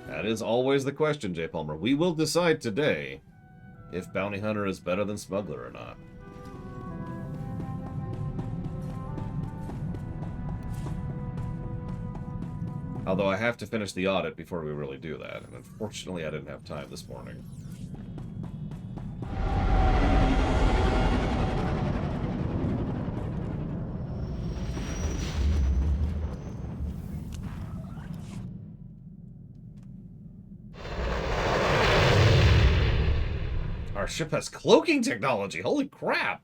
That is always the question, J. Palmer. We will decide today if Bounty Hunter is better than Smuggler or not. Although I have to finish the audit before we really do that, and unfortunately I didn't have time this morning. Our ship has cloaking technology! Holy crap!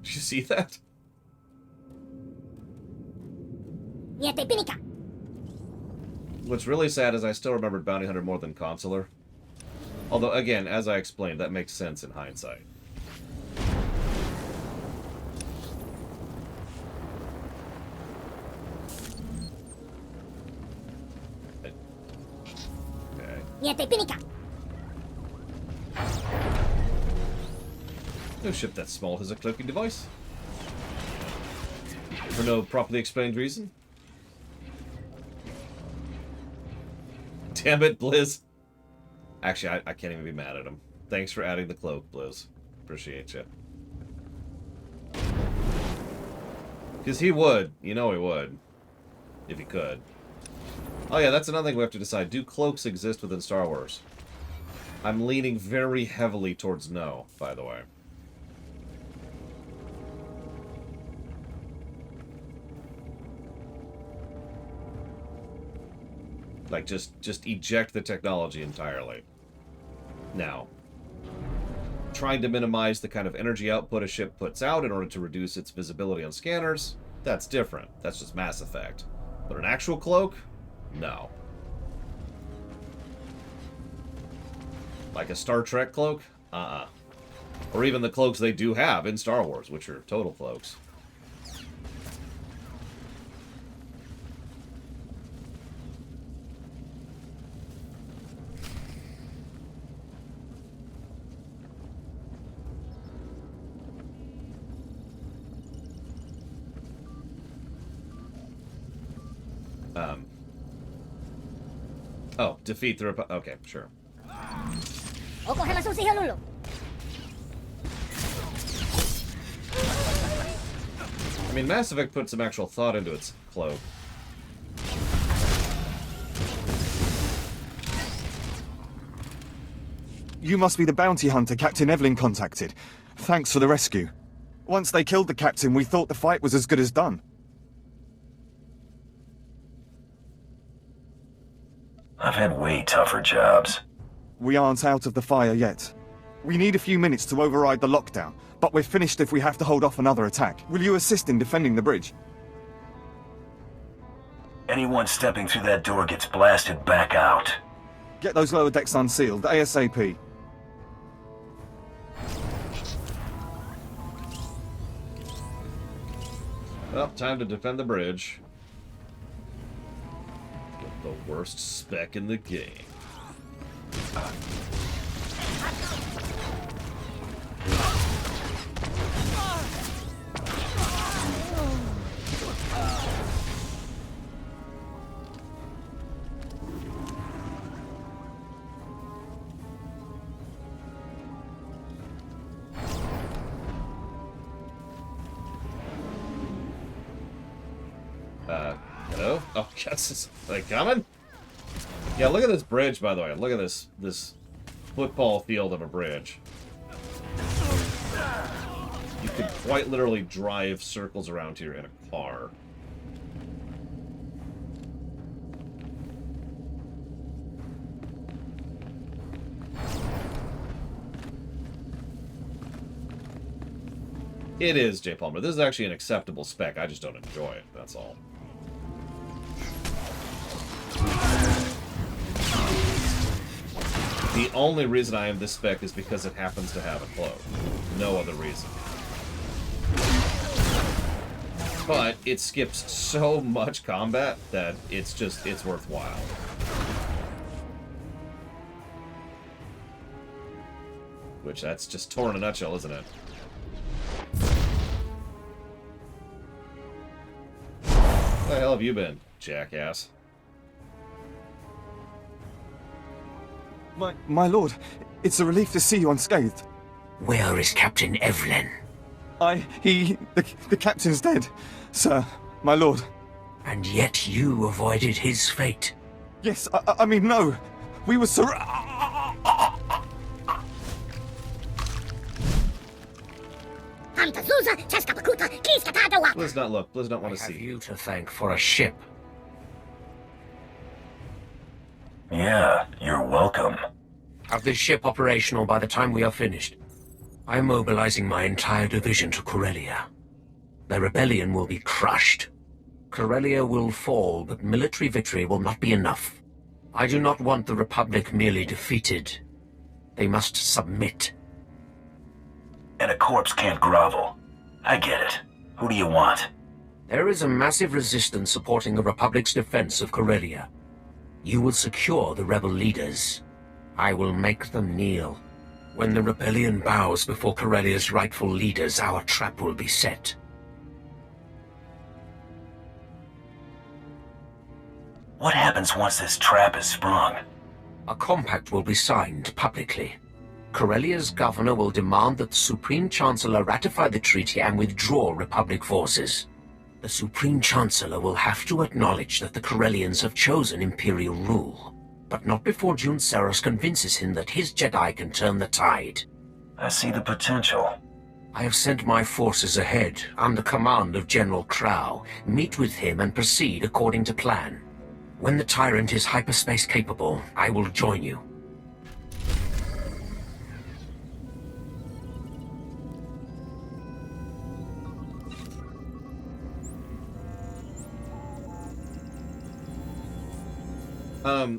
Did you see that? What's really sad is I still remembered Bounty Hunter more than Chancellor. Although, again, as I explained, that makes sense in hindsight. Okay. No ship that small has a cloaking device. For no properly explained reason. Damn it, Blizz. Actually, I can't even be mad at him. Thanks for adding the cloak, Blizz. Appreciate you. Because he would. You know he would. If he could. Oh yeah, that's another thing we have to decide. Do cloaks exist within Star Wars? I'm leaning very heavily towards no, by the way. Like, just eject the technology entirely. Now, trying to minimize the kind of energy output a ship puts out in order to reduce its visibility on scanners, that's different. That's just Mass Effect. But an actual cloak? No. Like a Star Trek cloak? Or even the cloaks they do have in Star Wars, which are total cloaks. Oh, defeat the okay, sure. I mean, Mass Effect put some actual thought into its cloak. You must be the bounty hunter Captain Evelyn contacted. Thanks for the rescue. Once they killed the captain, we thought the fight was as good as done. I've had way tougher jobs. We aren't out of the fire yet. We need a few minutes to override the lockdown, but we're finished if we have to hold off another attack. Will you assist in defending the bridge? Anyone stepping through that door gets blasted back out. Get those lower decks unsealed, ASAP. Well, time to defend the bridge. With the worst spec in the game. Hello? Oh, yes, are they coming? Yeah, look at this bridge, by the way. Look at this football field of a bridge. You could quite literally drive circles around here in a car. It is, J. Palmer. This is actually an acceptable spec. I just don't enjoy it. That's all. The only reason I have this spec is because it happens to have a cloak. No other reason. But it skips so much combat that it's worthwhile. Which, that's just Tor in a nutshell, isn't it? Where the hell have you been, jackass? My lord, it's a relief to see you unscathed. Where is Captain Evelyn? The captain's dead, sir, my lord. And yet you avoided his fate. Yes, I mean, no. We were Let's not look. Let's not want to see. I have you to thank for a ship. Yeah, you're welcome. Have this ship operational by the time we are finished. I am mobilizing my entire division to Corellia. The rebellion will be crushed. Corellia will fall, but military victory will not be enough. I do not want the Republic merely defeated. They must submit. And a corpse can't grovel. I get it. Who do you want? There is a massive resistance supporting the Republic's defense of Corellia. You will secure the rebel leaders. I will make them kneel. When the rebellion bows before Corellia's rightful leaders, our trap will be set. What happens once this trap is sprung? A compact will be signed publicly. Corellia's governor will demand that the Supreme Chancellor ratify the treaty and withdraw Republic forces. The Supreme Chancellor will have to acknowledge that the Corellians have chosen Imperial rule, but not before June Saros convinces him that his Jedi can turn the tide. I see the potential. I have sent my forces ahead, under command of General Crow. Meet with him and proceed according to plan. When the Tyrant is hyperspace capable, I will join you.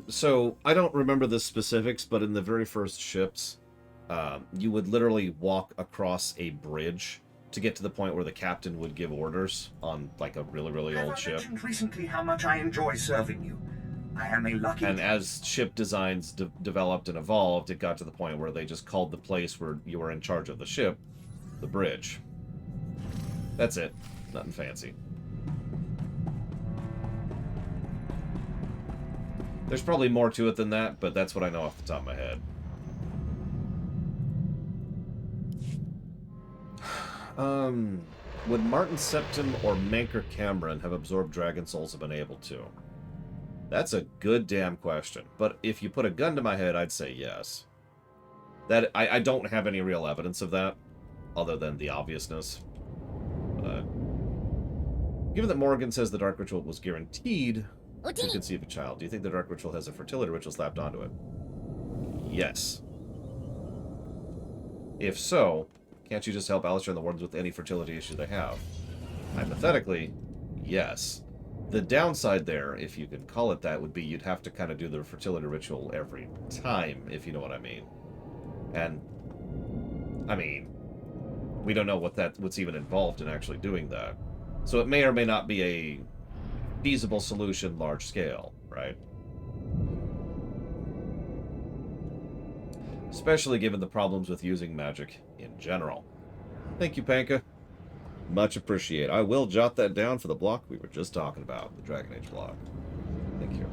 So, I don't remember the specifics, but in the very first ships, you would literally walk across a bridge to get to the point where the captain would give orders on, like, a really, really old ship. I mentioned recently how much I enjoy serving you. I am a lucky... And as ship designs developed and evolved, it got to the point where they just called the place where you were in charge of the ship the bridge. That's it. Nothing fancy. There's probably more to it than that, but that's what I know off the top of my head. Would Martin Septim or Manker Cameron have absorbed Dragon Souls have been able to? That's a good damn question. But if you put a gun to my head, I'd say yes. That I don't have any real evidence of that, other than the obviousness. Given that Morgan says the Dark Ritual was guaranteed to conceive a child, do you think the Dark Ritual has a fertility ritual slapped onto it? Yes. If so, can't you just help Alistair and the Wardens with any fertility issue they have? Hypothetically, yes. The downside there, if you can call it that, would be you'd have to kind of do the fertility ritual every time, if you know what I mean. And, I mean, we don't know what's even involved in actually doing that. So it may or may not be a feasible solution large scale, right? Especially given the problems with using magic in general. Thank you, Panka. Much appreciated. I will jot that down for the block we were just talking about, the Dragon Age block. Thank you.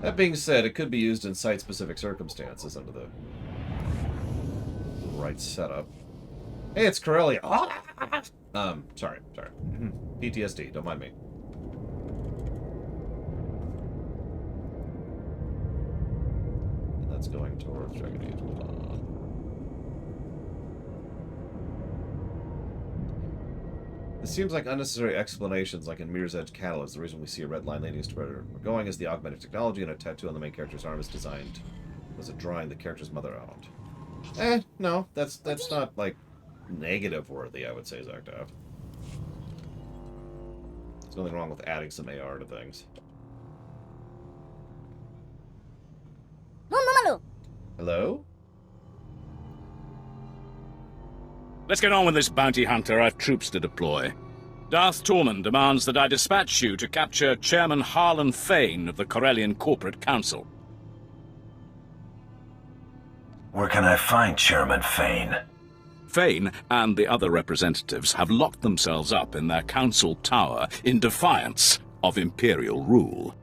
That being said, it could be used in site-specific circumstances under the right setup. Hey, it's Corellia. Sorry. PTSD, don't mind me. That's going towards Dragon Age. It seems like unnecessary explanations, like in Mirror's Edge Catalyst. The reason we see a red line leading us to where we're going is the augmented technology, and a tattoo on the main character's arm is designed Was it drawing the character's mother out? No, that's not, like, negative worthy, I would say, Zagdav. There's nothing wrong with adding some AR to things. Hello? Let's get on with this, bounty hunter. I've troops to deploy. Darth Tormen demands that I dispatch you to capture Chairman Harlan Feign of the Corellian Corporate Council. Where can I find Chairman Feign? Feign and the other representatives have locked themselves up in their council tower in defiance of Imperial rule.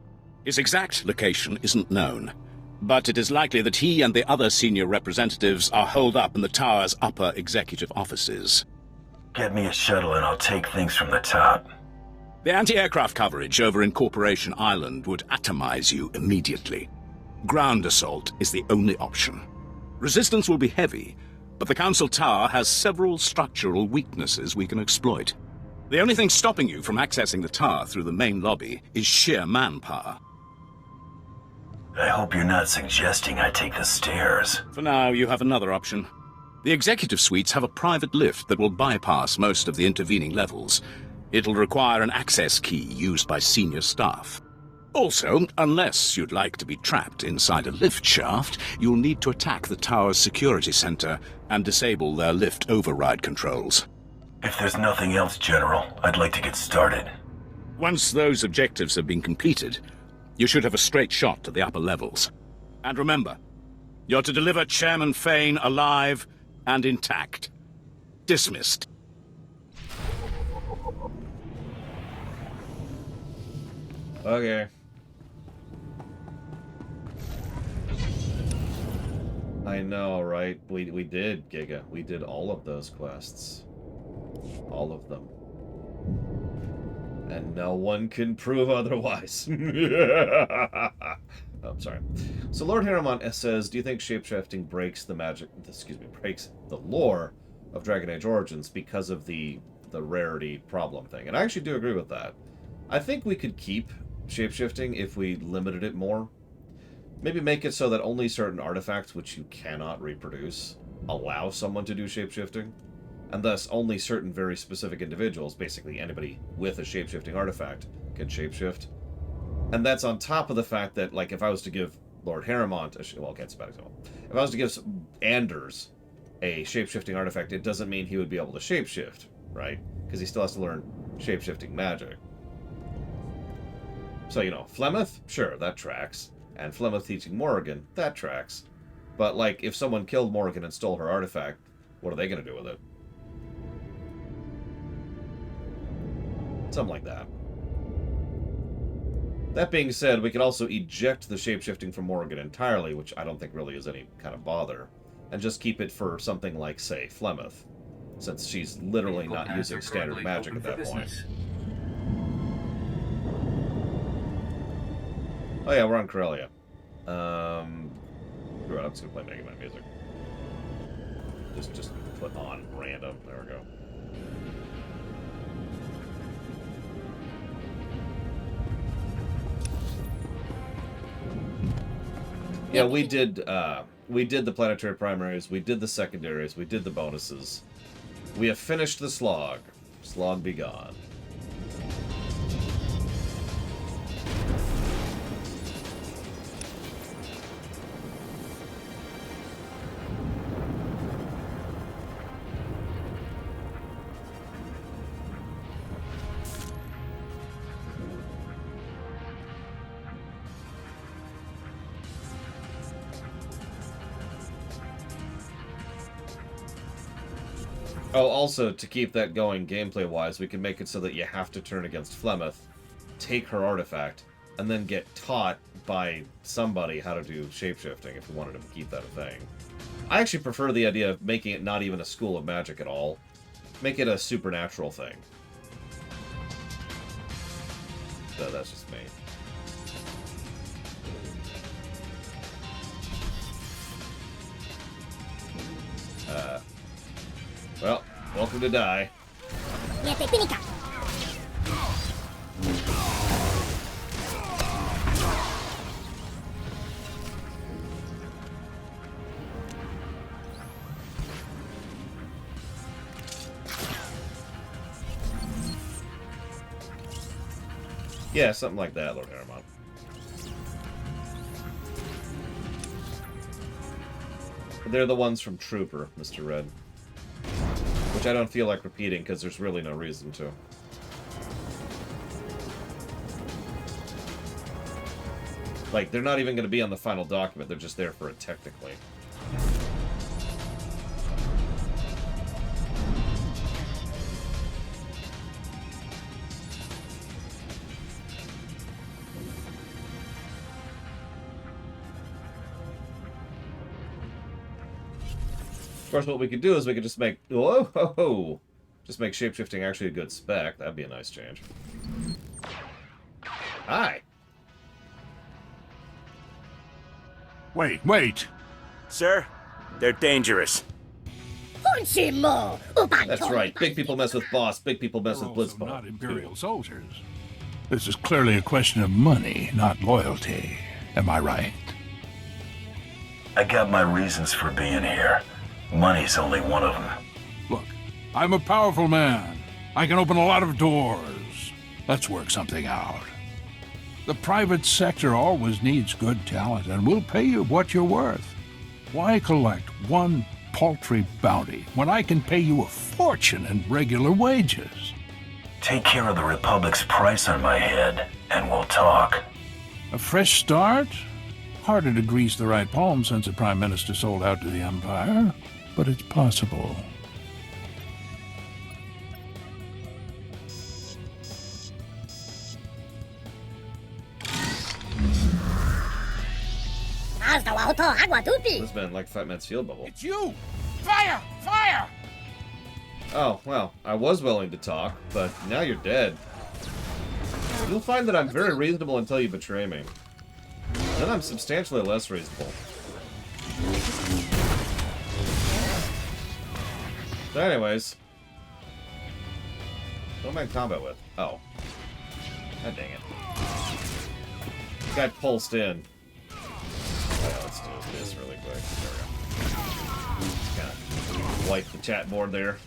His exact location isn't known, but it is likely that he and the other senior representatives are holed up in the tower's upper executive offices. Get me a shuttle and I'll take things from the top. The anti-aircraft coverage over Incorporation Island would atomize you immediately. Ground assault is the only option. Resistance will be heavy, but the Council Tower has several structural weaknesses we can exploit. The only thing stopping you from accessing the tower through the main lobby is sheer manpower. I hope you're not suggesting I take the stairs. For now, you have another option. The executive suites have a private lift that will bypass most of the intervening levels. It'll require an access key used by senior staff. Also, unless you'd like to be trapped inside a lift shaft, you'll need to attack the tower's security center and disable their lift override controls. If there's nothing else, General, I'd like to get started. Once those objectives have been completed, you should have a straight shot to the upper levels. And remember, you're to deliver Chairman Feign alive and intact. Dismissed. Okay. I know, right? We did, Giga. We did all of those quests. All of them. And no one can prove otherwise. Oh, I'm sorry. So Lord Harrimont says, do you think shapeshifting breaks the breaks the lore of Dragon Age Origins because of the rarity problem thing? And I actually do agree with that. I think we could keep shapeshifting if we limited it more. Maybe make it so that only certain artifacts which you cannot reproduce allow someone to do shapeshifting. And thus, only certain very specific individuals, basically anybody with a shapeshifting artifact, can shapeshift. And that's on top of the fact that, like, if I was to give Lord Harrimont well, okay, it's a bad example. If I was to give Anders a shapeshifting artifact, it doesn't mean he would be able to shapeshift, right? Because he still has to learn shapeshifting magic. So, you know, Flemeth, sure, that tracks. And Flemeth teaching Morrigan, that tracks. But, like, if someone killed Morrigan and stole her artifact, what are they going to do with it? Something like that. That being said, we could also eject the shapeshifting from Morrigan entirely, which I don't think really is any kind of bother, and just keep it for something like, say, Flemeth, since she's literally not using standard magic at that point. Oh yeah, we're on Corellia. I'm just gonna play Mega Man music. Just put on random. There we go. Yeah, we did the planetary primaries, we did the secondaries, we did the bonuses. We have finished the slog. Slog be gone. Oh, also, to keep that going gameplay-wise, we can make it so that you have to turn against Flemeth, take her artifact, and then get taught by somebody how to do shapeshifting if we wanted to keep that a thing. I actually prefer the idea of making it not even a school of magic at all. Make it a supernatural thing. So that's just me. Well, welcome to die. Yeah, something like that, Lord Harriman. They're the ones from Trooper, Mr. Red. Which I don't feel like repeating, because there's really no reason to. Like, they're not even going to be on the final document, they're just there for it technically. Of course, what we could do is we could just make... Whoa, ho, ho. Just make shapeshifting actually a good spec. That'd be a nice change. Hi. Wait. Sir, they're dangerous. That's right. Big people mess with boss. Big people mess with Blitzball. Not Imperial soldiers. This is clearly a question of money, not loyalty. Am I right? I got my reasons for being here. Money's only one of them. Look, I'm a powerful man. I can open a lot of doors. Let's work something out. The private sector always needs good talent, and we'll pay you what you're worth. Why collect one paltry bounty when I can pay you a fortune in regular wages? Take care of the Republic's price on my head, and we'll talk. A fresh start? Harder to grease the right palm since the Prime Minister sold out to the Empire, but it's possible. This man like Fat Man's field bubble. It's you! Fire! Fire! Oh, well, I was willing to talk, but now you're dead. You'll find that I'm very reasonable until you betray me. Then I'm substantially less reasonable. So anyways. What am I in combat with? Oh. God dang it. Guy pulsed in. Oh, let's do this really quick. There we go. Just kind of wipe the chat board there.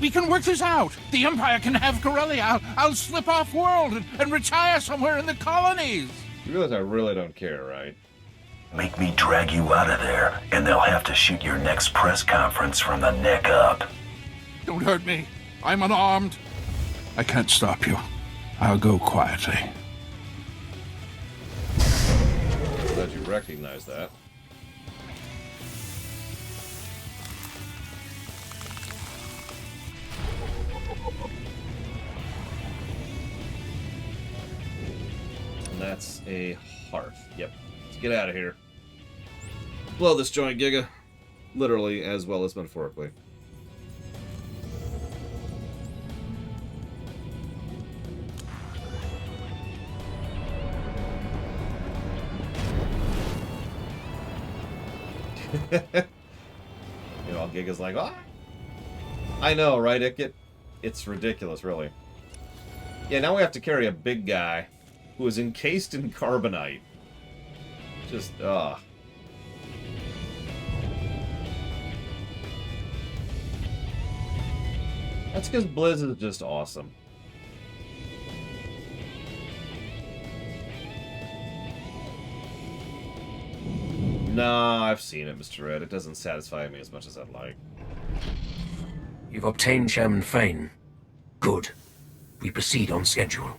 We can work this out. The Empire can have Corellia. I'll slip off world and retire somewhere in the colonies. You realize I really don't care, right? Make me drag you out of there, and they'll have to shoot your next press conference from the neck up. Don't hurt me. I'm unarmed. I can't stop you. I'll go quietly. Glad you recognize that. And that's a hearth. Yep. Let's get out of here. Blow this joint, Giga. Literally as well as metaphorically. You know, Giga's like, ah! I know, right, Ikit? It's ridiculous, really. Yeah, now we have to carry a big guy who is encased in carbonite. Just, That's because Blizz is just awesome. Nah, I've seen it, Mr. Red. It doesn't satisfy me as much as I'd like. You've obtained Chairman Feign. Good. We proceed on schedule.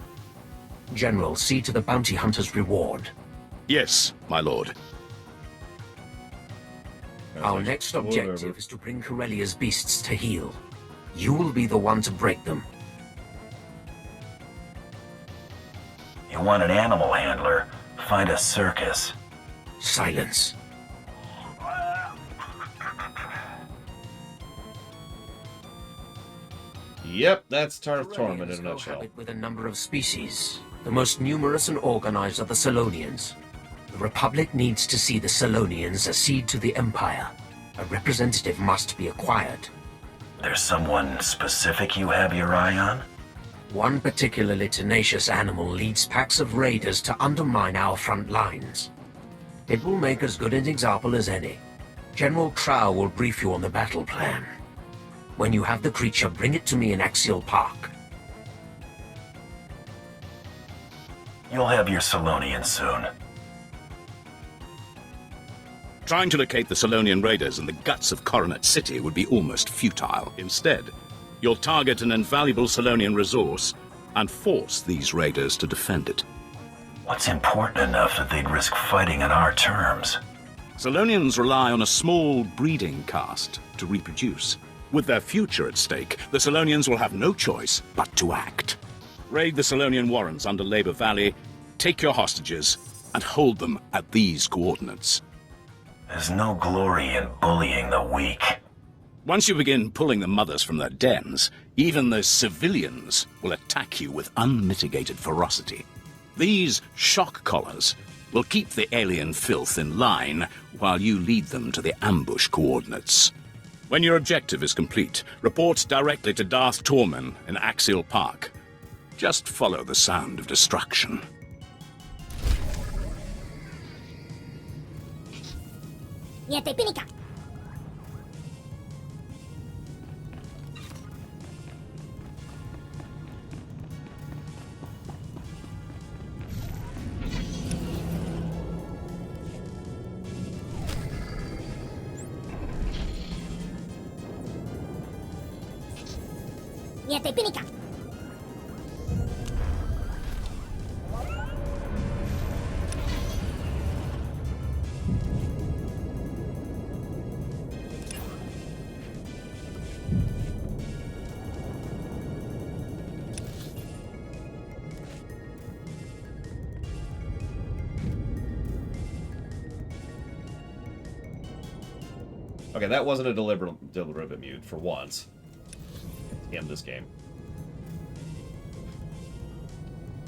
General, see to the bounty hunter's reward. Yes, my lord. Our next objective is to bring Corellia's beasts to heel. You will be the one to break them. You want an animal handler? Find a circus. Silence. Yep, that's Tormen in a nutshell. With a number of species. The most numerous and organized are the Salonians. The Republic needs to see the Salonians accede to the Empire. A representative must be acquired. There's someone specific you have your eye on? One particularly tenacious animal leads packs of raiders to undermine our front lines. It will make as good an example as any. General Trow will brief you on the battle plan. When you have the creature, bring it to me in Axial Park. You'll have your Salonians soon. Trying to locate the Salonian raiders in the guts of Coronet City would be almost futile. Instead, you'll target an invaluable Salonian resource and force these raiders to defend it. What's important enough that they'd risk fighting on our terms? Salonians rely on a small breeding caste to reproduce. With their future at stake, the Salonians will have no choice but to act. Raid the Salonian warrens under Labor Valley, take your hostages, and hold them at these coordinates. There's no glory in bullying the weak. Once you begin pulling the mothers from their dens, even the civilians will attack you with unmitigated ferocity. These shock collars will keep the alien filth in line while you lead them to the ambush coordinates. When your objective is complete, report directly to Darth Tormen in Axial Park. Just follow the sound of destruction. Niente pinica. Niente pinica. Okay, that wasn't a deliberate mute for once. In this game.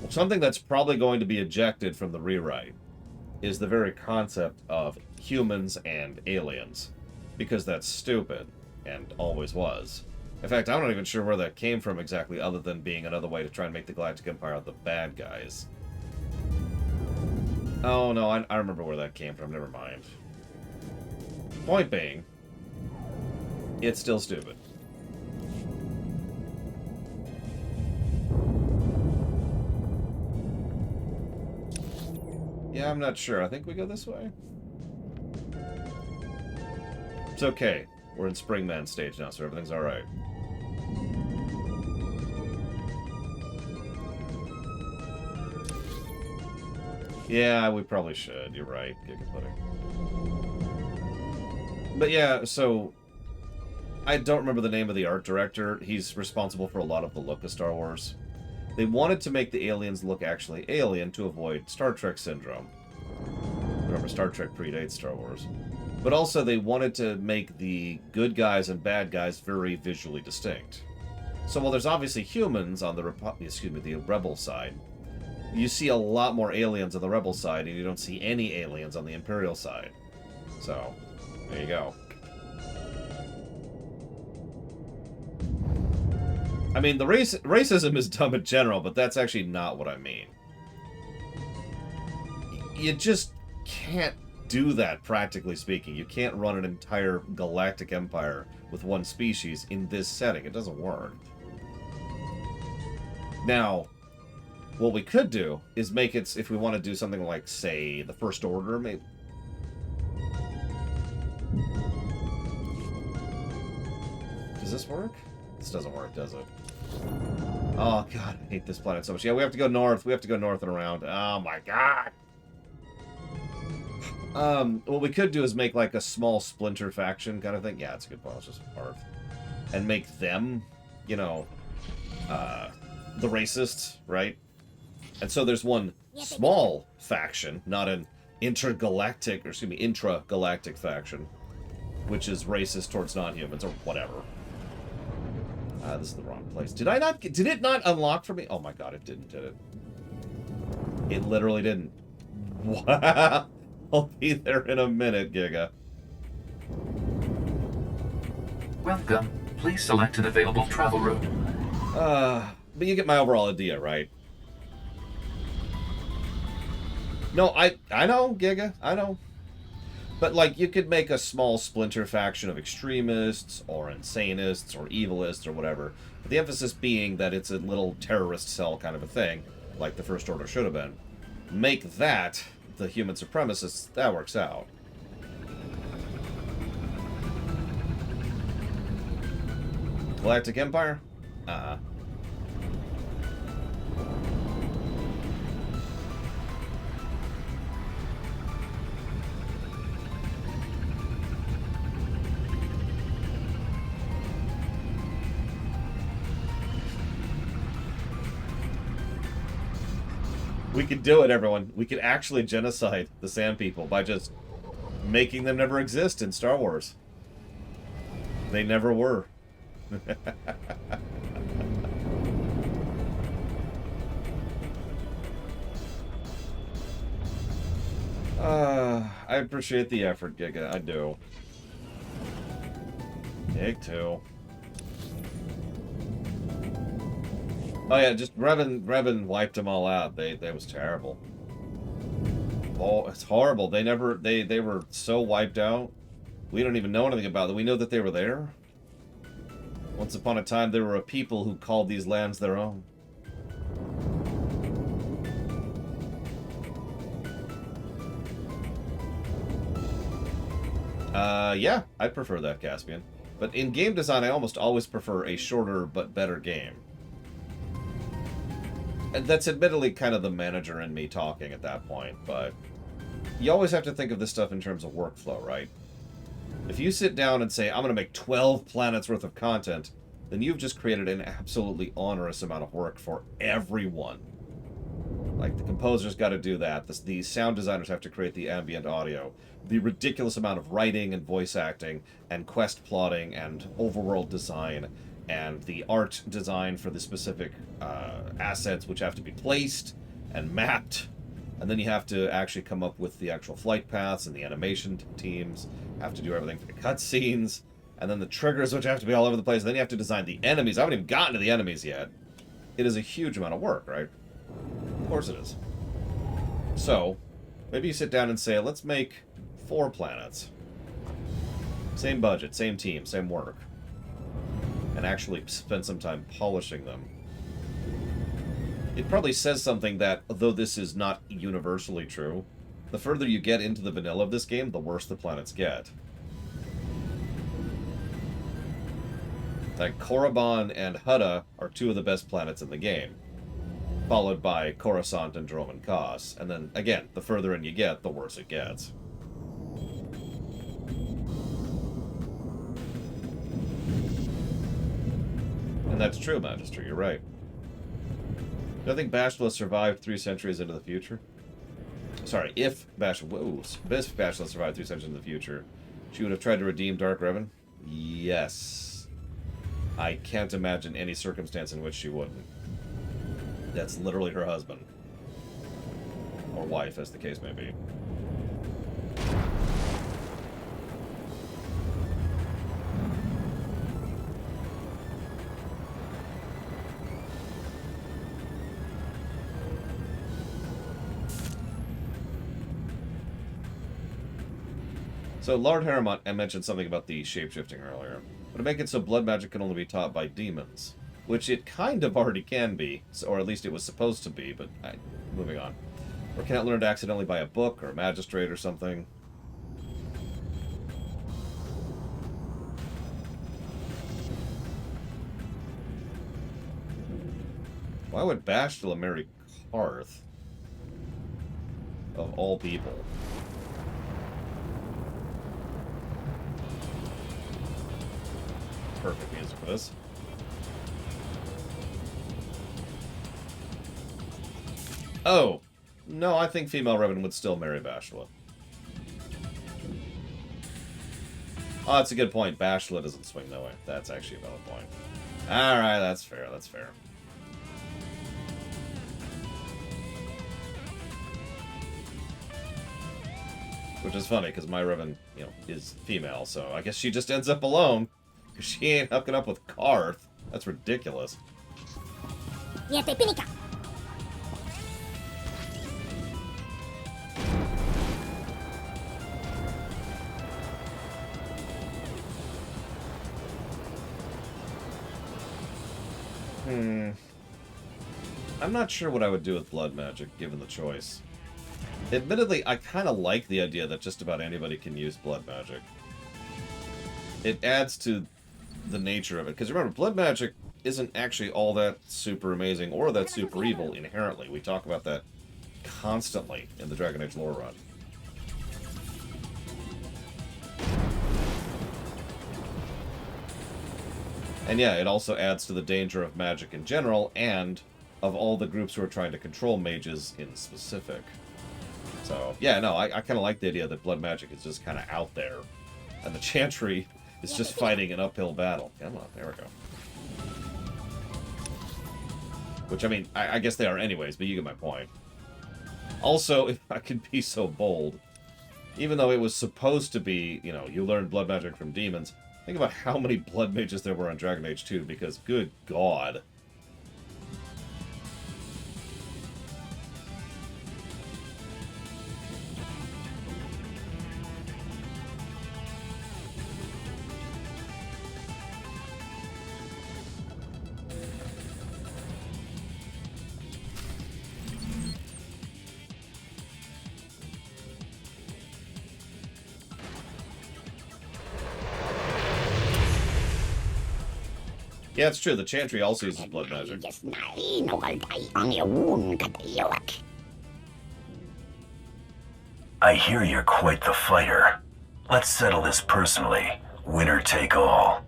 Well, something that's probably going to be ejected from the rewrite is the very concept of humans and aliens, because that's stupid, and always was. In fact, I'm not even sure where that came from exactly, other than being another way to try and make the Galactic Empire the bad guys. Oh no, I remember where that came from, never mind. Point being, it's still stupid. Yeah, I'm not sure. I think we go this way. It's okay. We're in Springman stage now, so everything's alright. Yeah, we probably should. You're right, Giga Pudding. But yeah, so... I don't remember the name of the art director. He's responsible for a lot of the look of Star Wars. They wanted to make the aliens look actually alien to avoid Star Trek syndrome. Remember, Star Trek predates Star Wars. But also they wanted to make the good guys and bad guys very visually distinct. So while there's obviously humans on the Rebel side, you see a lot more aliens on the Rebel side, and you don't see any aliens on the Imperial side. So, there you go. I mean, the racism is dumb in general, but that's actually not what I mean. You just can't do that, practically speaking. You can't run an entire galactic empire with one species in this setting. It doesn't work. Now, what we could do is make it, if we want to do something like, say, the First Order, maybe... Does this work? This doesn't work, does it? Oh, God, I hate this planet so much. Yeah, we have to go north. We have to go north and around. Oh, my God. What we could do is make, like, a small splinter faction kind of thing. Yeah, it's a good point. It's just hard. And make them, you know, the racists, right? And so there's one small faction, not an intragalactic faction, which is racist towards non-humans, or whatever. This is the wrong place. Did it not unlock for me? Oh my God, it didn't, did it? It literally didn't. Wow. I'll be there in a minute, Giga. Welcome. Please select an available travel route. But you get my overall idea, right? No, I know, Giga. I know. But, like, you could make a small splinter faction of extremists, or insanists, or evilists, or whatever. But the emphasis being that it's a little terrorist cell kind of a thing, like the First Order should have been. Make that the human supremacists, that works out. Galactic Empire? We could do it, everyone. We could actually genocide the Sand People by just making them never exist in Star Wars. They never were. I appreciate the effort, Giga. I do. Take two. Oh yeah, just Revan wiped them all out. They was terrible. Oh, it's horrible. They were so wiped out. We don't even know anything about them. We know that they were there. Once upon a time, there were a people who called these lands their own. Yeah, I prefer that, Caspian. But in game design, I almost always prefer a shorter but better game. And that's admittedly kind of the manager in me talking at that point, but you always have to think of this stuff in terms of workflow, right? If you sit down and say, I'm going to make 12 planets worth of content, then you've just created an absolutely onerous amount of work for everyone. Like, the composer's got to do that. The sound designers have to create the ambient audio. The ridiculous amount of writing and voice acting and quest plotting and overworld design and the art design for the specific assets which have to be placed and mapped. And then you have to actually come up with the actual flight paths, and the animation teams have to do everything for the cutscenes. And then the triggers, which have to be all over the place. And then you have to design the enemies. I haven't even gotten to the enemies yet. It is a huge amount of work, right? Of course it is. So, maybe you sit down and say, let's make 4 planets. Same budget, same team, same work. And actually spend some time polishing them. It probably says something that, though this is not universally true, the further you get into the vanilla of this game, the worse the planets get. Like, Korriban and Hutta are 2 of the best planets in the game, followed by Coruscant and Droman Kos. And then, again, the further in you get, the worse it gets. And that's true, Magister, you're right. Do I think Bashla survived 3 centuries into the future? Sorry, if Bashla survived 3 centuries into the future, she would have tried to redeem Dark Revan? Yes. I can't imagine any circumstance in which she wouldn't. That's literally her husband. Or wife, as the case may be. So, Lord Harrimont mentioned something about the shapeshifting earlier. But to make it so blood magic can only be taught by demons. Which it kind of already can be, or at least it was supposed to be, but moving on. Or can it learned accidentally by a book, or a magistrate, or something? Why would Bastila marry Karth? Of all people. Perfect music for this. Oh, no, I think female Revan would still marry Bashla. Oh, that's a good point. Bashla doesn't swing that way. That's actually a valid point. Alright, that's fair, that's fair. Which is funny, because my Revan, you know, is female, so I guess she just ends up alone. Because she ain't hooking up with Karth. That's ridiculous. I'm not sure what I would do with blood magic, given the choice. Admittedly, I kind of like the idea that just about anybody can use blood magic. It adds to the nature of it. Because remember, blood magic isn't actually all that super amazing or that super evil inherently. We talk about that constantly in the Dragon Age lore run. And yeah, it also adds to the danger of magic in general, and of all the groups who are trying to control mages in specific. So, yeah, no, I kind of like the idea that blood magic is just kind of out there. And the Chantry is just fighting an uphill battle. Come on, there we go. Which, I mean, I guess they are anyways, but you get my point. Also, if I could be so bold, even though it was supposed to be, you know, you learn blood magic from demons, think about how many blood mages there were on Dragon Age 2, because good God. Yeah, it's true. The Chantry also uses blood magic. I hear you're quite the fighter. Let's settle this personally. Winner take all.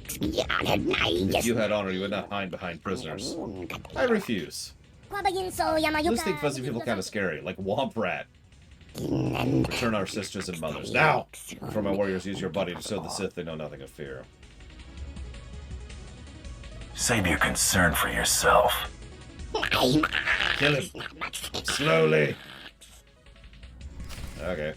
If you had honor, you would not hide behind prisoners. I refuse. Those think fuzzy people kind of scary, like Womp Rat. Return our sisters and mothers. Now! Before my warriors use your body to show the Sith they know nothing of fear. Save your concern for yourself. Kill him. Slowly. Okay.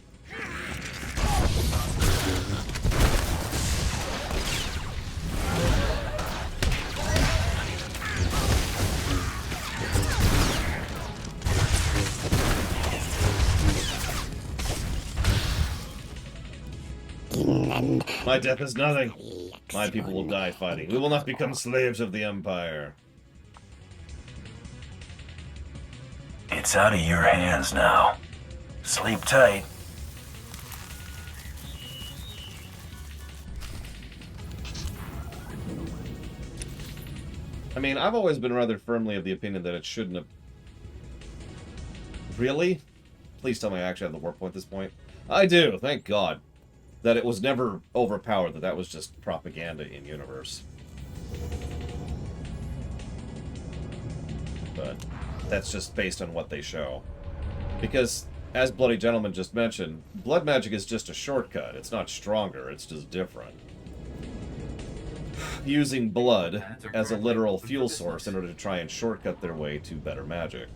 My death is nothing. My people will die fighting. We will not become slaves of the Empire. It's out of your hands now. Sleep tight. I mean, I've always been rather firmly of the opinion that it shouldn't have... Really? Please tell me I actually have the warp point at this point. I do, thank God. That it was never overpowered, that was just propaganda in universe. But that's just based on what they show. Because, as Bloody Gentleman just mentioned, blood magic is just a shortcut. It's not stronger, it's just different. Using blood as a literal fuel source in order to try and shortcut their way to better magic.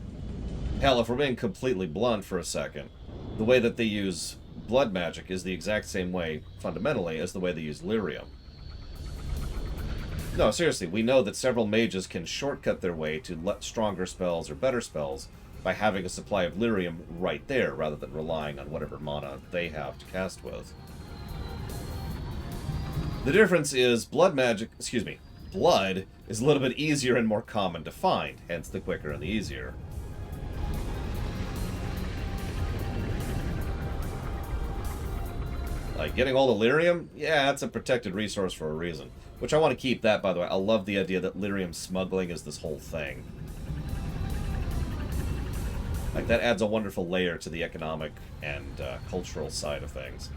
Hell, if we're being completely blunt for a second, the way that they use blood magic is the exact same way, fundamentally, as the way they use lyrium. No, seriously, we know that several mages can shortcut their way to stronger spells or better spells by having a supply of lyrium right there, rather than relying on whatever mana they have to cast with. The difference is blood magic, blood is a little bit easier and more common to find, hence the quicker and the easier. Like, getting all the lyrium? Yeah, that's a protected resource for a reason. Which I want to keep that, by the way. I love the idea that lyrium smuggling is this whole thing. Like, that adds a wonderful layer to the economic and cultural side of things.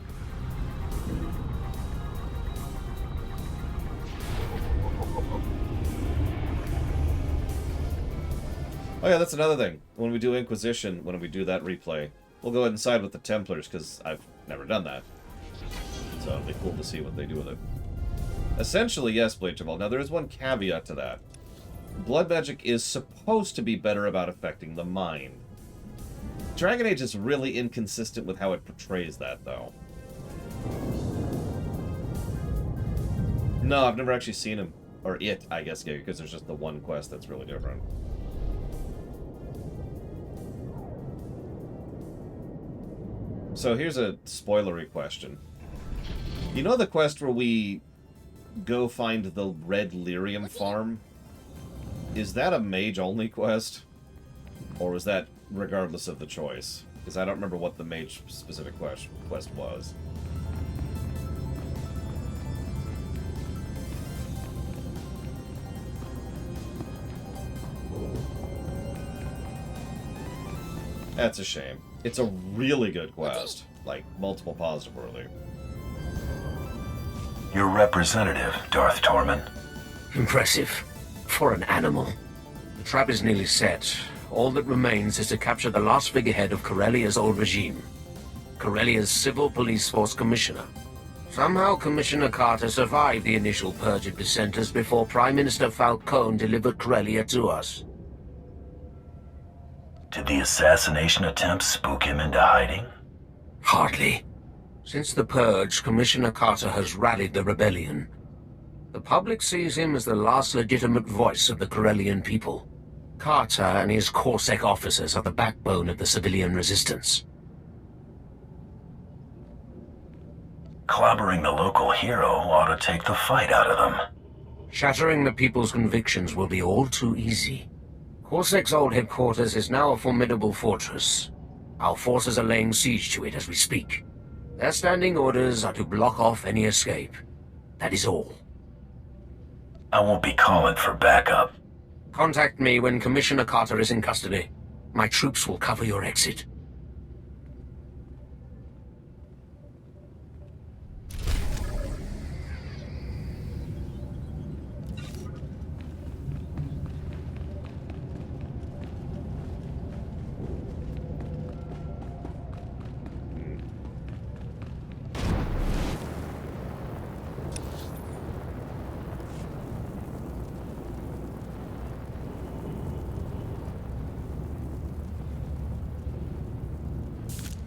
Oh yeah, that's another thing. When we do Inquisition, when we do that replay, we'll go ahead and side with the Templars, because I've never done that. So it'll be cool to see what they do with it. Essentially, yes, Bleachable. Now, there is one caveat to that. Blood magic is supposed to be better about affecting the mind. Dragon Age is really inconsistent with how it portrays that, though. No, I've never actually seen him. Or it, I guess, because there's just the one quest that's really different. So here's a spoilery question. You know the quest where we go find the red lyrium farm? Is that a mage-only quest? Or was that regardless of the choice? Because I don't remember what the mage-specific quest was. That's a shame. It's a really good quest. Like, multiple positive worthy. Your representative, Darth Tormen. Impressive. For an animal. The trap is nearly set. All that remains is to capture the last figurehead of Corellia's old regime. Corellia's Civil Police Force Commissioner. Somehow Commissioner Carter survived the initial purge of dissenters before Prime Minister Falcone delivered Corellia to us. Did the assassination attempt spook him into hiding? Hardly. Since the purge, Commissioner Carter has rallied the rebellion. The public sees him as the last legitimate voice of the Corellian people. Carter and his Corsac officers are the backbone of the civilian resistance. Clobbering the local hero ought to take the fight out of them. Shattering the people's convictions will be all too easy. Corsac's old headquarters is now a formidable fortress. Our forces are laying siege to it as we speak. Their standing orders are to block off any escape. That is all. I won't be calling for backup. Contact me when Commissioner Carter is in custody. My troops will cover your exit.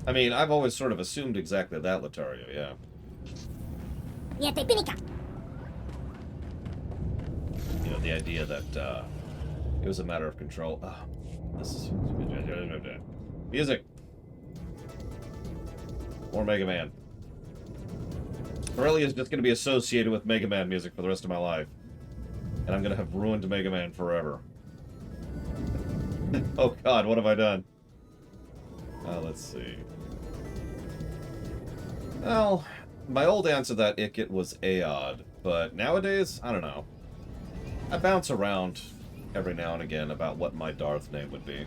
I mean, I've always sort of assumed exactly that, Latario, yeah. You know, the idea that it was a matter of control. Oh, this is... Music! More Mega Man. Corellia is just going to be associated with Mega Man music for the rest of my life. And I'm going to have ruined Mega Man forever. Oh god, what have I done? Let's see. Well, my old answer to that Ikit was Aod, but nowadays, I don't know. I bounce around every now and again about what my Darth name would be.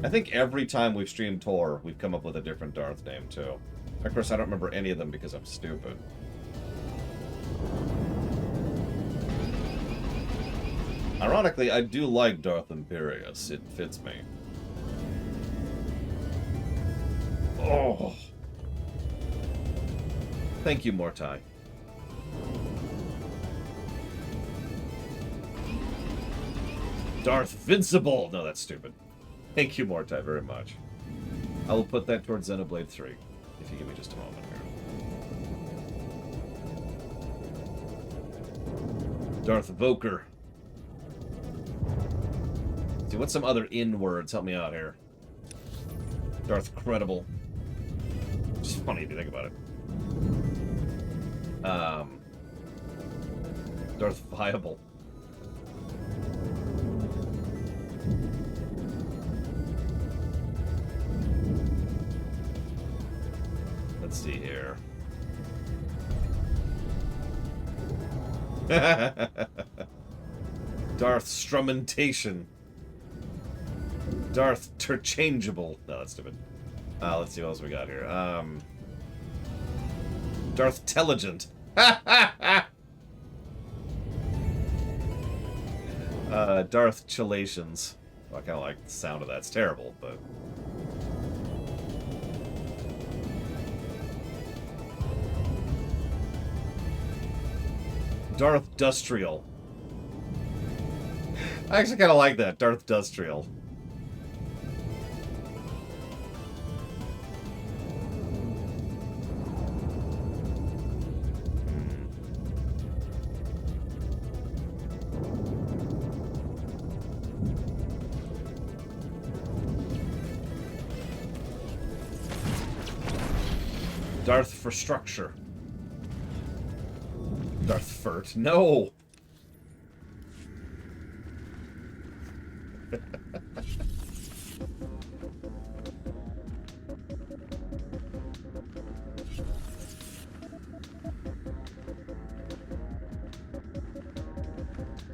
I think every time we've streamed Tor, we've come up with a different Darth name, too. Of course, I don't remember any of them because I'm stupid. Ironically, I do like Darth Imperius. It fits me. Oh. Thank you, Mortai. Darth Vincible! No, that's stupid. Thank you, Mortai, very much. I will put that towards Xenoblade 3, if you give me just a moment here. Darth Voker. See, what's some other in-words? Help me out here. Darth Credible. Just funny if you think about it. Darth Viable. Let's see here. Darth Strumentation. Darth Interchangeable. No, that's stupid. Let's see what else we got here. Darth Intelligent. Darth Chilations. Well, I kind of like the sound of that. It's terrible, but... Darth Dustrial. I actually kind of like that. Darth Dustrial. Darth for structure. Darth Furt. No!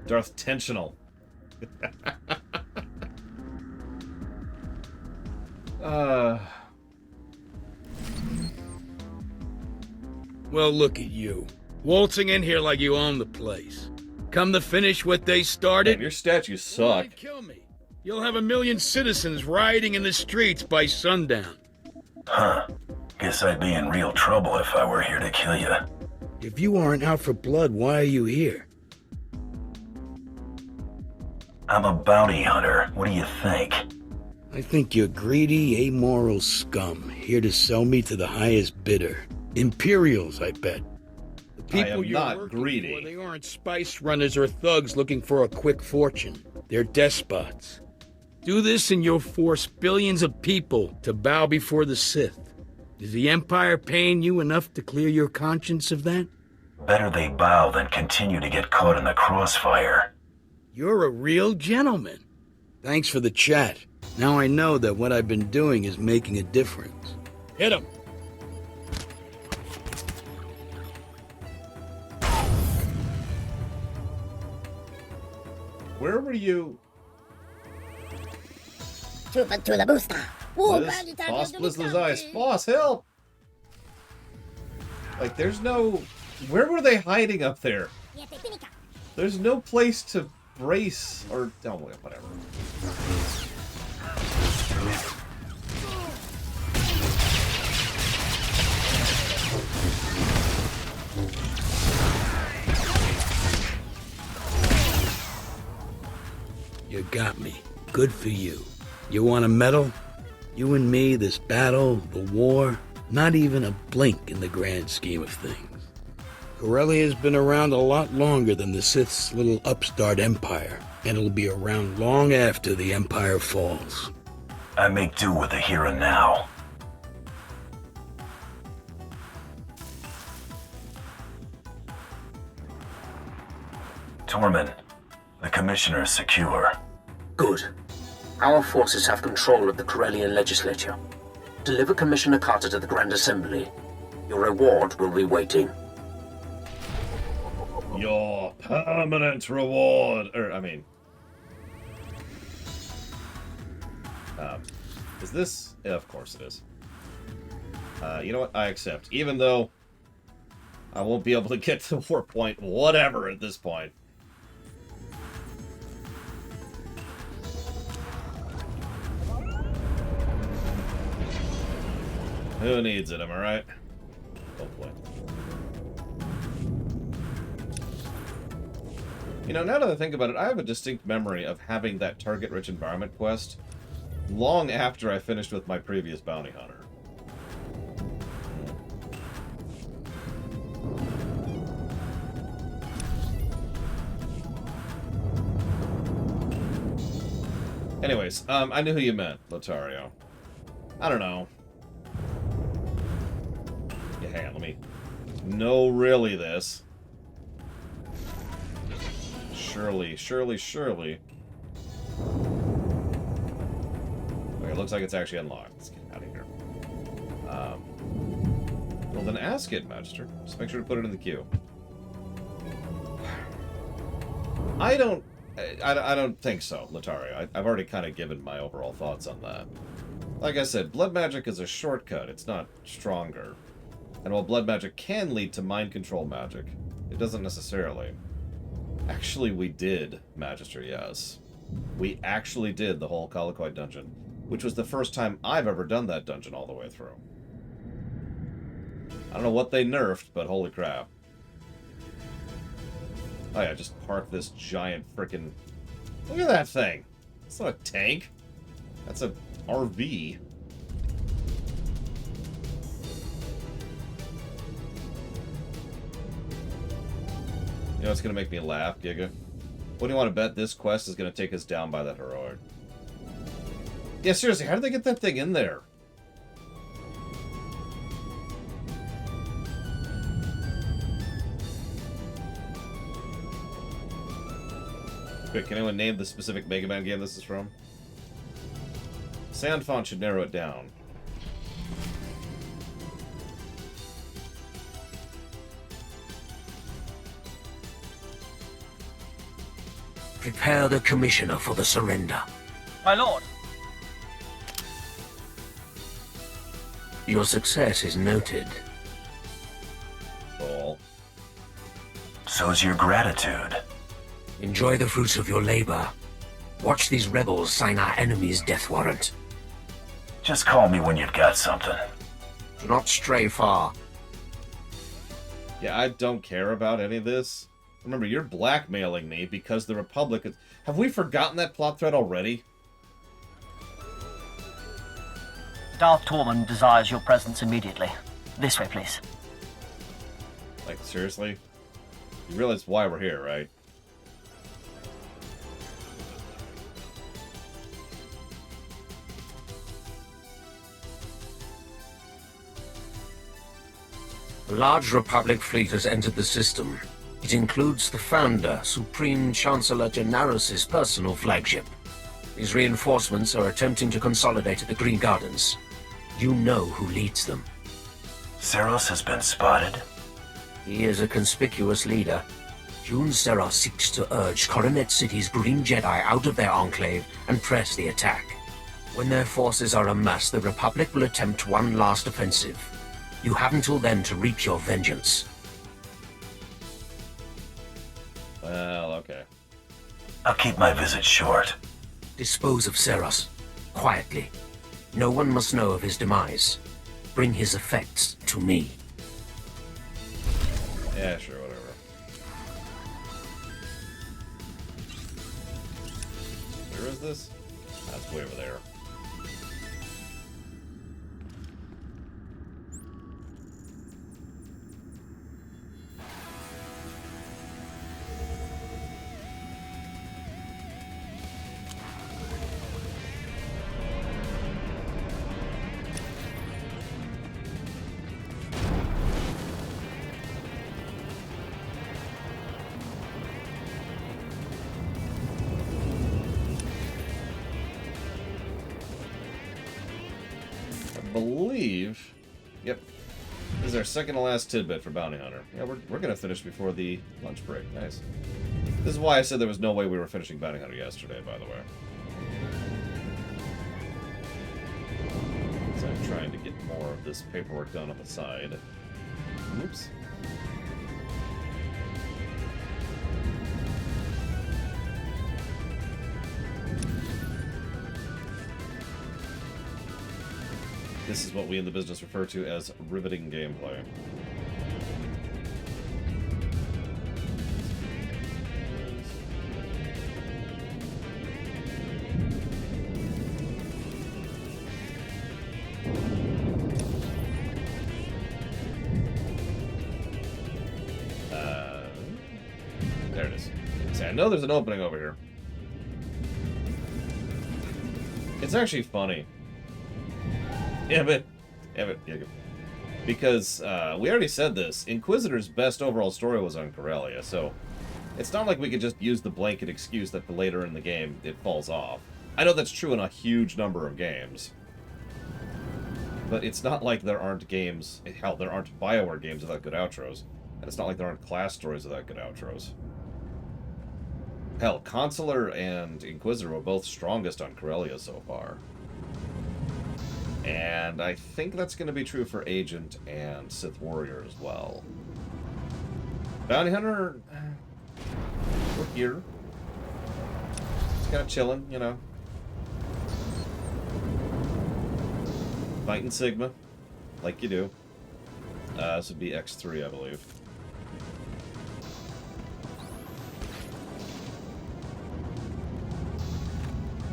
Darth Tensional. Well, look at you. Waltzing in here like you own the place. Come to finish what they started? Man, your statues suck. Kill me. You'll have 1 million citizens rioting in the streets by sundown. Huh. Guess I'd be in real trouble if I were here to kill you. If you aren't out for blood, why are you here? I'm a bounty hunter. What do you think? I think you're greedy, amoral scum, here to sell me to the highest bidder. Imperials, I bet. The people I am you're not working greedy. For, they aren't spice runners or thugs looking for a quick fortune. They're despots. Do this and you'll force billions of people to bow before the Sith. Is the Empire paying you enough to clear your conscience of that? Better they bow than continue to get caught in the crossfire. You're a real gentleman. Thanks for the chat. Now I know that what I've been doing is making a difference. Hit him! Where were you? Trooper to the booster. Boss Blizzard's eyes. Boss, help! Like, there's no... Where were they hiding up there? There's no place to brace or... Oh, whatever. You got me. Good for you. You want a medal? You and me, this battle, the war, not even a blink in the grand scheme of things. Corellia has been around a lot longer than the Sith's little upstart empire, and it'll be around long after the empire falls. I make do with the here and now. Tormen, the commissioner is secure. Good. Our forces have control of the Corellian legislature. Deliver Commissioner Carter to the Grand Assembly. Your reward will be waiting. Your permanent reward. Is this? Yeah, of course it is. You know what? I accept. Even though I won't be able to get to war point, whatever, at this point. Who needs it, am I right? Hopefully. You know, now that I think about it, I have a distinct memory of having that target-rich environment quest long after I finished with my previous bounty hunter. Anyways, I knew who you meant, Lotario. I don't know. Yeah, hang on, let me... No, really, this. Surely. Okay, looks like it's actually unlocked. Let's get out of here. Well, then ask it, Magister. Just make sure to put it in the queue. I don't think so, Lotario. I've already kind of given my overall thoughts on that. Like I said, blood magic is a shortcut. It's not stronger. And while blood magic can lead to mind control magic, it doesn't necessarily. Actually, we did, Magister, yes. We actually did the whole Colloquy dungeon, which was the first time I've ever done that dungeon all the way through. I don't know what they nerfed, but holy crap. Oh yeah, just park this giant frickin'... Look at that thing! It's not a tank. That's a RV. You know what's gonna make me laugh, Giga? What do you want to bet this quest is gonna take us down by that heroic? Yeah, seriously, how did they get that thing in there? Quick, can anyone name the specific Mega Man game this is from? Sound font should narrow it down. Prepare the Commissioner for the surrender. My lord. Your success is noted. Cool. So's your gratitude. Enjoy the fruits of your labor. Watch these rebels sign our enemy's death warrant. Just call me when you've got something. Do not stray far. Yeah, I don't care about any of this. Remember, you're blackmailing me because the Republic is... Have we forgotten that plot thread already? Darth Tormen desires your presence immediately. This way, please. Like, seriously? You realize why we're here, right? A large Republic fleet has entered the system. It includes the Founder, Supreme Chancellor Gennaros' personal flagship. These reinforcements are attempting to consolidate at the Green Gardens. You know who leads them. Seros has been spotted? He is a conspicuous leader. Jun Seros seeks to urge Coronet City's Green Jedi out of their enclave and press the attack. When their forces are amassed, the Republic will attempt one last offensive. You have until then to reap your vengeance. Well, okay. I'll keep my visit short. Dispose of Seros. Quietly. No one must know of his demise. Bring his effects to me. Yeah, sure, whatever. Where is this? That's way over there. Believe, yep, this is our second to last tidbit for Bounty Hunter. Yeah, we're gonna finish before the lunch break. Nice. This is why I said there was no way we were finishing Bounty Hunter yesterday, by the way. So I'm trying to get more of this paperwork done on the side. Oops. This is what we in the business refer to as riveting gameplay. There it is. See, I know there's an opening over here. It's actually funny. Yeah, because we already said this. Inquisitor's best overall story was on Corellia, so it's not like we could just use the blanket excuse that for later in the game it falls off. I know that's true in a huge number of games, but it's not like there aren't games. Hell, there aren't BioWare games without good outros, and it's not like there aren't class stories without good outros. Hell, Chancellor and Inquisitor were both strongest on Corellia so far. And I think that's going to be true for Agent and Sith Warrior as well. Bounty Hunter, we're here. Just kind of chilling, you know. Fighting Sigma, like you do. This would be X3, I believe.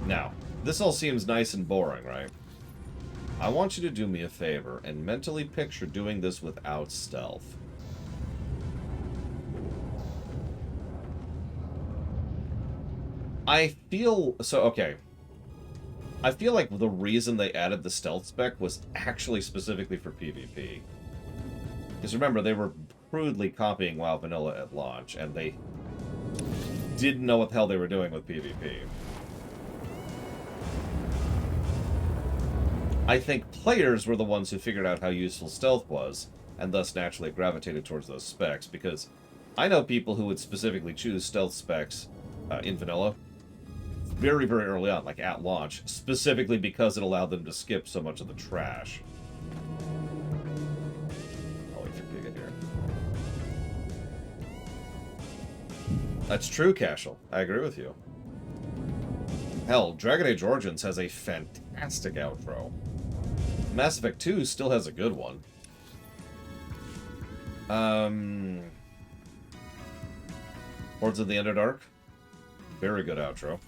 Now, this all seems nice and boring, right? I want you to do me a favor and mentally picture doing this without stealth. I feel like the reason they added the stealth spec was actually specifically for PvP. Because remember, they were crudely copying WoW Vanilla at launch, and they didn't know what the hell they were doing with PvP. I think players were the ones who figured out how useful stealth was, and thus naturally gravitated towards those specs, because I know people who would specifically choose stealth specs in vanilla very, very early on, like at launch, specifically because it allowed them to skip so much of the trash. I'll wait for Giga here. That's true, Cashel. I agree with you. Hell, Dragon Age Origins has a fantastic outro. Mass Effect 2 still has a good one. Hordes of the Underdark. Very good outro.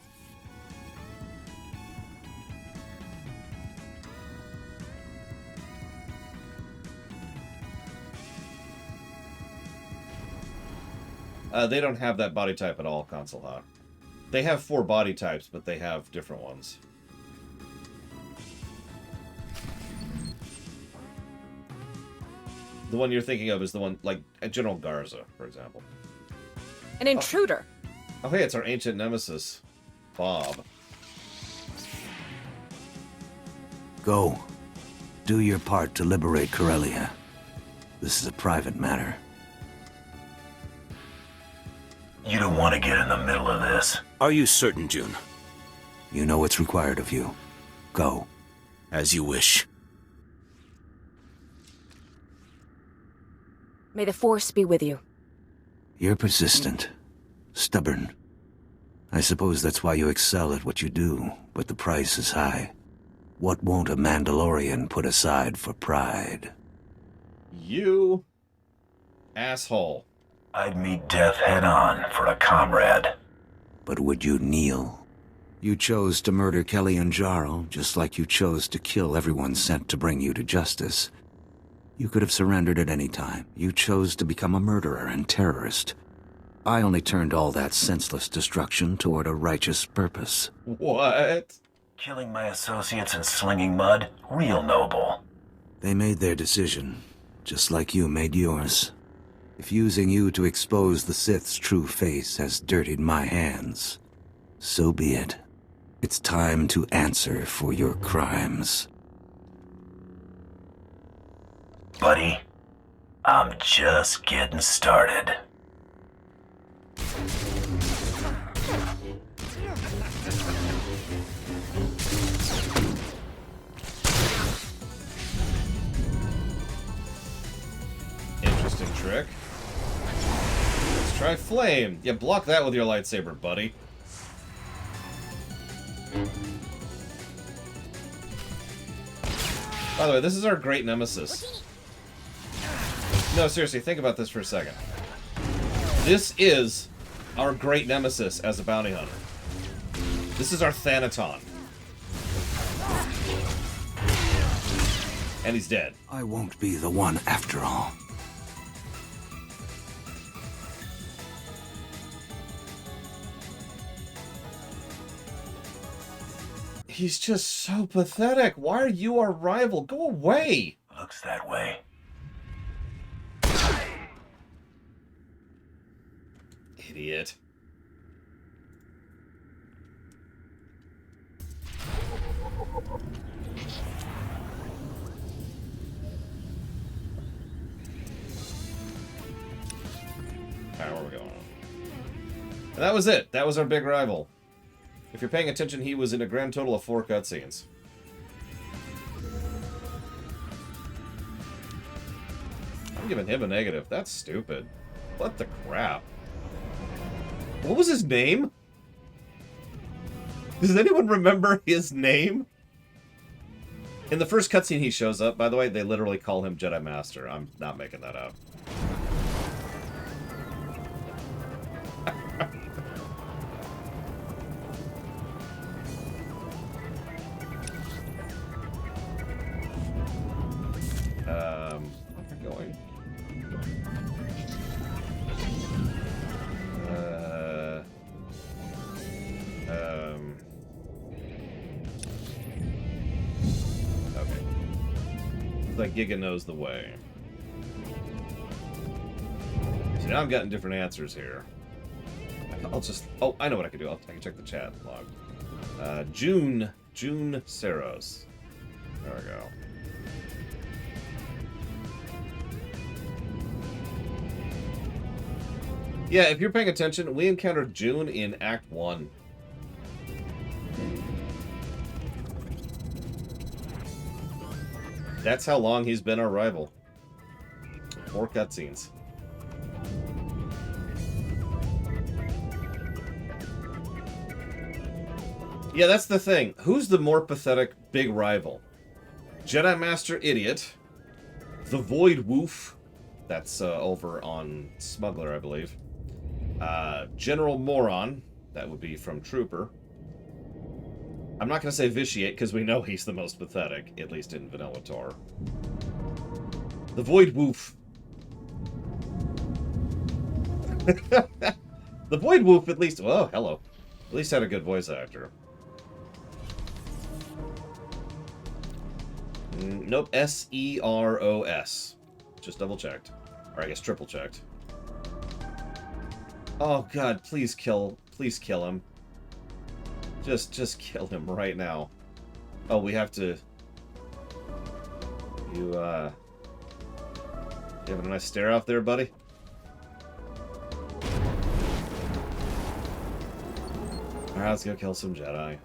They don't have that body type at all, Console Hot. They have 4 body types, but they have different ones. The one you're thinking of is the one, like, General Garza, for example. An intruder! Oh, hey, it's our ancient nemesis, Bob. Go. Do your part to liberate Corellia. This is a private matter. You don't want to get in the middle of this. Are you certain, June? You know what's required of you. Go. As you wish. May the Force be with you. You're persistent. Stubborn. I suppose that's why you excel at what you do, but the price is high. What won't a Mandalorian put aside for pride? You... asshole. I'd meet death head-on for a comrade. But would you kneel? You chose to murder Kelly and Jarl, just like you chose to kill everyone sent to bring you to justice. You could have surrendered at any time. You chose to become a murderer and terrorist. I only turned all that senseless destruction toward a righteous purpose. What? Killing my associates and slinging mud? Real noble. They made their decision, just like you made yours. If using you to expose the Sith's true face has dirtied my hands, so be it. It's time to answer for your crimes. Buddy, I'm just getting started. Interesting trick. Let's try flame. Yeah, block that with your lightsaber, buddy. By the way, this is our great nemesis. No, seriously, think about this for a second. This is our great nemesis as a bounty hunter. This is our Thanaton. And he's dead. I won't be the one after all. He's just so pathetic. Why are you our rival? Go away. Looks that way. Idiot. Alright, where are we going? And that was it. That was our big rival. If you're paying attention, he was in a grand total of 4 cutscenes. I'm giving him a negative. That's stupid. What the crap? What was his name? Does anyone remember his name? In the first cutscene he shows up, by the way, they literally call him Jedi Master. I'm not making that up. Where are we going? Okay. Looks like Giga knows the way. So now I'm getting different answers here. I I'll just... Oh, I know what I can do. I can check the chat log. June Saros. There we go. Yeah, if you're paying attention, we encountered June in Act 1. That's how long he's been our rival. More cutscenes. Yeah, that's the thing. Who's the more pathetic big rival? Jedi Master Idiot. The Void Woof. That's over on Smuggler, I believe. General Moron. That would be from Trooper. I'm not going to say Vitiate, because we know he's the most pathetic, at least in Vanilla Tor. The Void Woof. The Void Woof, at least... Oh, hello. At least had a good voice actor. Nope, S-E-R-O-S. Just double-checked. Or I guess triple-checked. Oh, God, please kill him. Just kill him right now. Oh, we have to... You having a nice stare off there, buddy? Alright, let's go kill some Jedi.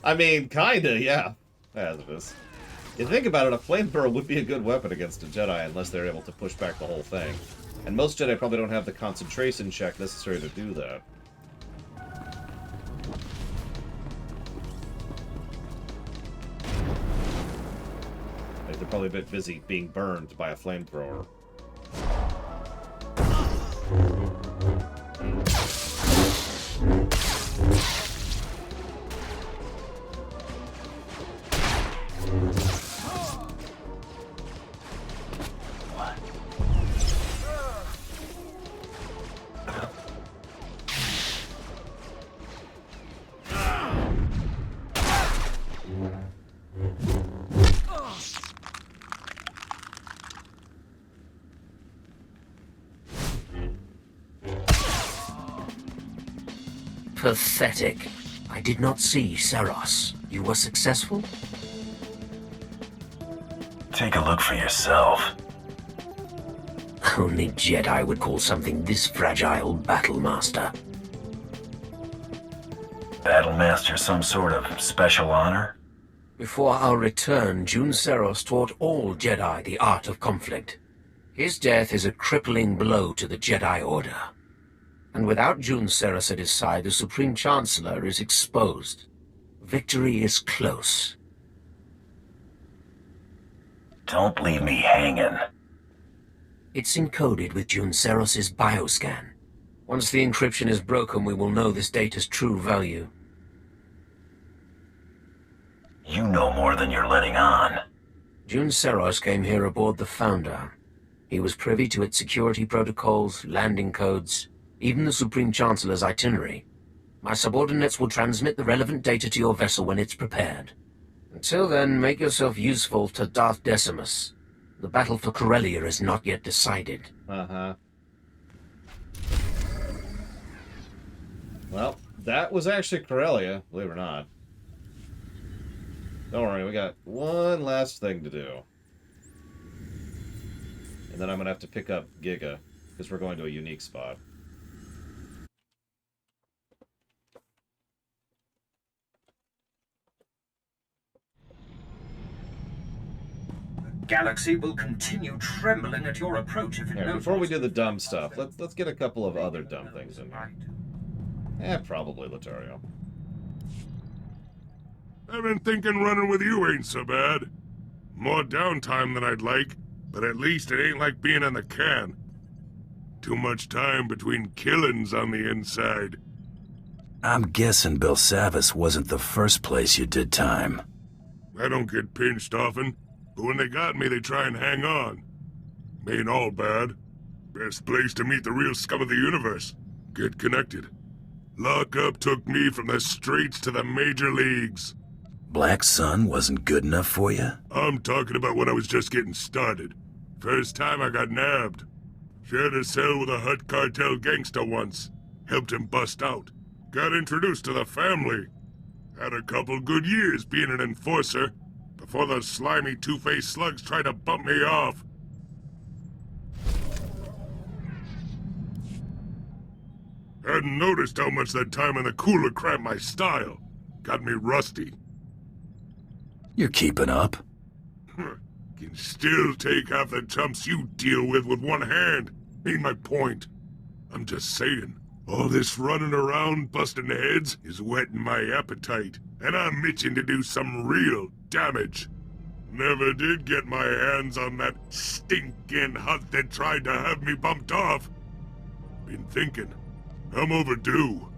I mean, kinda, yeah. As it is. You think about it, a flamethrower would be a good weapon against a Jedi unless they're able to push back the whole thing. And most Jedi probably don't have the concentration check necessary to do that. They're probably a bit busy being burned by a flamethrower. Pathetic. I did not see Saros. You were successful? Take a look for yourself. Only Jedi would call something this fragile Battlemaster. Battlemaster some sort of special honor? Before our return, June Saros taught all Jedi the art of conflict. His death is a crippling blow to the Jedi Order. And without June Saros at his side, the Supreme Chancellor is exposed. Victory is close. Don't leave me hanging. It's encoded with June Saros's bioscan. Once the encryption is broken, we will know this data's true value. You know more than you're letting on. June Saros came here aboard the Founder. He was privy to its security protocols, landing codes, even the Supreme Chancellor's itinerary. My subordinates will transmit the relevant data to your vessel when it's prepared. Until then, make yourself useful to Darth Decimus. The battle for Corellia is not yet decided. Uh-huh. Well, that was actually Corellia, believe it or not. Don't worry, we got one last thing to do. And then I'm gonna have to pick up Giga, because we're going to a unique spot. Galaxy will continue trembling at your approach if it knows. Before we do the dumb stuff, let's get a couple of other dumb things in here. Probably Lothario. I've been thinking running with you ain't so bad. More downtime than I'd like, but at least it ain't like being in the can. Too much time between killings on the inside. I'm guessing Belsavis wasn't the first place you did time. I don't get pinched often, but when they got me, they try and hang on. Ain't all bad. Best place to meet the real scum of the universe. Get connected. Lockup took me from the streets to the major leagues. Black Sun wasn't good enough for you? I'm talking about when I was just getting started. First time I got nabbed. Shared a cell with a Hut cartel gangster once. Helped him bust out. Got introduced to the family. Had a couple good years being an enforcer, before those slimy two-faced slugs tried to bump me off. Hadn't noticed how much that time in the cooler cramped my style. Got me rusty. You're keeping up. Can still take half the chumps you deal with one hand. Ain't my point. I'm just saying, all this running around busting heads is whetting my appetite, and I'm itching to do some real damage. Never did get my hands on that stinking hut that tried to have me bumped off. Been thinking, I'm overdue.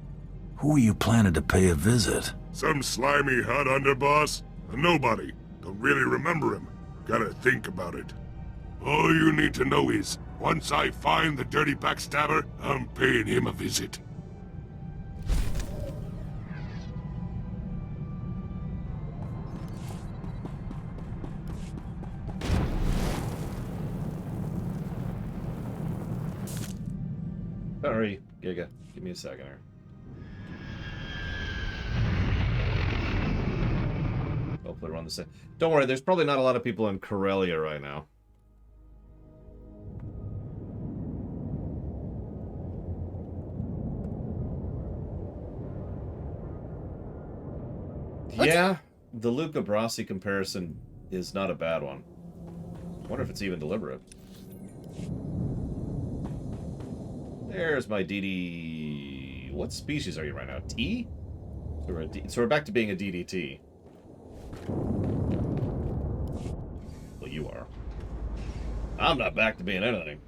Who are you planning to pay a visit? Some slimy hut underboss? A nobody. Don't really remember him. Gotta think about it. All you need to know is, once I find the dirty backstabber, I'm paying him a visit. Sorry, Giga. Give me a second here. Hopefully we're on the same. Don't worry, there's probably not a lot of people in Corellia right now. Yeah, the Luca Brasi comparison is not a bad one. I wonder if it's even deliberate. There's my DD... What species are you right now? T? So we're back to being a DDT. Well, you are. I'm not back to being anything.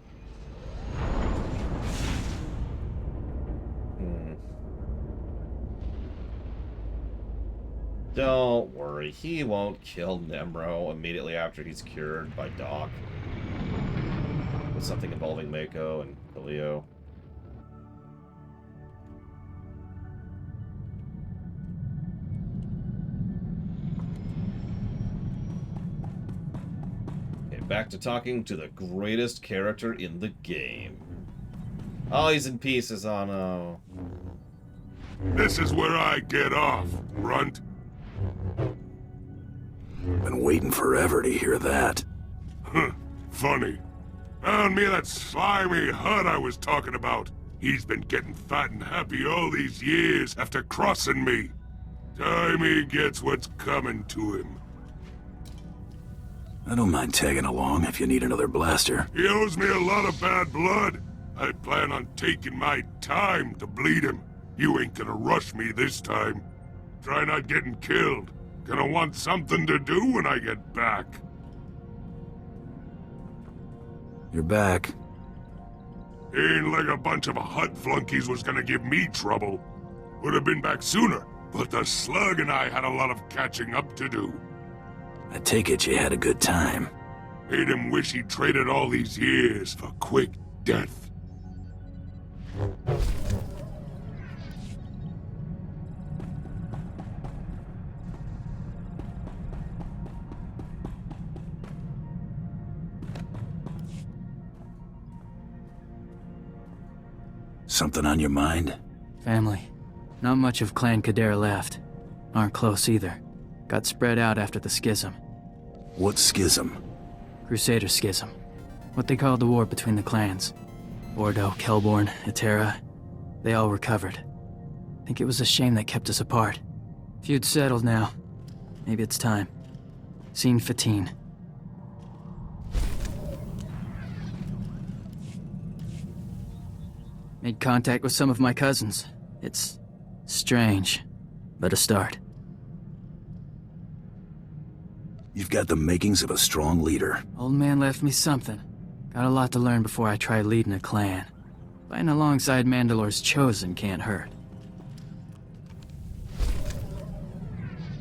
Don't worry, he won't kill Nemro immediately after he's cured by Doc. With something involving Mako and Leo. Okay, back to talking to the greatest character in the game. Oh, he's in pieces, oh no. This is where I get off, Runt. Been waiting forever to hear that. Huh, funny. Found me that slimy hut I was talking about. He's been getting fat and happy all these years after crossing me. Time he gets what's coming to him. I don't mind tagging along if you need another blaster. He owes me a lot of bad blood. I plan on taking my time to bleed him. You ain't gonna rush me this time. Try not getting killed. Gonna want something to do when I get back. You're back. Ain't like a bunch of hut flunkies was gonna give me trouble. Would have been back sooner, but the slug and I had a lot of catching up to do. I take it you had a good time. Made him wish he'd traded all these years for quick death. Something on your mind? Family. Not much of Clan Kadera left. Aren't close either. Got spread out after the schism. What schism? Crusader schism. What they called the war between the clans. Ordo, Kelborn, Etera. They all recovered. Think it was a shame that kept us apart. Feud's settled now. Maybe it's time. Seen Fatine. Made contact with some of my cousins. It's strange, but a start. You've got the makings of a strong leader. Old man left me something. Got a lot to learn before I try leading a clan. Fighting alongside Mandalore's Chosen can't hurt.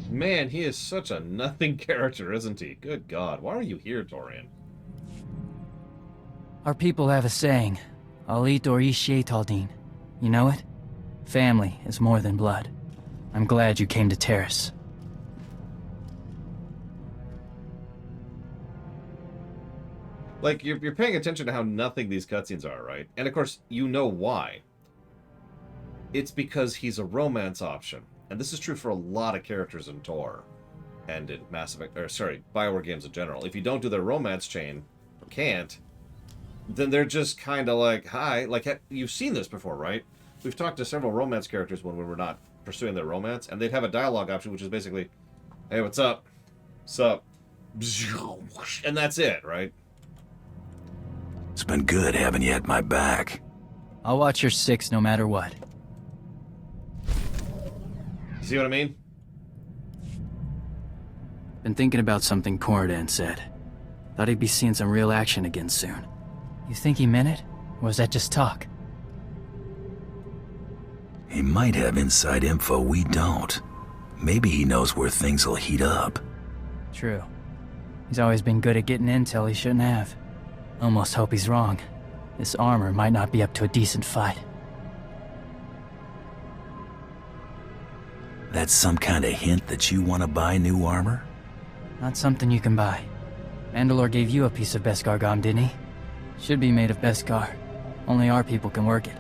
Man, he is such a nothing character, isn't he? Good God, why are you here, Torian? Our people have a saying. Alit or Ishe Taldin. You know it? Family is more than blood. I'm glad you came to Terrace. Like, you're paying attention to how nothing these cutscenes are, right? And of course, you know why. It's because he's a romance option. And this is true for a lot of characters in Tor. And in BioWare games in general. If you don't do their romance chain, or can't, then they're just kind of like, hi. Like, you've seen this before, right? We've talked to several romance characters when we were not pursuing their romance, and they'd have a dialogue option, which is basically, hey, what's up? What's up? And that's it, right? It's been good having you at my back. I'll watch your six no matter what. See what I mean? Been thinking about something Corridan said. Thought he'd be seeing some real action again soon. You think he meant it? Or was that just talk? He might have inside info we don't. Maybe he knows where things will heat up. True. He's always been good at getting intel he shouldn't have. Almost hope he's wrong. This armor might not be up to a decent fight. That's some kind of hint that you want to buy new armor? Not something you can buy. Mandalore gave you a piece of Beskar Gom, didn't he? Should be made of Beskar. Only our people can work it.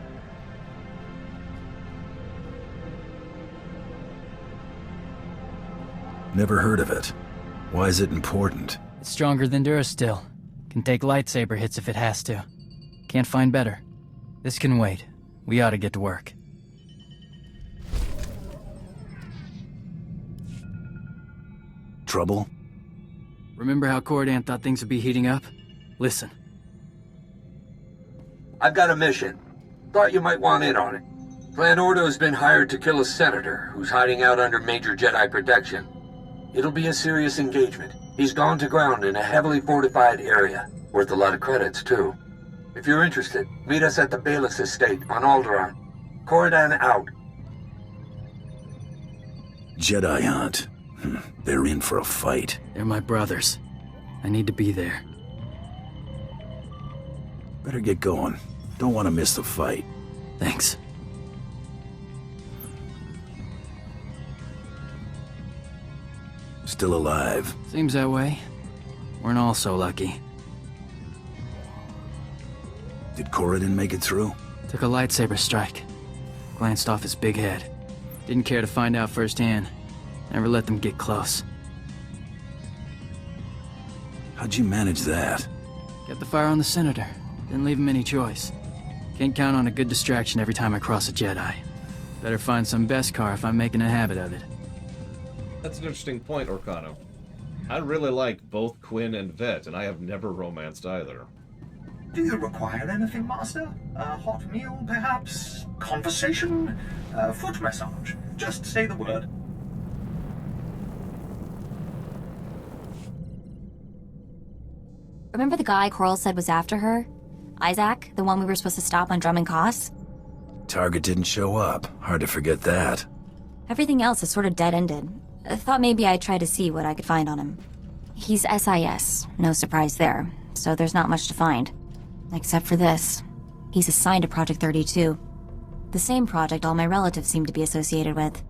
Never heard of it. Why is it important? It's stronger than Durasteel. Can take lightsaber hits if it has to. Can't find better. This can wait. We ought to get to work. Trouble? Remember how Corridan thought things would be heating up? Listen. I've got a mission. Thought you might want in on it. Clan Ordo's been hired to kill a senator who's hiding out under major Jedi protection. It'll be a serious engagement. He's gone to ground in a heavily fortified area. Worth a lot of credits, too. If you're interested, meet us at the Bayless Estate on Alderaan. Corridan out. Jedi hunt. They're in for a fight. They're my brothers. I need to be there. Better get going. Don't want to miss the fight. Thanks. Still alive. Seems that way. Weren't all so lucky. Did Corridan make it through? Took a lightsaber strike. Glanced off his big head. Didn't care to find out firsthand. Never let them get close. How'd you manage that? Kept the fire on the Senator. Didn't leave him any choice. Can't count on a good distraction every time I cross a Jedi. Better find some Beskar if I'm making a habit of it. That's an interesting point, Orcano. I really like both Quinn and Vet, and I have never romanced either. Do you require anything, Master? A hot meal, perhaps? Conversation? Foot massage? Just say the word. Remember the guy Coral said was after her? Isaac, the one we were supposed to stop on Drummond Koss? Target didn't show up. Hard to forget that. Everything else is sort of dead-ended. I thought maybe I'd try to see what I could find on him. He's SIS, no surprise there, so there's not much to find. Except for this. He's assigned to Project 32. The same project all my relatives seem to be associated with.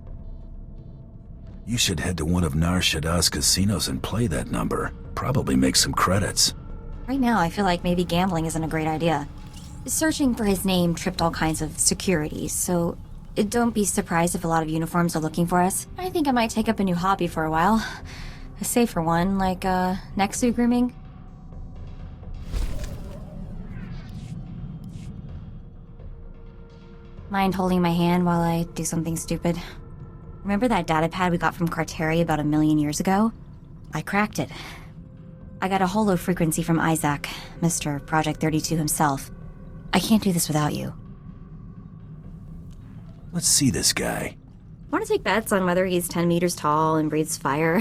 You should head to one of Nar Shaddah's casinos and play that number. Probably make some credits. Right now, I feel like maybe gambling isn't a great idea. Searching for his name tripped all kinds of security, so don't be surprised if a lot of uniforms are looking for us. I think I might take up a new hobby for a while. A safer one, like, Nexu grooming. Mind holding my hand while I do something stupid? Remember that datapad we got from Carteri about 1 million years ago? I cracked it. I got a holo frequency from Isaac, Mr. Project 32 himself. I can't do this without you. Let's see this guy. Want to take bets on whether he's 10 meters tall and breathes fire?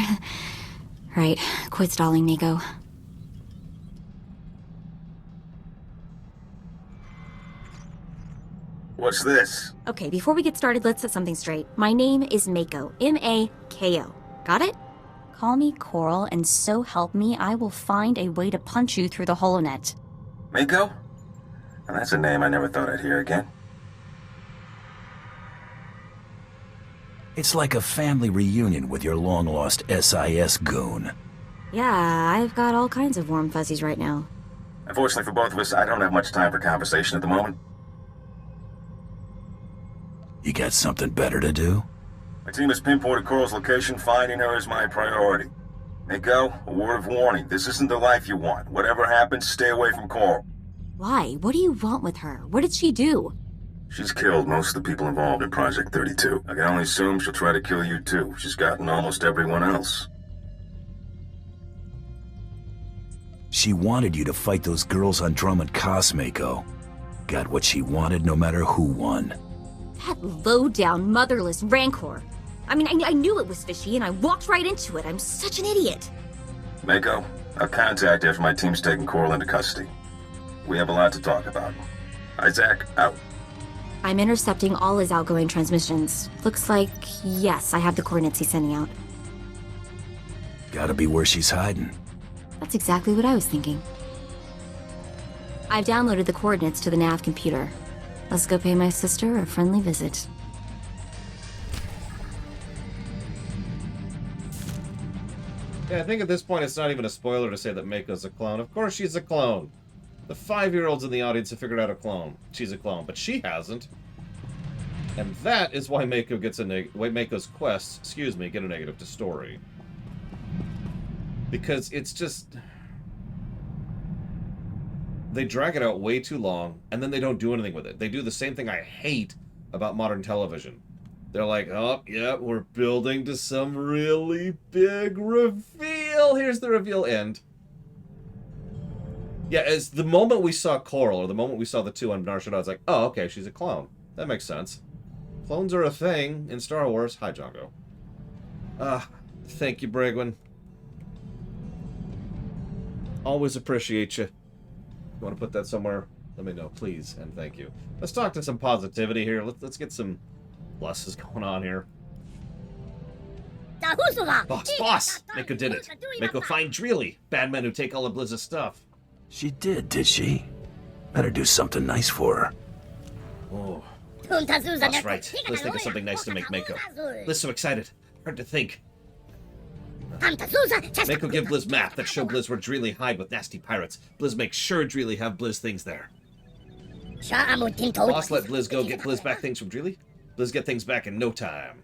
Right, quit stalling, Mako. What's this? Okay, before we get started, let's set something straight. My name is Mako. M-A-K-O. Got it? Call me Coral, and so help me, I will find a way to punch you through the holonet. Mako? Well, that's a name I never thought I'd hear again. It's like a family reunion with your long-lost SIS goon. Yeah, I've got all kinds of warm fuzzies right now. Unfortunately for both of us, I don't have much time for conversation at the moment. You got something better to do? My team has pinpointed Coral's location. Finding her is my priority. Mako, a word of warning. This isn't the life you want. Whatever happens, stay away from Coral. Why? What do you want with her? What did she do? She's killed most of the people involved in Project 32. I can only assume she'll try to kill you too. She's gotten almost everyone else. She wanted you to fight those girls on Drummond Cos, Mako. Got what she wanted no matter who won. That low-down, motherless rancor. I mean, I knew it was fishy, and I walked right into it. I'm such an idiot. Mako, I'll contact you after my team's taken Coral into custody. We have a lot to talk about. Isaac, out. I'm intercepting all his outgoing transmissions. Looks like, yes, I have the coordinates he's sending out. Gotta be where she's hiding. That's exactly what I was thinking. I've downloaded the coordinates to the nav computer. Let's go pay my sister a friendly visit. Yeah, I think at this point it's not even a spoiler to say that Mako's a clone. Of course she's a clone. The 5-year-olds in the audience have figured out a clone. She's a clone, but she hasn't. And that is why Mako gets Mako's quests, get a negative to story. Because it's just... They drag it out way too long, and then they don't do anything with it. They do the same thing I hate about modern television. They're like, oh, yeah, we're building to some really big reveal. Here's the reveal end. Yeah, as the moment we saw Coral, or the moment we saw the two on Nar Shaddaa, I was like, oh, okay, she's a clone. That makes sense. Clones are a thing in Star Wars. Hi, Django. Thank you, Bragwin. Always appreciate you. You want to put that somewhere? Let me know, please, and thank you. Let's talk to some positivity here. Let's get some pluses going on here. Boss! Mako did it. Mako find Dreely. Bad men who take all of Blizz's stuff. She did she? Better do something nice for her. Oh. That's right. Let's think of something nice to make Mako. Blizz so excited. Hard to think. Mako give Blizz map that show Blizz where Dreely hide with nasty pirates. Blizz make sure Dreely have Blizz things there. Boss let Blizz go get Blizz back things from Dreely. Blizz get things back in no time.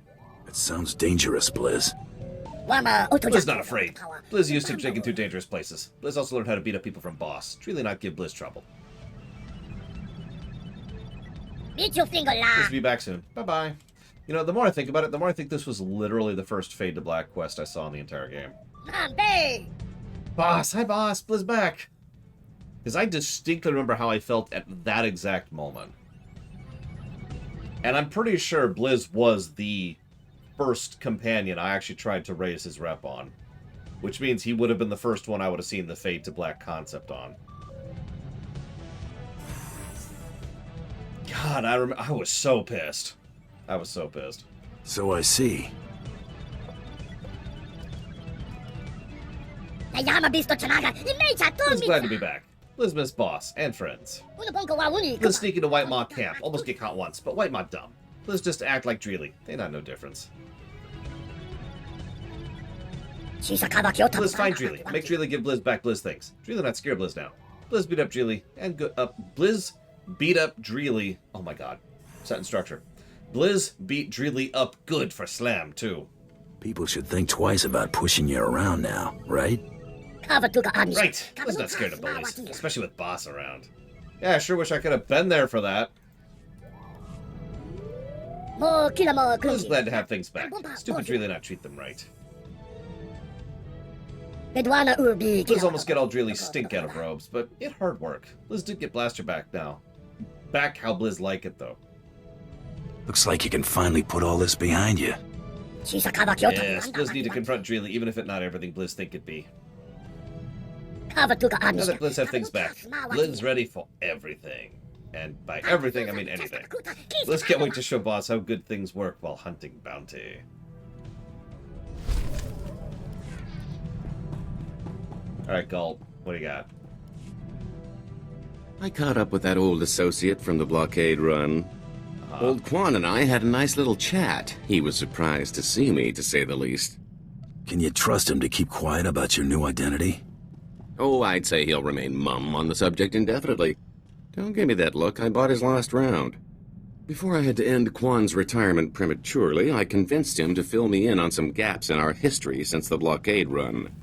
It sounds dangerous, Blizz. Blizz not afraid. Blizz used to taking through dangerous places. Blizz also learned how to beat up people from Boss. Dreely not give Blizz trouble. Blizz be back soon. Bye-bye. You know, the more I think about it, the more I think this was literally the first Fade to Black quest I saw in the entire game. Boss! Hi, Boss! Blizz back! Because I distinctly remember how I felt at that exact moment. And I'm pretty sure Blizz was the first companion I actually tried to raise his rep on. Which means he would have been the first one I would have seen the Fade to Black concept on. God, I was so pissed. I was so pissed. So I see. Blizz glad to be back. Blizz miss Boss and friends. Blizz sneak into White Maw camp. Almost get caught once, but White Maw dumb. Blizz just act like Dreely. They not no difference. Blizz find Dreely. Make Dreely give Blizz back Blizz things. Dreely not scare Blizz now. Blizz beat up Dreely and Blizz beat up Dreely. Oh my god. Sentence structure. Blizz beat Dreely up good for Slam, too. People should think twice about pushing you around now, right? Right. Blizz not scared of bullies, especially with Boss around. Yeah, I sure wish I could have been there for that. Blizz glad to have things back. Stupid Dreely not treat them right. Blizz almost get all Dreely's stink out of robes, but it hard work. Blizz did get Blaster back now. Back how Blizz like it, though. Looks like you can finally put all this behind you. Yes, Blizz need to confront Dreely, even if it's not everything Blizz think it be. Now that Blizz have things back, Blizz ready for everything. And by everything, I mean anything. Blizz can't wait to show Boss how good things work while hunting bounty. Alright, Galt, what do you got? I caught up with that old associate from the blockade run. Old Quan and I had a nice little chat. He was surprised to see me, to say the least. Can you trust him to keep quiet about your new identity? Oh, I'd say he'll remain mum on the subject indefinitely. Don't give me that look. I bought his last round. Before I had to end Quan's retirement prematurely, I convinced him to fill me in on some gaps in our history since the blockade run.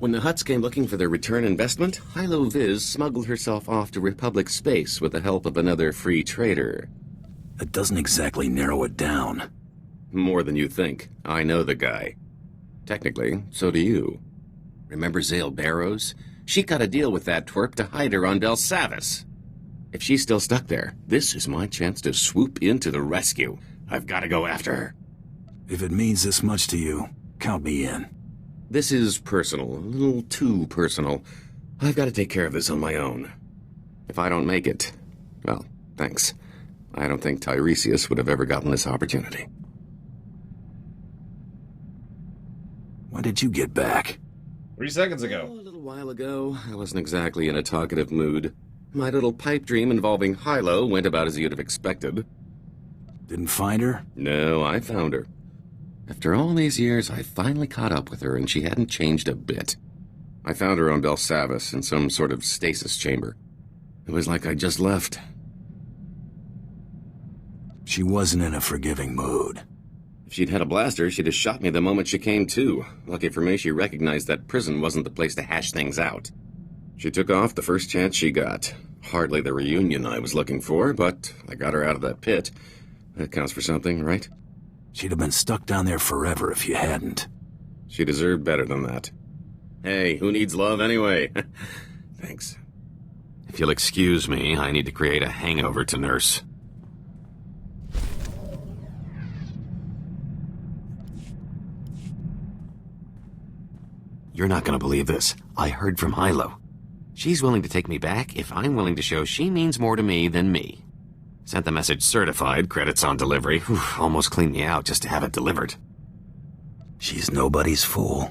When the Hutts came looking for their return investment, Hylo Viz smuggled herself off to Republic space with the help of another free trader. That doesn't exactly narrow it down. More than you think. I know the guy. Technically, so do you. Remember Zale Barrows? She cut a deal with that twerp to hide her on Belsavis. If she's still stuck there, this is my chance to swoop in to the rescue. I've got to go after her. If it means this much to you, count me in. This is personal, a little too personal. I've got to take care of this on my own. If I don't make it, well, thanks. I don't think Tiresias would have ever gotten this opportunity. When did you get back? 3 seconds ago. Oh, a little while ago. I wasn't exactly in a talkative mood. My little pipe dream involving Hylo went about as you'd have expected. Didn't find her? No, I found her. After all these years, I finally caught up with her, and she hadn't changed a bit. I found her on Belsavis in some sort of stasis chamber. It was like I just left. She wasn't in a forgiving mood. If she'd had a blaster, she'd have shot me the moment she came to. Lucky for me, she recognized that prison wasn't the place to hash things out. She took off the first chance she got. Hardly the reunion I was looking for, but I got her out of that pit. That counts for something, right? She'd have been stuck down there forever if you hadn't. She deserved better than that. Hey, who needs love anyway? Thanks. If you'll excuse me, I need to create a hangover to nurse. You're not gonna believe this. I heard from Hylo. She's willing to take me back if I'm willing to show she means more to me than me. Sent the message certified, credits on delivery. Whew, almost cleaned me out just to have it delivered. She's nobody's fool.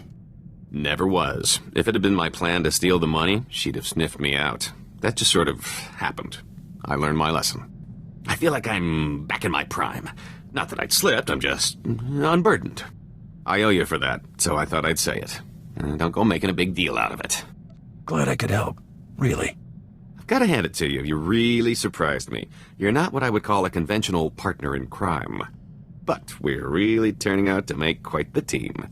Never was. If it had been my plan to steal the money, she'd have sniffed me out. That just sort of happened. I learned my lesson. I feel like I'm back in my prime. Not that I'd slipped, I'm just unburdened. I owe you for that, so I thought I'd say it. Don't go making a big deal out of it. Glad I could help. Really. I've got to hand it to you. You really surprised me. You're not what I would call a conventional partner in crime. But we're really turning out to make quite the team.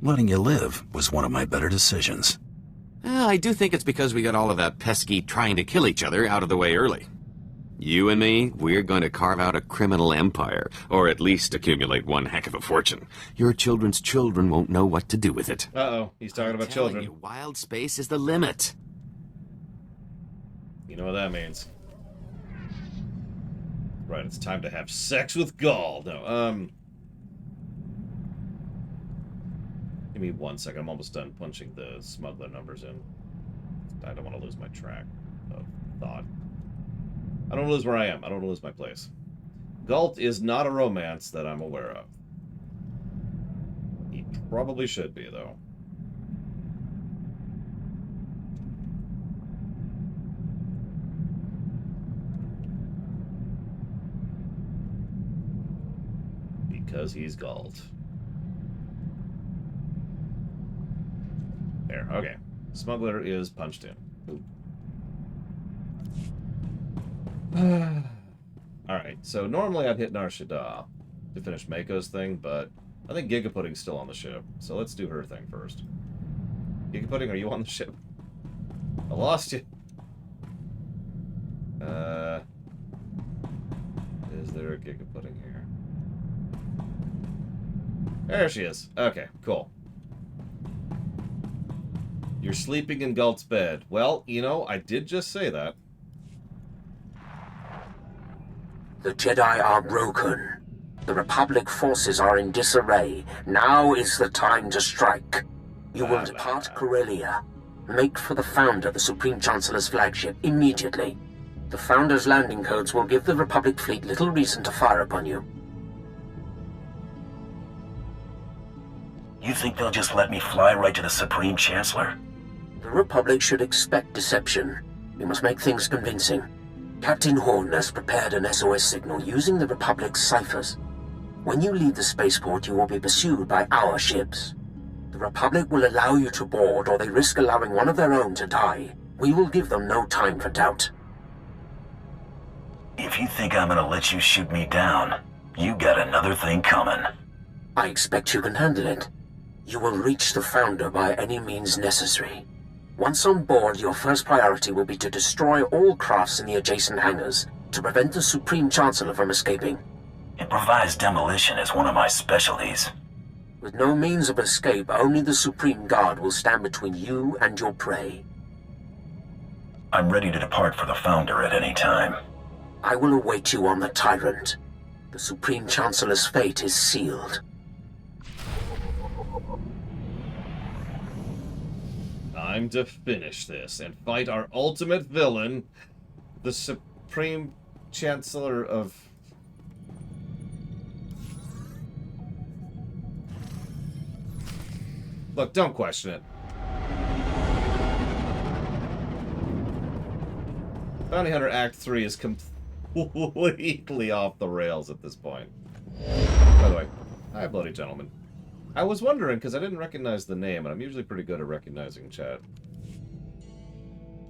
Letting you live was one of my better decisions. I do think it's because we got all of that pesky trying to kill each other out of the way early. You and me, we're going to carve out a criminal empire, or at least accumulate one heck of a fortune. Your children's children won't know what to do with it. Uh-oh, he's talking about children. You, wild space is the limit. You know what that means. Right, it's time to have sex with Gaul. No, give me 1 second. I'm almost done punching the smuggler numbers in. I don't want to lose my track of thought. I don't want to lose where I am. I don't want to lose my place. Galt is not a romance that I'm aware of. He probably should be, though. Because he's Galt. There, okay. Smuggler is punched in. Ooh. Alright, so normally I'd hit Nar Shaddaa to finish Mako's thing, but I think Gigapudding's still on the ship, so let's do her thing first. Gigapudding, are you on the ship? I lost you. Is there a Gigapudding here? There she is. Okay, cool. You're sleeping in Galt's bed. Well, you know, I did just say that. The Jedi are broken. The Republic forces are in disarray. Now is the time to strike. You will depart Corellia. Make for the Founder, the Supreme Chancellor's flagship, immediately. The Founder's landing codes will give the Republic fleet little reason to fire upon you. You think they'll just let me fly right to the Supreme Chancellor? The Republic should expect deception. We must make things convincing. Captain Horn has prepared an SOS signal using the Republic's ciphers. When you leave the spaceport, you will be pursued by our ships. The Republic will allow you to board, or they risk allowing one of their own to die. We will give them no time for doubt. If you think I'm gonna let you shoot me down, you got another thing coming. I expect you can handle it. You will reach the Founder by any means necessary. Once on board, your first priority will be to destroy all crafts in the adjacent hangars, to prevent the Supreme Chancellor from escaping. Improvised demolition is one of my specialties. With no means of escape, only the Supreme Guard will stand between you and your prey. I'm ready to depart for the Founder at any time. I will await you on the Tyrant. The Supreme Chancellor's fate is sealed. Time to finish this and fight our ultimate villain, the Supreme Chancellor of... Look, don't question it. Bounty Hunter Act 3 is completely off the rails at this point. By the way, hi, bloody gentleman. I was wondering, because I didn't recognize the name, and I'm usually pretty good at recognizing chat.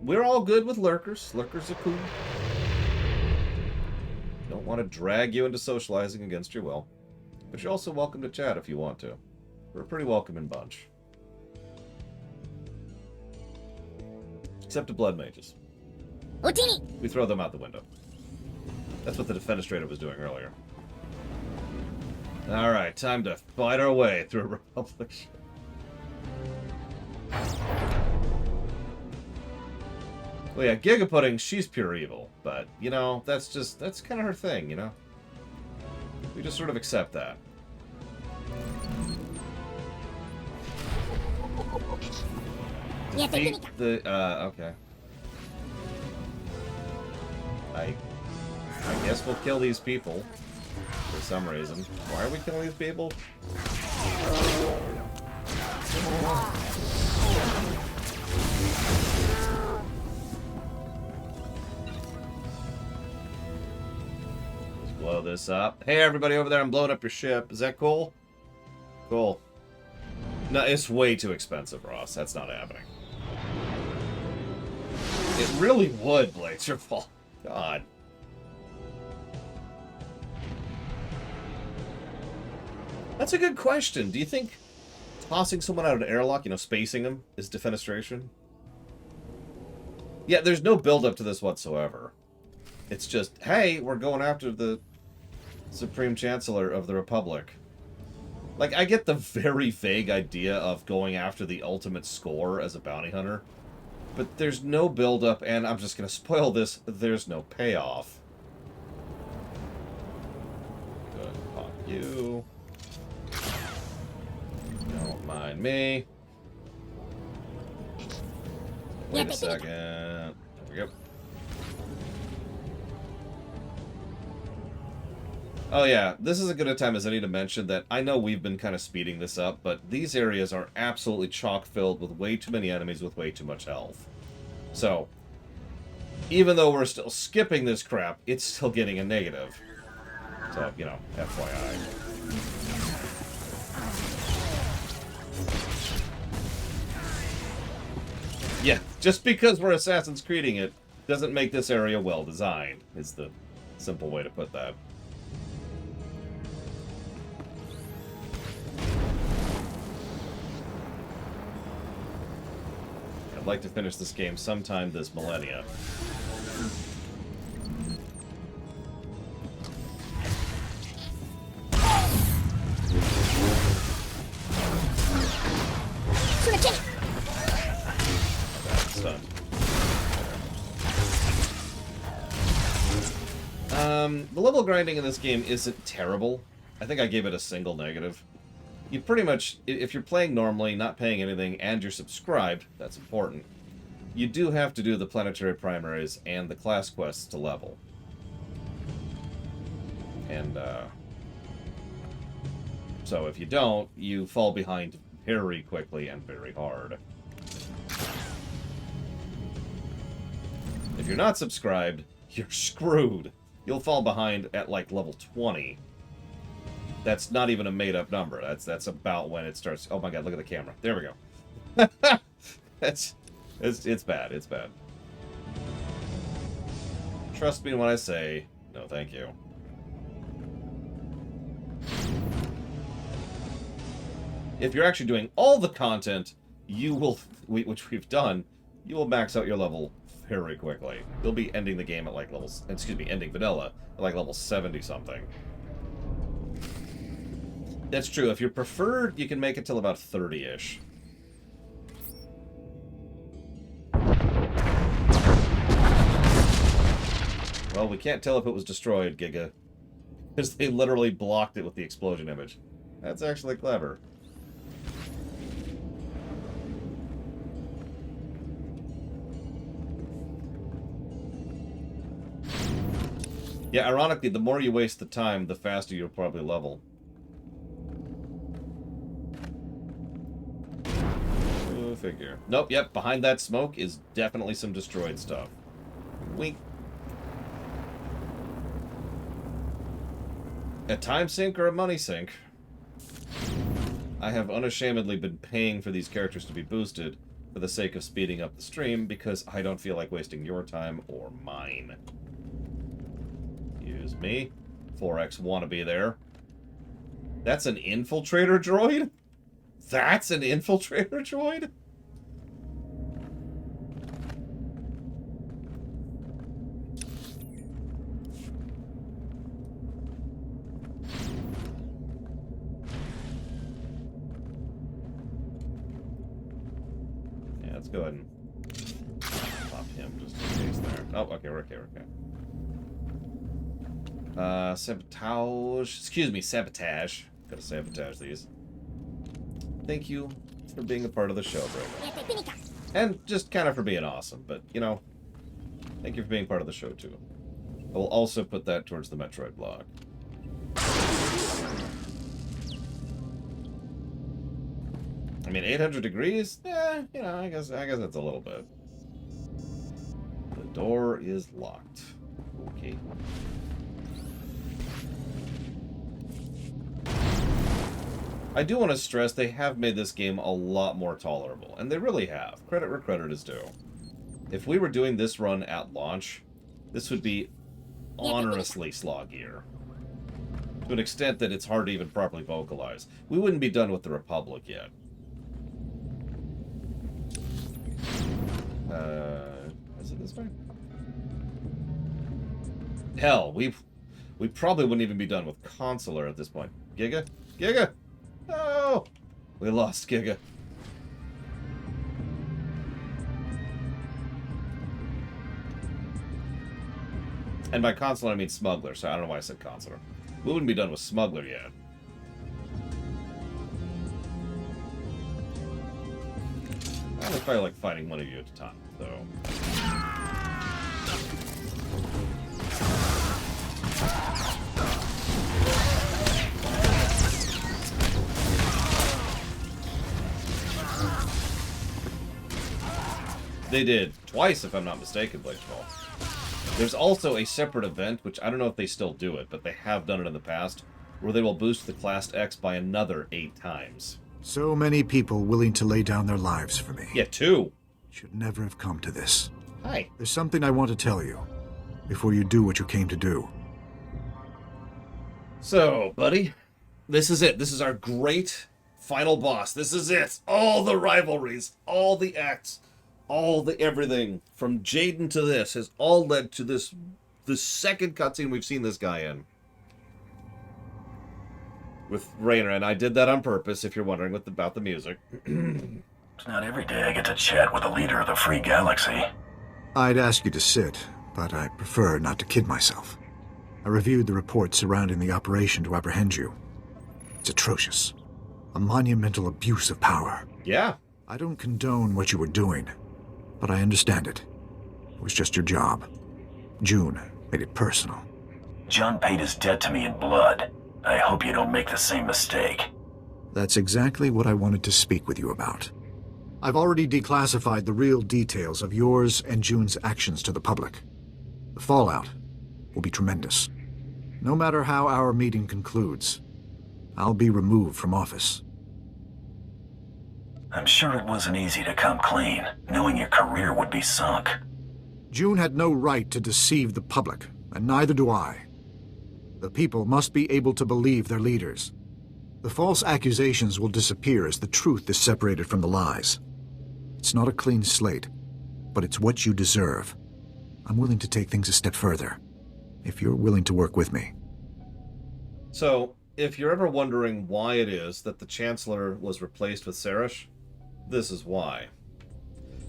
We're all good with lurkers. Lurkers are cool. Don't want to drag you into socializing against your will. But you're also welcome to chat if you want to. We're a pretty welcoming bunch. Except to blood mages. We throw them out the window. That's what the defenestrator was doing earlier. Alright, time to fight our way through a Republic ship. Well, yeah, Gigapudding, she's pure evil. But, you know, that's kind of her thing, you know? We just sort of accept that. Okay. I guess we'll kill these people. For some reason. Why are we killing these people? Let's blow this up. Hey, everybody over there, I'm blowing up your ship. Is that cool? Cool. No, it's way too expensive, Ross. That's not happening. It really would, Blade. It's your fault. God. That's a good question. Do you think tossing someone out of an airlock, you know, spacing them, is defenestration? Yeah, there's no build-up to this whatsoever. It's just, hey, we're going after the Supreme Chancellor of the Republic. Like, I get the very vague idea of going after the ultimate score as a bounty hunter, but there's no build-up, and I'm just going to spoil this, there's no payoff. Good, pop you. Don't mind me. Wait a second. There we go. Oh yeah, this is as good a time as any to mention that I know we've been kind of speeding this up, but these areas are absolutely chock-filled with way too many enemies with way too much health. So, even though we're still skipping this crap, it's still getting a negative. So, you know, FYI. Yeah, just because we're Assassin's Creeding it doesn't make this area well-designed, is the simple way to put that. I'd like to finish this game sometime this millennia. That's done. The level grinding in this game isn't terrible. I think I gave it a single negative. You pretty much, if you're playing normally, not paying anything, and you're subscribed, that's important, you do have to do the planetary primaries and the class quests to level. And, so if you don't, you fall behind very quickly and very hard. If you're not subscribed, you're screwed. You'll fall behind at, like, level 20. That's not even a made-up number. That's about when it starts. Oh my god, look at the camera. There we go. It's bad. It's bad. Trust me when I say, no thank you. If you're actually doing all the content, you will, which we've done, you will max out your level very quickly. You'll be ending the game at like ending vanilla at like level 70-something. That's true. If you're preferred, you can make it till about 30-ish. Well, we can't tell if it was destroyed, Giga. Because they literally blocked it with the explosion image. That's actually clever. Yeah, ironically, the more you waste the time, the faster you'll probably level. Go figure. Nope, yep, behind that smoke is definitely some destroyed stuff. Wink. A time sink or a money sink? I have unashamedly been paying for these characters to be boosted for the sake of speeding up the stream because I don't feel like wasting your time or mine. Excuse me. 4X wannabe there. That's an infiltrator droid? That's an infiltrator droid? Yeah, let's go ahead and pop him just in case there. Oh, okay, we're okay. Sabotage. Excuse me, Sabotage. Gotta sabotage these. Thank you for being a part of the show, Bravo. And just kind of for being awesome, but, you know, thank you for being part of the show, too. I will also put that towards the Metroid blog. I mean, 800 degrees? Eh, you know, I guess that's a little bit. The door is locked. Okay. I do want to stress they have made this game a lot more tolerable, and they really have. Credit where credit is due. If we were doing this run at launch, this would be honorously sloggier. To an extent that it's hard to even properly vocalize. We wouldn't be done with the Republic yet. Is it this way? Hell, we probably wouldn't even be done with Chancellor at this point. Giga? Giga! No! We lost Giga. And by Chancellor, I mean Smuggler, so I don't know why I said Chancellor. We wouldn't be done with Smuggler yet. I would probably like fighting one of you at a time, though. They did. Twice, if I'm not mistaken, Blakeball. There's also a separate event, which I don't know if they still do it, but they have done it in the past, where they will boost the Class X by another 8 times. So many people willing to lay down their lives for me. Yeah, 2. Should never have come to this. Hi. There's something I want to tell you, before you do what you came to do. So, buddy, this is it. This is our great final boss. This is it. All the rivalries, all the acts, all the everything from Jaden to this has all led to the second cutscene we've seen this guy in. With Raynor, and I did that on purpose, if you're wondering about the music. It's not every day I get to chat with the leader of the Free Galaxy. I'd ask you to sit, but I prefer not to kid myself. I reviewed the reports surrounding the operation to apprehend you. It's atrocious. A monumental abuse of power. Yeah. I don't condone what you were doing, but I understand it. It was just your job. June made it personal. John paid his debt to me in blood. I hope you don't make the same mistake. That's exactly what I wanted to speak with you about. I've already declassified the real details of yours and June's actions to the public. The fallout will be tremendous. No matter how our meeting concludes, I'll be removed from office. I'm sure it wasn't easy to come clean, knowing your career would be sunk. June had no right to deceive the public, and neither do I. The people must be able to believe their leaders. The false accusations will disappear as the truth is separated from the lies. It's not a clean slate, but it's what you deserve. I'm willing to take things a step further, if you're willing to work with me. So, if you're ever wondering why it is that the Chancellor was replaced with Sarish, this is why.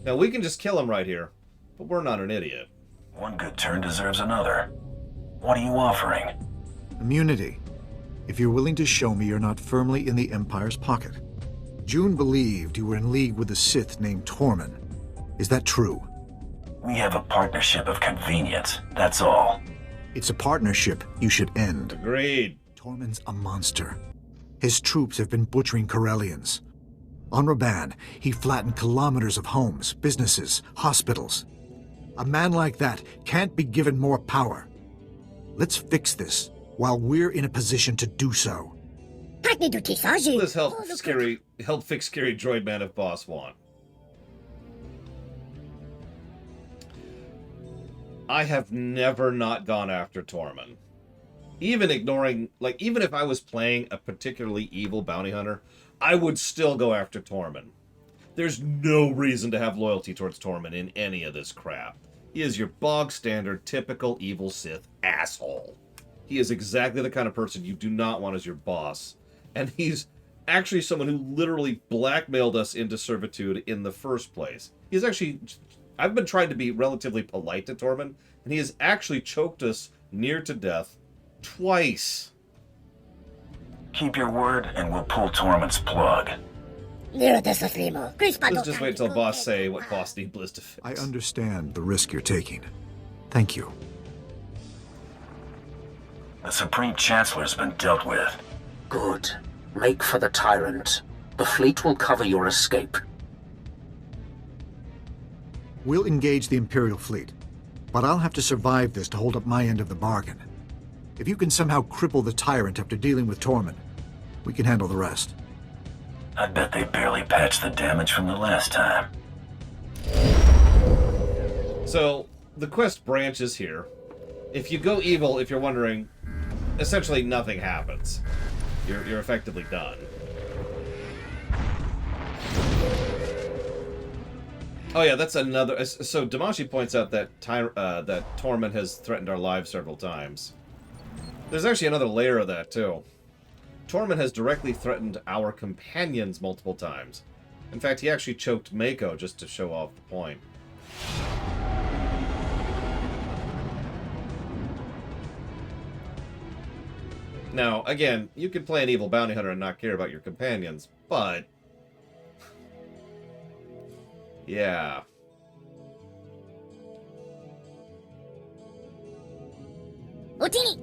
Now, we can just kill him right here, but we're not an idiot. One good turn deserves another. What are you offering? Immunity. If you're willing to show me you're not firmly in the Empire's pocket. June believed you were in league with a Sith named Tormen. Is that true? We have a partnership of convenience, that's all. It's a partnership you should end. Agreed. Tormen's a monster. His troops have been butchering Corellians. On Raban, he flattened kilometers of homes, businesses, hospitals. A man like that can't be given more power. Help fix this while we're in a position to do so. Let's help fix scary droid man if boss want. I have never not gone after Tormen. Even ignoring, even if I was playing a particularly evil bounty hunter, I would still go after Tormen. There's no reason to have loyalty towards Tormen in any of this crap. He is your bog standard, typical evil Sith asshole. He is exactly the kind of person you do not want as your boss. And he's actually someone who literally blackmailed us into servitude in the first place. He's actually... I've been trying to be relatively polite to Tormen, and he has actually choked us near to death twice. Keep your word, and we'll pull Tormen's plug. Let's just wait till boss say what boss need Blizz to fix. I understand the risk you're taking. Thank you. The Supreme Chancellor's been dealt with. Good. Make for the Tyrant. The fleet will cover your escape. We'll engage the Imperial fleet, but I'll have to survive this to hold up my end of the bargain. If you can somehow cripple the Tyrant after dealing with Tormen, we can handle the rest. I bet they barely patched the damage from the last time. So, the quest branches here. If you go evil, if you're wondering, essentially nothing happens. You're effectively done. Oh yeah, that's another... So Damashi points out that that Tormen has threatened our lives several times. There's actually another layer of that, too. Tormen has directly threatened our companions multiple times. In fact, he actually choked Mako just to show off the point. Now, again, you can play an evil bounty hunter and not care about your companions, but... yeah. Otini!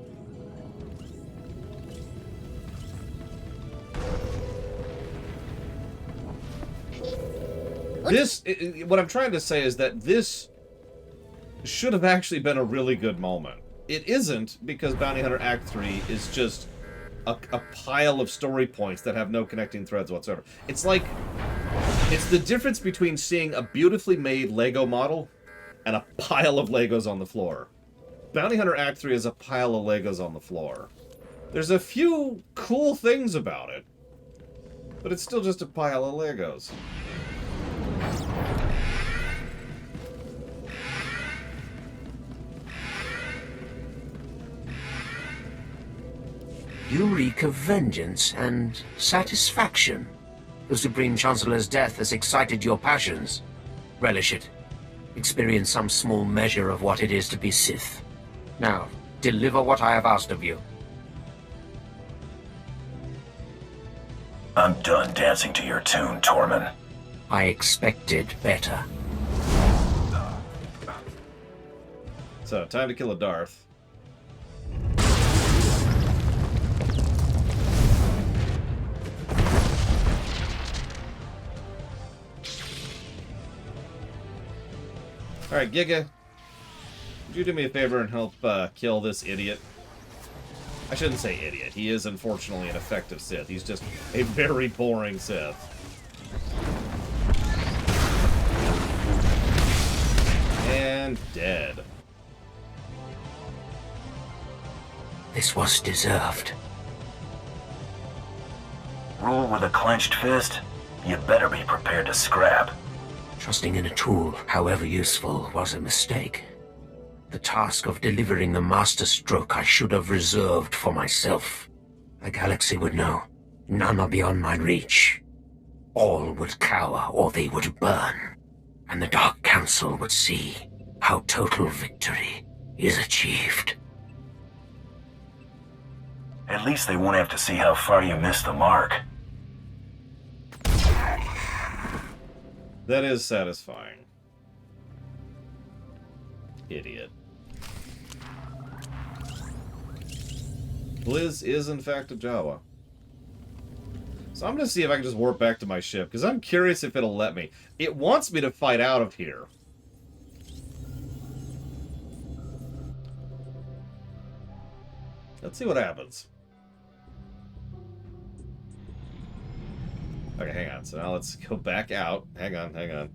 This, what I'm trying to say is that this should have actually been a really good moment. It isn't, because Bounty Hunter Act 3 is just a pile of story points that have no connecting threads whatsoever. It's like... it's the difference between seeing a beautifully made Lego model and a pile of Legos on the floor. Bounty Hunter Act 3 is a pile of Legos on the floor. There's a few cool things about it, but it's still just a pile of Legos. You reek of vengeance and satisfaction. The Supreme Chancellor's death has excited your passions. Relish it. Experience some small measure of what it is to be Sith. Now, deliver what I have asked of you. I'm done dancing to your tune, Tormen. I expected better. So, time to kill a Darth. Alright, Giga, would you do me a favor and help kill this idiot? I shouldn't say idiot. He is unfortunately an effective Sith. He's just a very boring Sith. And dead. This was deserved. Rule with a clenched fist? You better be prepared to scrap. Trusting in a tool, however useful, was a mistake. The task of delivering the master stroke I should have reserved for myself. The galaxy would know. None are beyond my reach. All would cower or they would burn. And the Dark Council would see how total victory is achieved. At least they won't have to see how far you missed the mark. That is satisfying. Idiot. Blizz is in fact a Jawa. So I'm gonna see if I can just warp back to my ship, because I'm curious if it'll let me. It wants me to fight out of here. Let's see what happens. Okay, hang on. So now let's go back out. Hang on, hang on.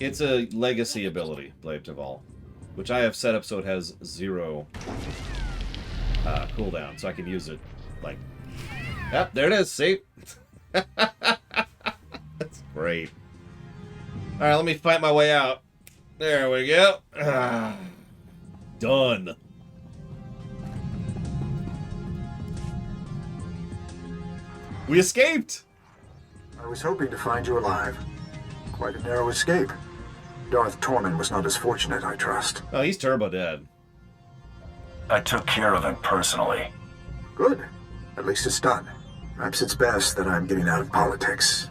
It's a legacy ability, Blade Taval, which I have set up so it has 0 cooldown, so I can use it like... Yep, there it is, see? That's great. Alright, let me fight my way out. There we go. Done. We escaped! I was hoping to find you alive. Quite a narrow escape. Darth Tormen was not as fortunate, I trust. Oh, he's turbo dead. I took care of him personally. Good. At least it's done. Perhaps it's best that I'm getting out of politics.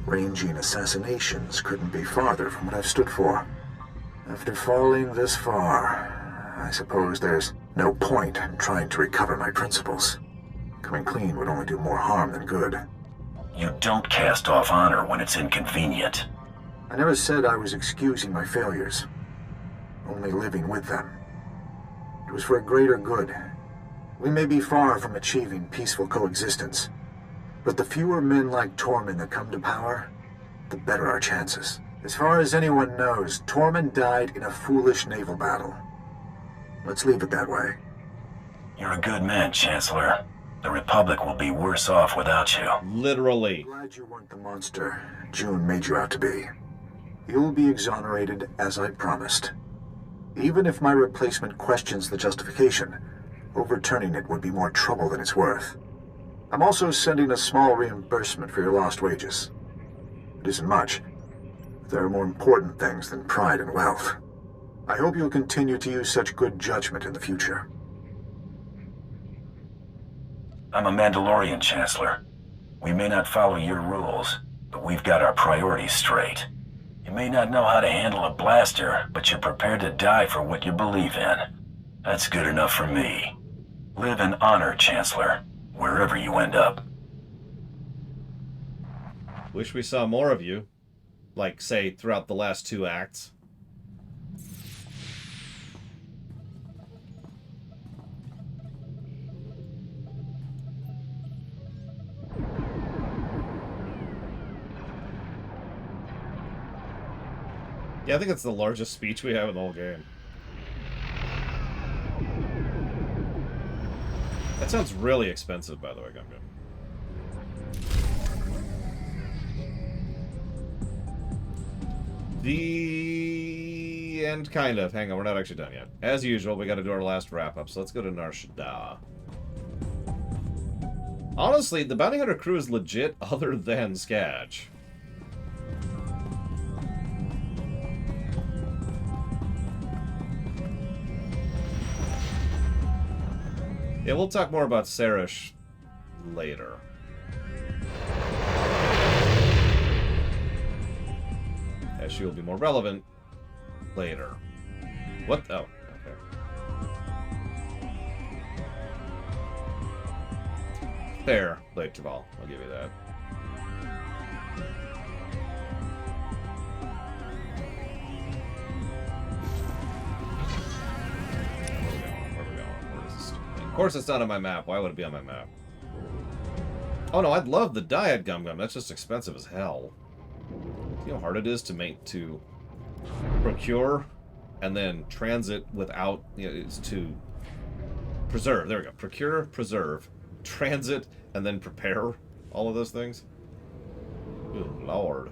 Ranging assassinations couldn't be farther from what I've stood for. After falling this far, I suppose there's no point in trying to recover my principles. Coming clean would only do more harm than good. You don't cast off honor when it's inconvenient. I never said I was excusing my failures. Only living with them. It was for a greater good. We may be far from achieving peaceful coexistence, but the fewer men like Tormen that come to power, the better our chances. As far as anyone knows, Tormen died in a foolish naval battle. Let's leave it that way. You're a good man, Chancellor. The Republic will be worse off without you. Literally. I'm glad you weren't the monster June made you out to be. You'll be exonerated as I promised. Even if my replacement questions the justification, overturning it would be more trouble than it's worth. I'm also sending a small reimbursement for your lost wages. It isn't much, but there are more important things than pride and wealth. I hope you'll continue to use such good judgment in the future. I'm a Mandalorian, Chancellor. We may not follow your rules, but we've got our priorities straight. You may not know how to handle a blaster, but you're prepared to die for what you believe in. That's good enough for me. Live in honor, Chancellor, wherever you end up. Wish we saw more of you. Like, say, throughout the last 2 acts. Yeah, I think it's the largest speech we have in the whole game. That sounds really expensive, by the way, Gumgum. The end, kind of. Hang on, we're not actually done yet. As usual, we gotta do our last wrap-up, so let's go to Nar Shaddaa. Honestly, the Bounty Hunter crew is legit other than Scadge. Yeah, we'll talk more about Sarish later. As she will be more relevant later. What? Oh, okay. Fair, Blade Taval. I'll give you that. course it's not on my map. Why would it be on my map? Oh no, I'd love the Dyad Gum Gum. That's just expensive as hell. See how hard it is to procure and then transit without, you know, it's to preserve. There we go. Procure, preserve, transit, and then prepare all of those things. Good lord.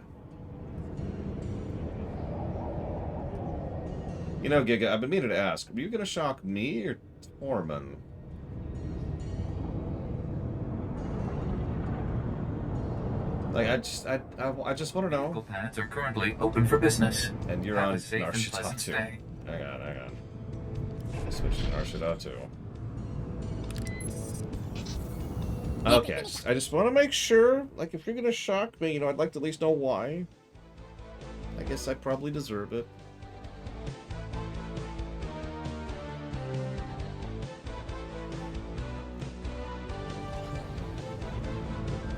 You know, Giga, I've been meaning to ask, are you going to shock me or Tormen? Like, I just want to know. Vehicle paths are currently open for business. And you're Have on a safe and pleasant Narshita stay. Hang on. Switch to Narshita Okay, I just want to make sure, like, if you're going to shock me, you know, I'd like to at least know why. I guess I probably deserve it.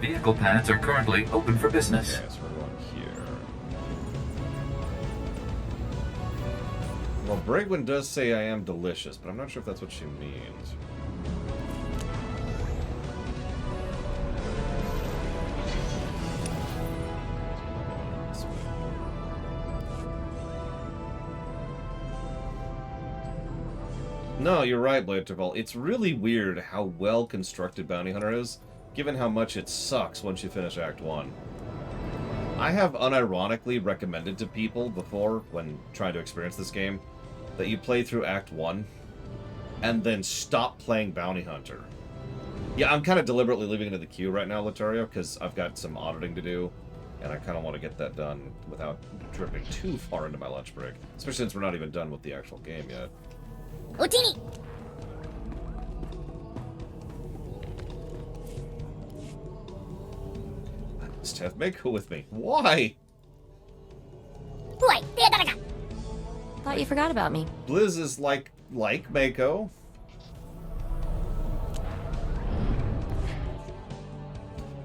Vehicle paths are currently open for business. Okay, so we're going here. Well, Brigwin does say I am delicious, but I'm not sure if that's what she means. No, you're right, Blade Interval. It's really weird how well constructed Bounty Hunter is, given how much it sucks once you finish Act 1. I have unironically recommended to people before, when trying to experience this game, that you play through Act 1, and then stop playing Bounty Hunter. Yeah, I'm kind of deliberately leaving it in the queue right now, Lothario, because I've got some auditing to do, and I kind of want to get that done without dripping too far into my lunch break, especially since we're not even done with the actual game yet. Utini! Just have Mako with me. Why? Boy, thought you forgot about me. Blizz is like Mako.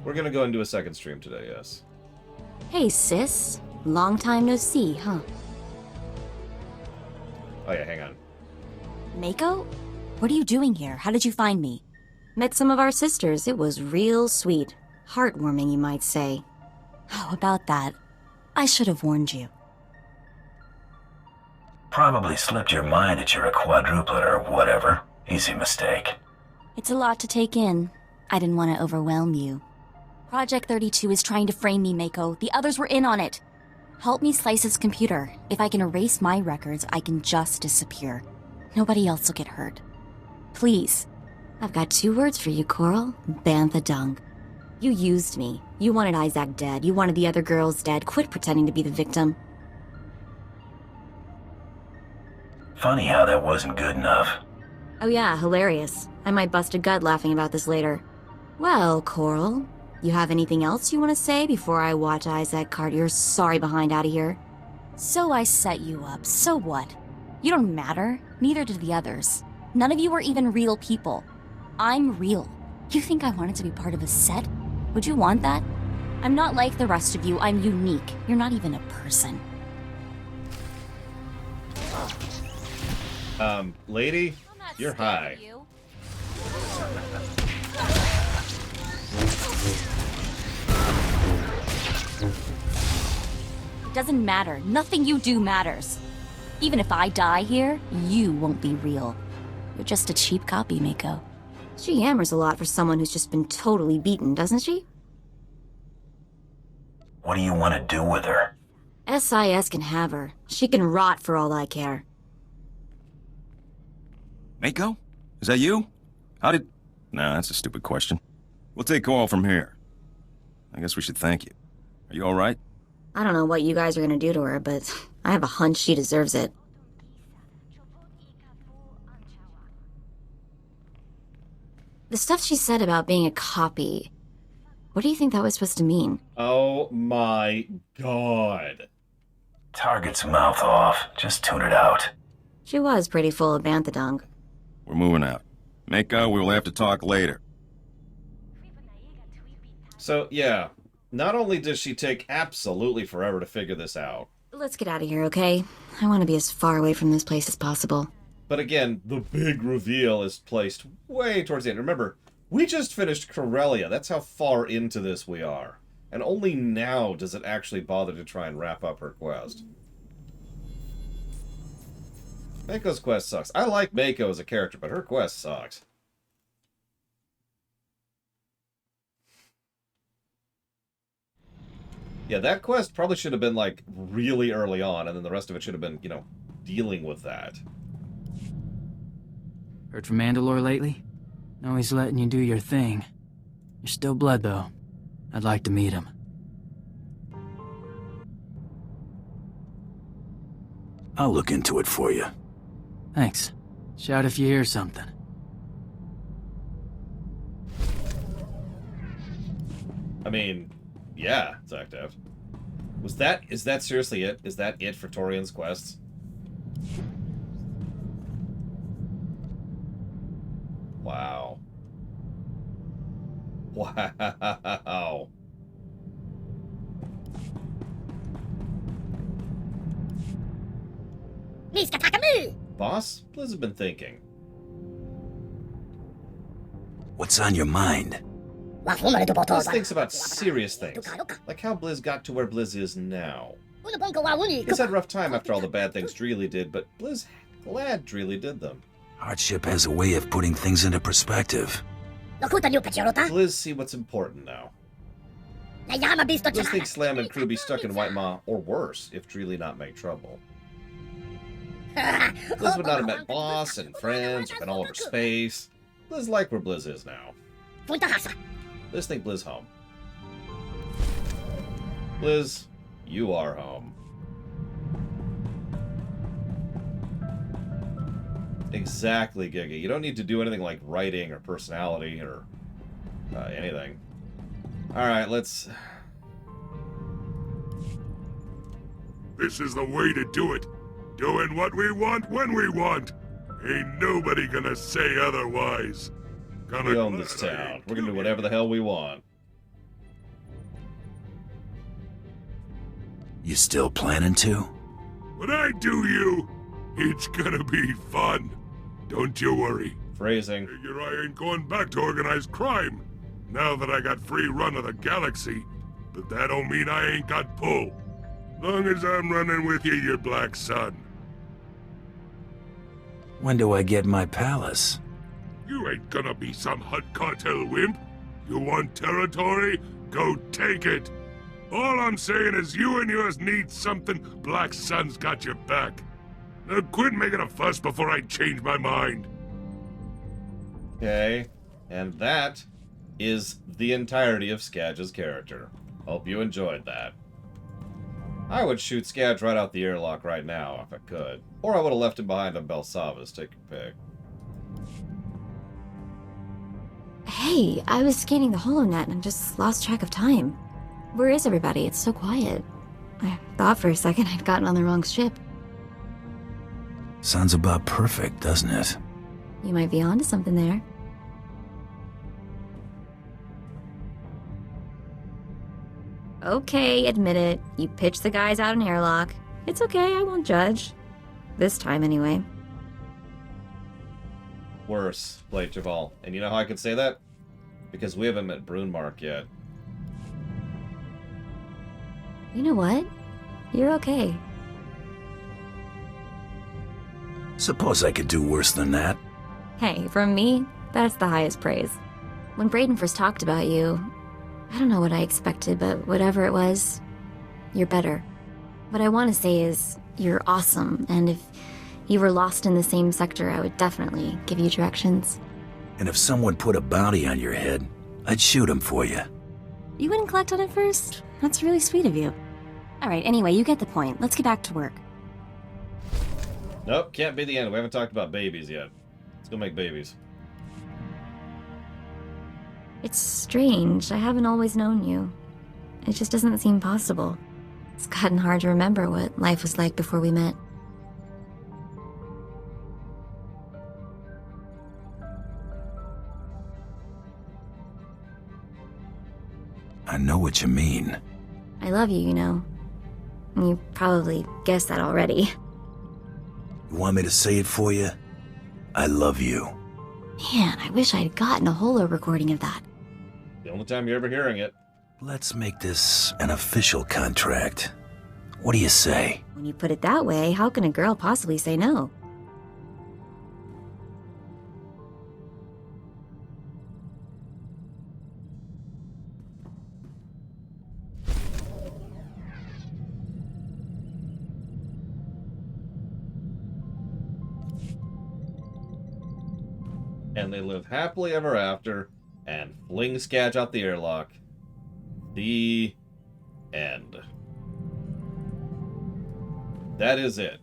We're gonna go and do a second stream today, yes. Hey, sis. Long time no see, huh? Oh yeah, hang on. Mako? What are you doing here? How did you find me? Met some of our sisters. It was real sweet. Heartwarming, you might say. How about that? I should have warned you. Probably slipped your mind that you're a quadruplet or whatever. Easy mistake. It's a lot to take in. I didn't want to overwhelm you. Project 32 is trying to frame me, Mako. The others were in on it. Help me slice his computer. If I can erase my records, I can just disappear. Nobody else will get hurt. Please. I've got 2 words for you, Coral. Bantha dung. You used me. You wanted Isaac dead. You wanted the other girls dead. Quit pretending to be the victim. Funny how that wasn't good enough. Oh yeah, hilarious. I might bust a gut laughing about this later. Well, Coral, you have anything else you want to say before I watch Isaac cart your sorry behind out of here? So I set you up. So what? You don't matter. Neither do the others. None of you are even real people. I'm real. You think I wanted to be part of a set? Would you want that? I'm not like the rest of you. I'm unique. You're not even a person. Lady, you're high. It doesn't matter. Nothing you do matters. Even if I die here, you won't be real. You're just a cheap copy, Mako. She hammers a lot for someone who's just been totally beaten, doesn't she? What do you want to do with her? SIS can have her. She can rot for all I care. Mako? Is that you? How did... Nah, that's a stupid question. We'll take Coral from here. I guess we should thank you. Are you alright? I don't know what you guys are gonna do to her, but I have a hunch she deserves it. The stuff she said about being a copy... What do you think that was supposed to mean? Oh my god. Target's mouth off. Just tune it out. She was pretty full of bantha dung. We're moving out. Mako, we will have to talk later. So, yeah. Not only does she take absolutely forever to figure this out. Let's get out of here, okay? I want to be as far away from this place as possible. But again, the big reveal is placed way towards the end. Remember, we just finished Corellia. That's how far into this we are. And only now does it actually bother to try and wrap up her quest. Mako's quest sucks. I like Mako as a character, but her quest sucks. Yeah, that quest probably should have been, like, really early on, and then the rest of it should have been, you know, dealing with that. Heard from Mandalore lately? No, he's letting you do your thing. You're still blood, though. I'd like to meet him. I'll look into it for you. Thanks. Shout if you hear something. I mean, yeah, Zactav. Is that seriously it? Is that it for Torian's quests? Wow. Wow. Boss, Blizz has been thinking. What's on your mind? Blizz thinks about serious things, like how Blizz got to where Blizz is now. He's had a rough time after all the bad things Dreely did, but Blizz glad Dreely did them. Hardship has a way of putting things into perspective. Blizz see what's important now. Blizz thinks Slam and crew be stuck in White Maw, or worse, if Dreely not make trouble. Blizz would not have met Boss and friends, or been all over space. Blizz like where Blizz is now. Blizz think Blizz home. Blizz, you are home. Exactly, Giga. You don't need to do anything like writing or personality or anything. Alright, let's... This is the way to do it. Doing what we want when we want. Ain't nobody gonna say otherwise. We own this town. We're gonna do whatever the hell we want. You still planning to? When I do you, it's gonna be fun. Don't you worry. Phrasing. Figure I ain't going back to organized crime, now that I got free run of the galaxy. But that don't mean I ain't got pull. Long as I'm running with you, your black son. When do I get my palace? You ain't gonna be some Hut Cartel wimp. You want territory? Go take it. All I'm saying is you and yours need something. Black Sun's got your back. Now quit making a fuss before I change my mind. Okay, and that is the entirety of Scadge's character. Hope you enjoyed that. I would shoot Scadge right out the airlock right now if I could. Or I would have left him behind on Belsavis, take your pick. Hey, I was scanning the holonet and just lost track of time. Where is everybody? It's so quiet. I thought for a second I'd gotten on the wrong ship. Sounds about perfect, doesn't it? You might be onto something there. Okay, admit it. You pitched the guys out an airlock. It's okay, I won't judge. This time, anyway. Worse, Blade Javal. And you know how I can say that? Because we haven't met Brunmark yet. You know what? You're okay. Suppose I could do worse than that. Hey, from me, that's the highest praise. When Brayden first talked about you, I don't know what I expected, but whatever it was, you're better. What I want to say is, you're awesome, and if you were lost in the same sector, I would definitely give you directions. And if someone put a bounty on your head, I'd shoot him for you. You wouldn't collect on it first? That's really sweet of you. Alright, anyway, you get the point. Let's get back to work. Nope, can't be the end. We haven't talked about babies yet. Let's go make babies. It's strange. I haven't always known you. It just doesn't seem possible. It's gotten hard to remember what life was like before we met. I know what you mean. I love you, you know. You probably guessed that already. You want me to say it for you? I love you. Man, I wish I'd gotten a holo recording of that. The only time you're ever hearing it. Let's make this an official contract. What do you say? When you put it that way, how can a girl possibly say no? And they live happily ever after, and fling Scadge out the airlock. The end. That is it.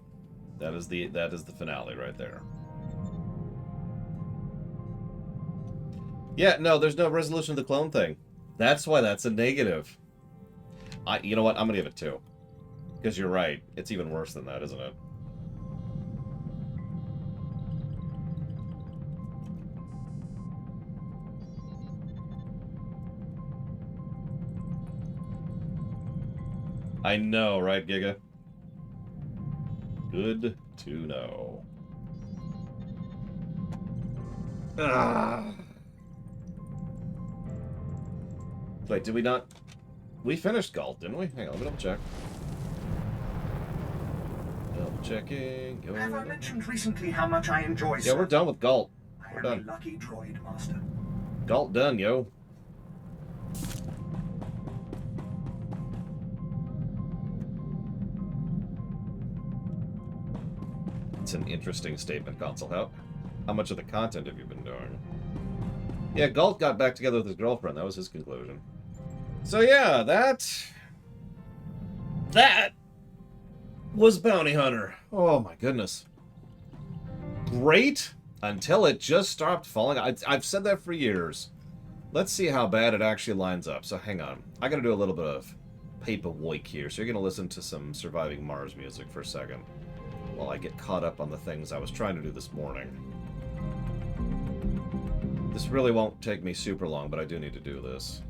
That is the finale right there. Yeah, no, there's no resolution to the clone thing. That's why that's a negative. You know what? I'm gonna give it 2. Because you're right. It's even worse than that, isn't it? I know, right, Giga? Good to know. Ah. Wait, did we not? We finished Galt, didn't we? Hang on, let me double check. Double checking. Have I mentioned recently how much I enjoy? Yeah, we're done with Galt. I We're am done. a lucky droid, Master. Galt done, yo. It's an interesting statement, Console. How much of the content have you been doing? Yeah, Galt got back together with his girlfriend. That was his conclusion. So yeah, that was Bounty Hunter. Oh my goodness. Great until it just stopped falling. I've said that for years. Let's see how bad it actually lines up. So hang on. I gotta do a little bit of paperwork here. So you're gonna listen to some Surviving Mars music for a second while I get caught up on the things I was trying to do this morning. This really won't take me super long, but I do need to do this.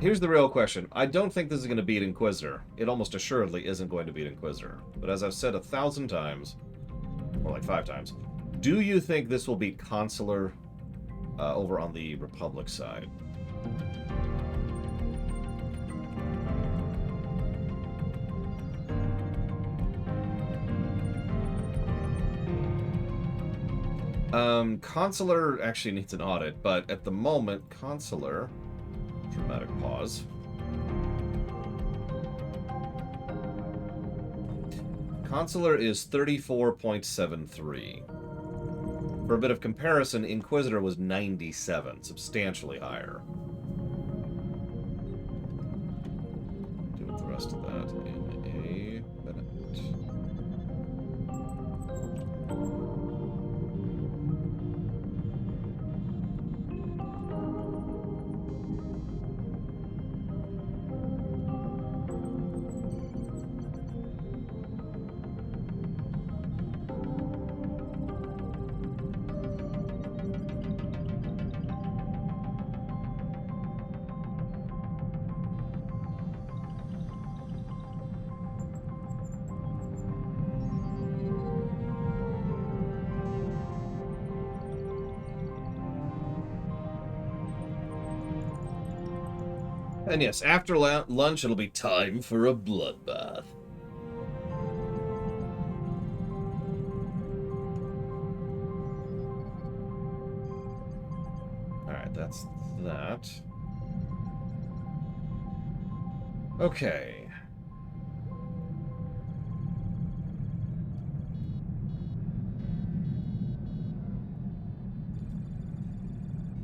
Here's the real question. I don't think this is going to beat Inquisitor. It almost assuredly isn't going to beat Inquisitor. But as I've said 1,000 times, or like 5 times, do you think this will beat Chancellor over on the Republic side? Chancellor actually needs an audit, but at the moment, Chancellor... Dramatic pause. Chancellor is 34.73. For a bit of comparison, Inquisitor was 97, substantially higher. Do the rest of that in a minute. And yes, after lunch, it'll be time for a bloodbath. Alright, that's that. Okay.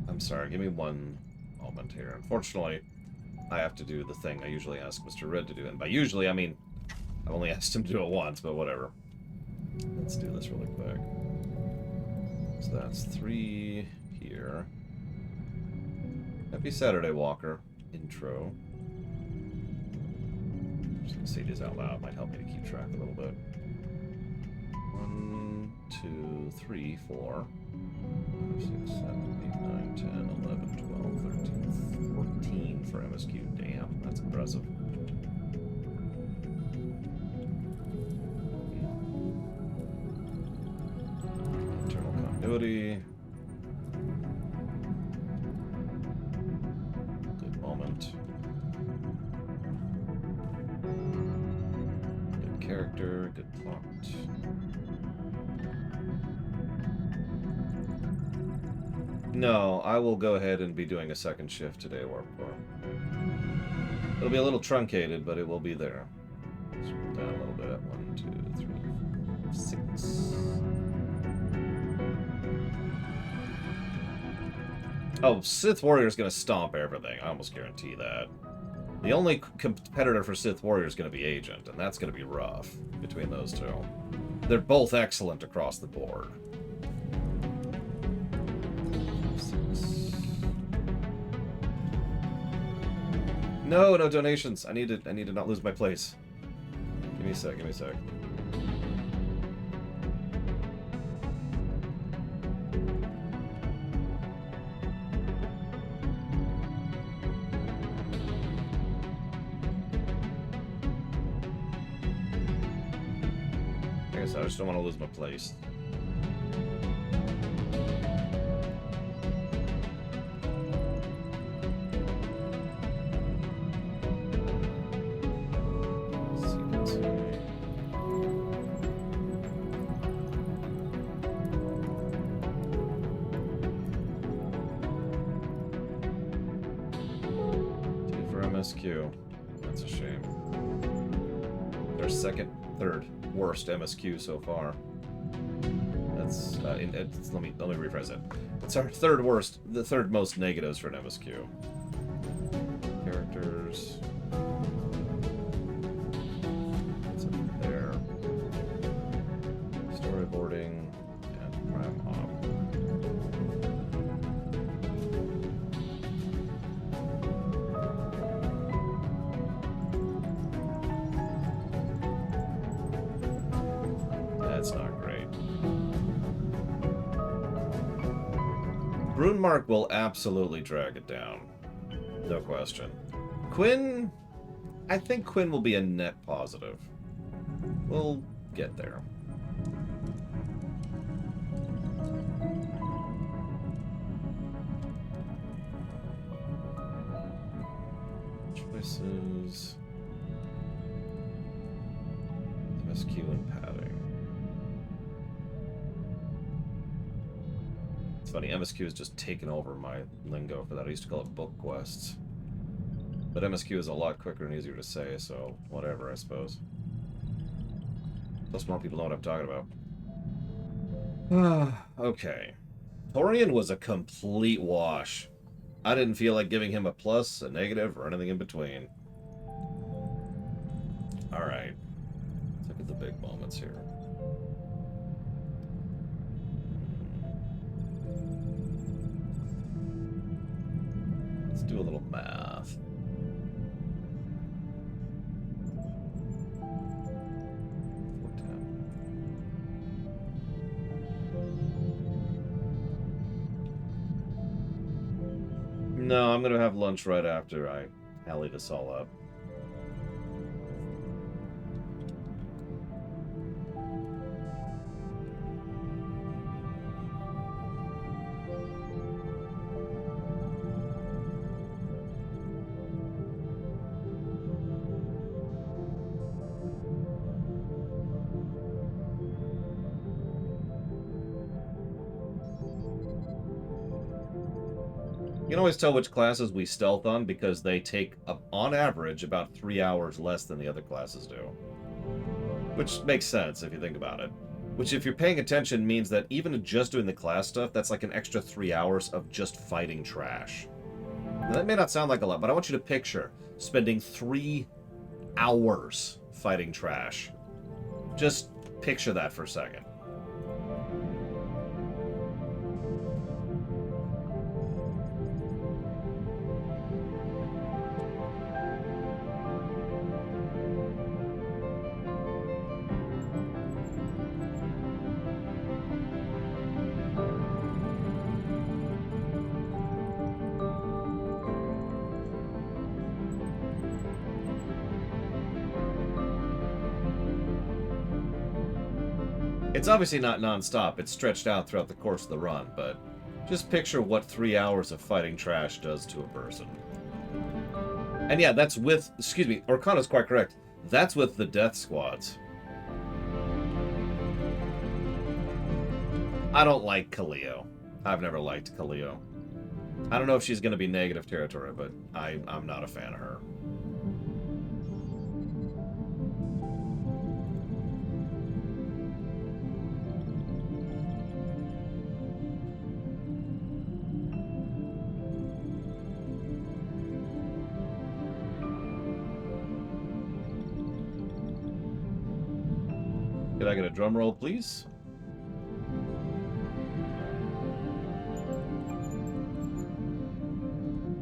I'm sorry, give me one moment here. Unfortunately, I have to do the thing I usually ask Mr. Red to do. And by usually, I mean, I've only asked him to do it once, but whatever. Let's do this really quick. So that's 3 here. Happy Saturday, Walker. Intro. I'm just going to say these out loud. Might help me to keep track a little bit. 1... 2, 3, 4, 5, 6, 7, 8, 9, 10, 11, 12, 13, 14 for MSQ. Damn, that's impressive. Internal continuity. Good moment. Good character, good plot. No, I will go ahead and be doing a second shift today, Warp Core. It'll be a little truncated, but it will be there. Scroll down a little bit. 1, 2, 3, 4, 6. Oh, Sith Warrior is going to stomp everything. I almost guarantee that. The only competitor for Sith Warrior is going to be Agent, and that's going to be rough between those two. They're both excellent across the board. No, no donations. I need to not lose my place. Give me a sec, give me a sec. I guess I just don't want to lose my place. MSQ. That's a shame. Their third worst MSQ so far. That's let me rephrase it. It's our third worst, the third most negatives for an MSQ. Characters. What's up there? Storyboarding and prime op. That's not great. Brunemark will absolutely drag it down. No question. Quinn... I think Quinn will be a net positive. We'll get there. Choices... MSQ and padding. It's funny, MSQ has just taken over my lingo for that. I used to call it book quests. But MSQ is a lot quicker and easier to say, so whatever, I suppose. Plus more people know what I'm talking about. Okay. Torian was a complete wash. I didn't feel like giving him a plus, a negative, or anything in between. Alright. Let's look at the big moments here. Let's do a little math. No, I'm gonna have lunch right after I tally this all up. You can always tell which classes we stealth on because they take, on average, about 3 hours less than the other classes do. Which makes sense if you think about it. Which, if you're paying attention, means that even just doing the class stuff, that's like an extra 3 hours of just fighting trash. Now, that may not sound like a lot, but I want you to picture spending 3 hours fighting trash. Just picture that for a second. It's obviously not non-stop. It's stretched out throughout the course of the run, but just picture what 3 hours of fighting trash does to a person. And yeah, that's with... Excuse me, Orkana's quite correct. That's with the death squads. I don't like Kaleo. I've never liked Kaleo. I don't know if she's going to be negative territory, but I'm not a fan of her. Could I get a drum roll, please?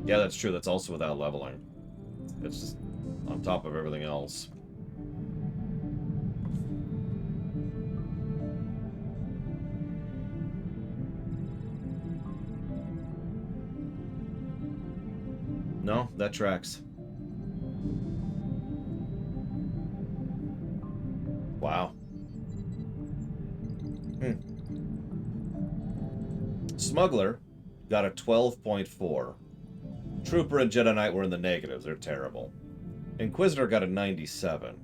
Yeah, that's true. That's also without leveling. It's just on top of everything else. No, that tracks. Wow. Smuggler got a 12.4. Trooper and Jedi Knight were in the negatives. They're terrible. Inquisitor got a 97.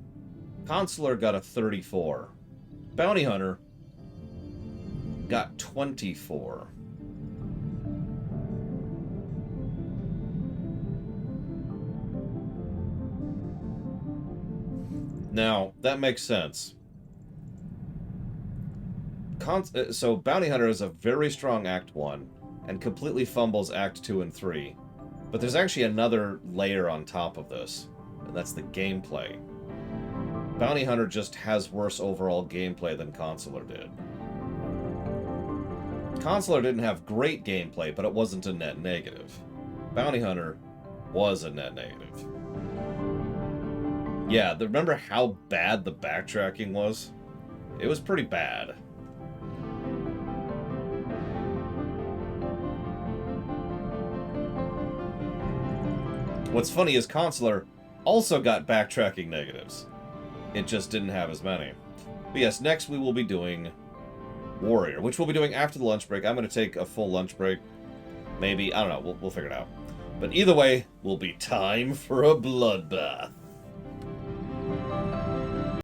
Chancellor got a 34. Bounty Hunter got 24. Now, that makes sense. So Bounty Hunter is a very strong Act 1 and completely fumbles Act 2 and 3. But there's actually another layer on top of this, and that's the gameplay. Bounty Hunter just has worse overall gameplay than Chancellor did. Chancellor didn't have great gameplay, but it wasn't a net negative. Bounty Hunter was a net negative. Yeah, remember how bad the backtracking was? It was pretty bad. What's funny is Chancellor also got backtracking negatives. It just didn't have as many. But yes, next we will be doing Warrior, which we'll be doing after the lunch break. I'm going to take a full lunch break. Maybe, I don't know, we'll figure it out. But either way, will be time for a bloodbath.